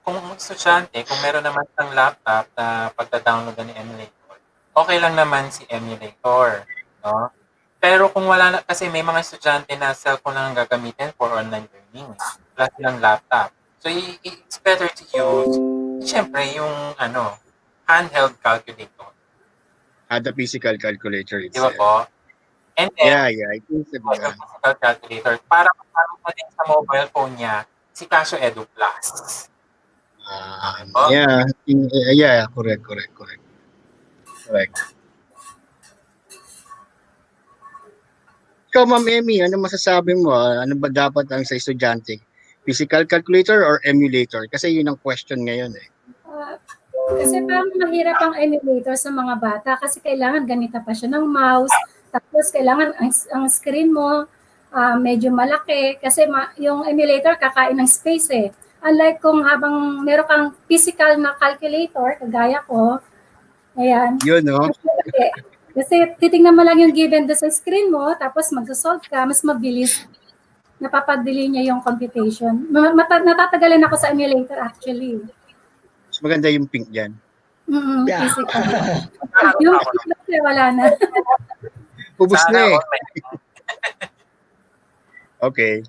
Kung estudyante, kung meron naman ng laptop na pagda-download ng emulator, okay lang naman si emulator, no? Pero kung wala na, kasi may mga estudyante na cellphone lang gagamitin for online learning, plus ng laptop. So it's better to use, syempre, yung handheld calculator. The physical calculator Di ba itself. po? And then, I think so. yung physical calculator, para magamit mo din sa mobile phone niya, si Casio Edu Plus. Correct. Ikaw, Ma'am Emmy, ano masasabi mo? Ano ba dapat ang sa estudyante? Physical calculator or emulator? Kasi yun ang question ngayon eh. Kasi parang mahirap ang emulator sa mga bata kasi kailangan ganita pa siya ng mouse. Tapos kailangan ang screen mo medyo malaki kasi yung emulator kakain ng space eh. Unlike kung habang meron kang physical na calculator, kagaya ko, ayan. Yun, no? Kasi titingnan mo lang yung given doon sa screen mo, tapos mag-solve ka, mas mabilis. Napapadali niya yung computation. Natatagalan ako sa emulator actually. Mas maganda yung pink dyan. Yeah. Physical. Yung physical, wala na. Ubus na eh. Okay.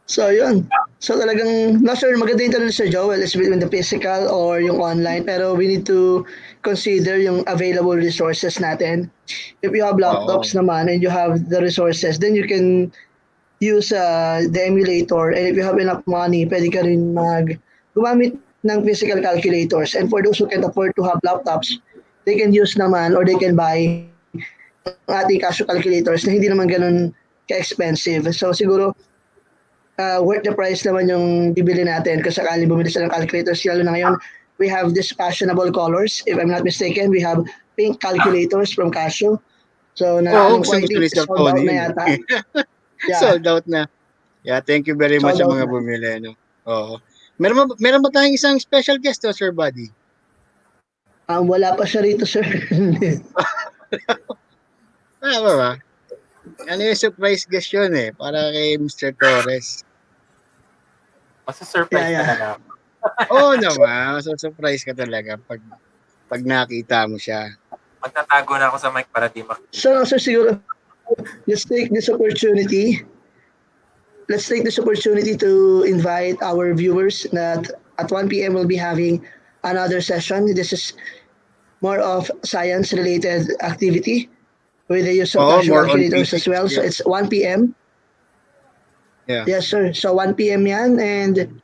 So, yun. So, talagang, not sure, maganda yung tanong ni Sir Joel is between the physical or yung online, pero we need to consider yung available resources natin. If you have laptops naman and you have the resources, then you can use the emulator, and if you have enough money, pwede ka rin gumamit ng physical calculators. And for those who can afford to have laptops, they can use naman or they can buy ating Casio calculators na hindi naman ganun ka-expensive. So siguro, worth the price naman yung bibili natin kung sakaling bumili sila ng calculators. Lalo na ngayon, we have these fashionable colors. If I'm not mistaken, we have pink calculators from Casio. So, I think sold out na yata. Yeah. Sold out na. Yeah, thank you very much sa mga bumili. No? Oo. Meron ba tayong isang special guest, Sir Buddy? Wala pa siya rito, sir. Ba? Ano yung surprise guest yun eh? Para kay Mr. Torres. Masa-surprise ka na. Oo naman. Masa-surprise ka talaga pag nakita mo siya. Magtatago na ako sa mic para di makita. So siguro, let's take this opportunity to invite our viewers that at 1 p.m. we'll be having another session. This is more of science-related activity with the use of Oo, Casio more on calculators as physics. well. So Yeah. it's 1 p.m. Yeah. Yes, sir. So 1 p.m. yan, and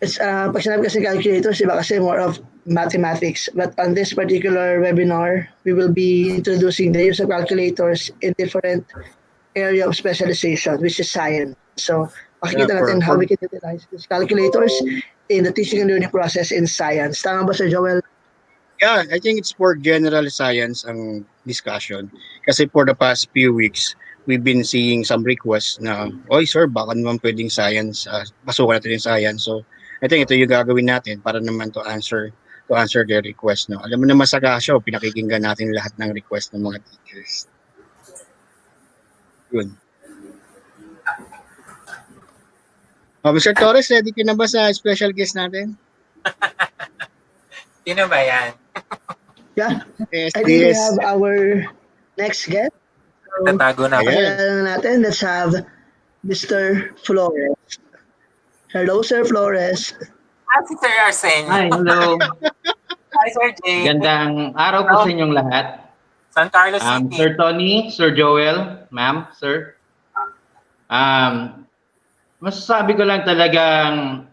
it's pag sinabi kasi calculators, iba kasi more of mathematics. But on this particular webinar, we will be introducing the use of calculators in different area of specialization, which is science. So Yeah, makikita natin how we can utilize these calculators in the teaching and learning process in science. Tama ba, Sir Joel? Yeah, I think it's for general science ang discussion. Kasi for the past few weeks, we've been seeing some requests na, oy sir, baka naman pwedeng science, pasukan natin yung science. So, I think ito yung gagawin natin para naman to answer their request. No? Alam mo naman sa Casio, pinakikinggan natin lahat ng request ng mga teachers. Yun. Mr. Torres, ready ka na ba sa special guest natin? Sino ba yan? Yeah. Yes, I think we yes. have our next guest. So, Tatago na ako. Ayan. pakilala na natin. Let's have Mr. Flores. Hello, Sir Flores. Si Sir Arsenio. Hi, hello. Hi, Sir Jay. Gandang araw po sa inyong lahat. San Carlos City. Sir Tony, Sir Joel, ma'am, sir. Masasabi ko lang talagang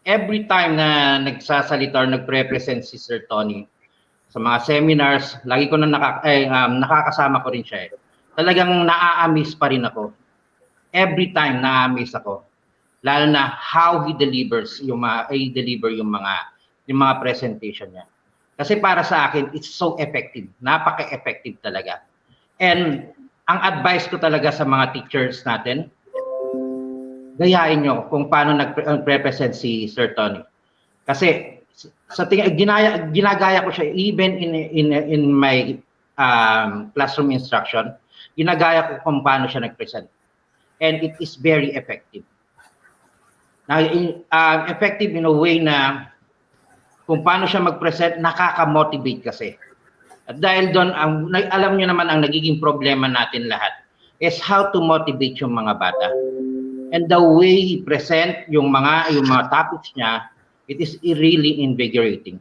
every time na nagsasalita or nagre-present si Sir Tony sa mga seminars, lagi ko na nakakasama ko rin siya. Talagang naa-amaze pa rin ako. Every time naa-amaze ako. Lalo na how he delivers yung mga presentation niya. Kasi para sa akin, it's so effective. Napaka-effective talaga. And ang advice ko talaga sa mga teachers natin, gayahin nyo kung paano nag-represent si Sir Tony. Kasi sa ginagaya ko siya even in my classroom instruction, ginagaya ko kung paano siya nag-present. And it is very effective. Now, effective in a way na kung paano siya mag-present, nakaka-motivate kasi. At dahil doon, alam nyo naman ang nagiging problema natin lahat is how to motivate yung mga bata. And the way he present yung mga topics niya, it is really invigorating.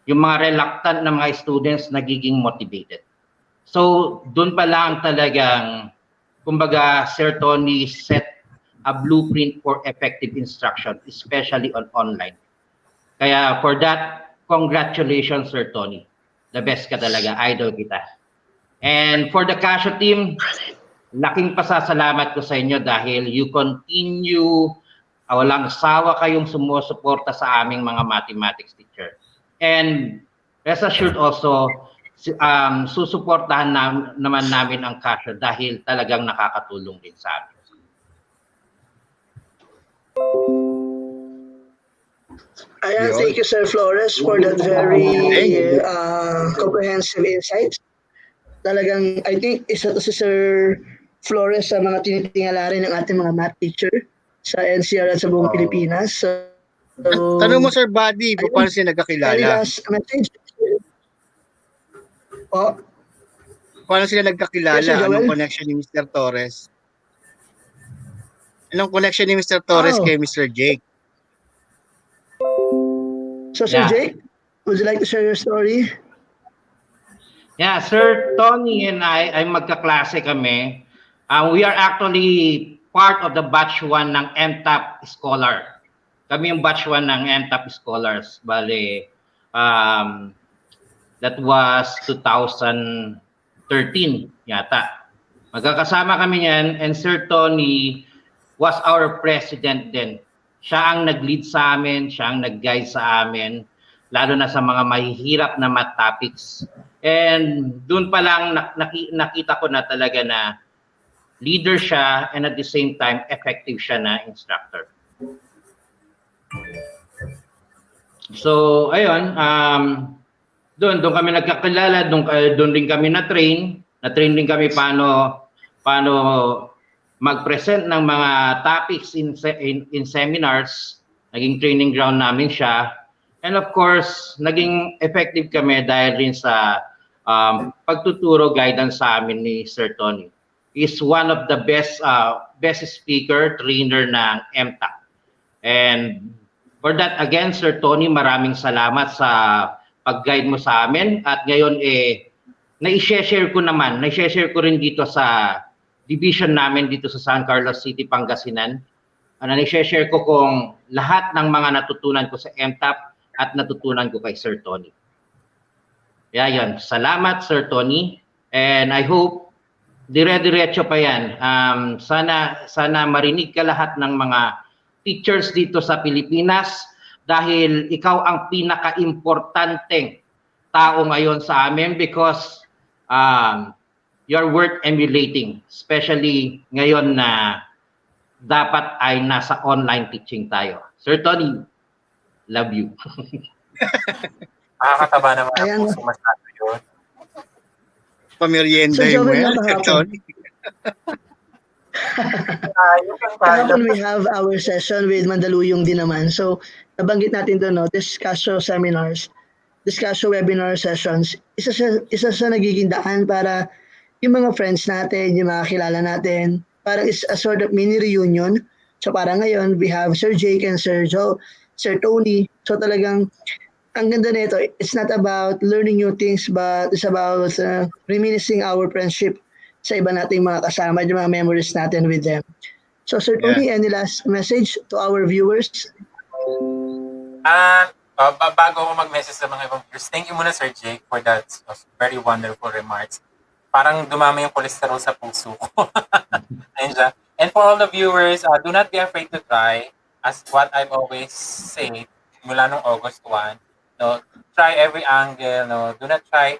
Yung mga reluctant na mga students nagiging motivated. So, doon pa lang talagang, kumbaga, Sir Tony set a blueprint for effective instruction, especially on online. Kaya for that, congratulations, Sir Tony. The best ka talaga, idol kita. And for the Casio team, laking pasasalamat ko sa inyo dahil you continue, walang sawa kayong sumusuporta sa aming mga mathematics teacher. And rest assured also, susuportahan naman namin ang Casio dahil talagang nakakatulong din sa amin. Ayan, thank you, Sir Flores, for that very comprehensive insights. Talagang, I think, isa to si Sir Flores sa mga tinitingala rin ng ating mga math teacher sa NCR at sa buong Pilipinas. So, Tanong mo, Sir Buddy, kung paano sila nagkakilala? Message. Oh, Paano sila nagkakilala? Yes, Sir Joel? Anong connection ni Mr. Torres? Anong connection ni Mr. Torres kay Mr. Jake? so Sir Yeah. Jake, would you like to share your story? Yeah, Sir Tony and I ay magkaklase kami. We are actually part of the batch 1 ng MTAP Scholar. Kami yung batch 1 ng MTAP Scholars. Bale, that was 2013 yata. Magkakasama kami yan and Sir Tony was our president din. Siya ang nag-lead sa amin, siya ang nag-guide sa amin, lalo na sa mga mahihirap na math topics. And doon pa lang nakita ko na talaga na leader siya and at the same time effective siya na instructor. So ayun, doon kami nagkakilala, doon din kami na-train din kami paano mag-present ng mga topics in seminars. Naging training ground namin siya. And of course, naging effective kami dahil rin sa pagtuturo guidance sa amin ni Sir Tony. He's one of the best speaker, trainer ng MTAC. And For that, again, Sir Tony, maraming salamat sa pag-guide mo sa amin. At ngayon, na-share ko rin dito sa division namin dito sa San Carlos City, Pangasinan. Na-share ko kung lahat ng mga natutunan ko sa MTAP at natutunan ko kay Sir Tony. Kaya yun, salamat Sir Tony. And I hope dire-diretso pa yan. Sana marinig ka lahat ng mga teachers dito sa Pilipinas dahil ikaw ang pinaka-importanteng tao ngayon sa amin because you're worth emulating, especially ngayon na dapat ay nasa online teaching tayo. Sir Tony, love you. Nakakataba naman Ayan. ang puso masyado yun. Pamerienda So, yung Joel, well, nakahapon. Kahapon we have our session with Mandaluyong din naman. So, nabanggit natin doon, no, this Casio seminars, this Casio webinar sessions, isa sa nagiging daan para yung mga friends natin, yung mga kilala natin, parang is a sort of mini reunion. So, parang ngayon, we have Sir Jake and Sir Tony. So, talagang ang ganda nito, it's not about learning new things, but it's about reminiscing our friendship sa iba nating mga kasama, yung mga memories natin with them. So, Sir Tony, any last message to our viewers? Bago ako mag-message sa mga ibang viewers, thank you muna Sir Jake for that very wonderful remarks. Parang dumami yung cholesterol sa puso ko. And for all the viewers, do not be afraid to try. As what I've always said, mula nung August 1, no, try every angle, no, do not be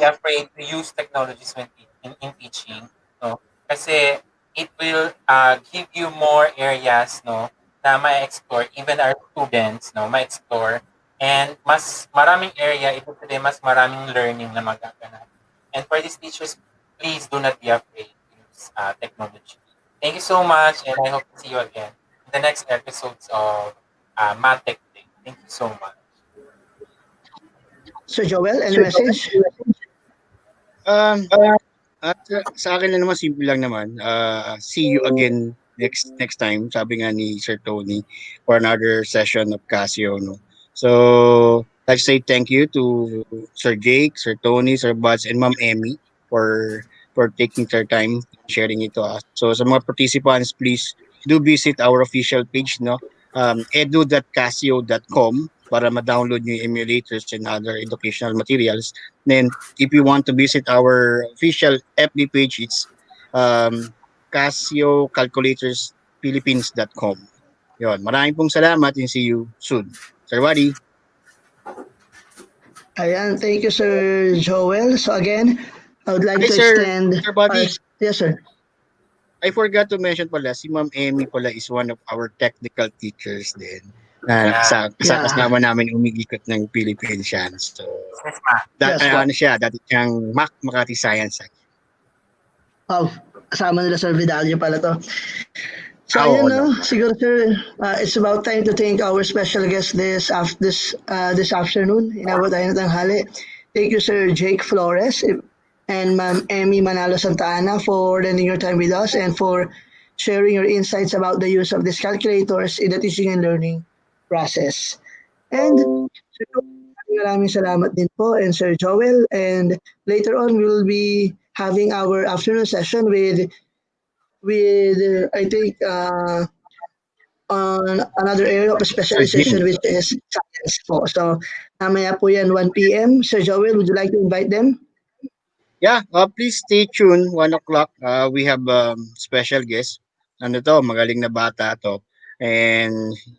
afraid to use technologies when in teaching, no, kasi it will give you more areas, no, na ma-explore, even our students, no, ma-explore, and mas maraming area, ito today, mas maraming learning na magaganap. And for these teachers, please do not be afraid to use technology. Thank you so much, and I hope to see you again in the next episodes of MathTech Day. Thank you so much. Sir Joel, any message? Sa akin na naman, simple lang naman. See you again next time, sabi nga ni Sir Tony, for another session of Casio. No? So, let's say thank you to Sir Jake, Sir Tony, Sir Buds, and Ma'am Emmy for taking their time sharing it to us. So, sa mga participants, please do visit our official page, no? edu.casio.com para ma-download nyo yung emulators and other educational materials. Then, if you want to visit our official FB page, it's CasioCalculatorsPhilippines.com. Yun. Maraming pong salamat and see you soon. Sir Wadi. Ayan, thank you, Sir Joel. So again, I would like Hi, to Sir. extend... Sir Bobby. Yes, sir. I forgot to mention pala, si Ma'am Emmy pala is one of our technical teachers din. Kasama namin umigikot ng Philippine Chance. So, dati siyang Makati Science. Oh, kasama nila Sir Vidalio pala to. So, ayun, no? Siguro, sir, it's about time to thank our special guest this afternoon. Inabot tayo ng tanghali. Thank you, Sir Jake Flores and Ma'am Emmy Manalo Santa Ana for lending your time with us and for sharing your insights about the use of these calculators in the teaching and learning process. And Sir, maraming salamat din po, and Sir Joel. And later on, we will be having our afternoon session with I think on another area of specialization, which is science po. So mamaya po yan 1 p.m. Sir Joel, would you like to invite them? Yeah, please stay tuned. 1 o'clock. We have special guest. Ano to, magaling na bata to. And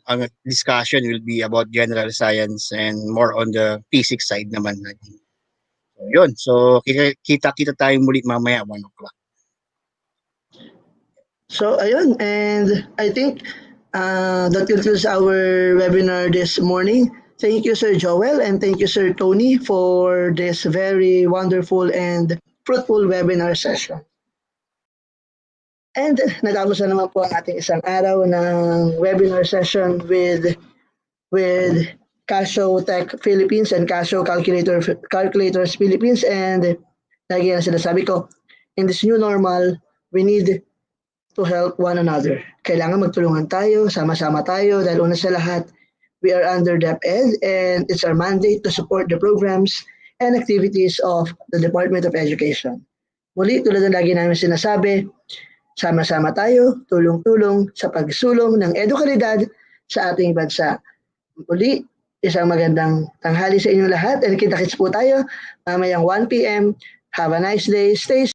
ang discussion will be about general science and more on the physics side naman. So, yun. So, kita tayo muli mamaya 1 o'clock. So, ayun. And I think that concludes our webinar this morning. Thank you, Sir Joel, and thank you, Sir Tony, for this very wonderful and fruitful webinar session. And natapos na naman po ang ating isang araw ng webinar session with Casio Tech Philippines and Casio Calculators Philippines. And lagi na sinasabi ko, in this new normal, we need to help one another. Kailangan magtulungan tayo, sama-sama tayo, dahil una sa lahat, We are under DepEd and it's our mandate to support the programs and activities of the Department of Education. Muli, tulad ng lagi namin sinasabi, sama-sama tayo, tulong-tulong sa pagsulong ng edukalidad sa ating bansa. Muli, isang magandang tanghali sa inyong lahat and kita-kits po tayo mamayang 1 p.m. Have a nice day. Stay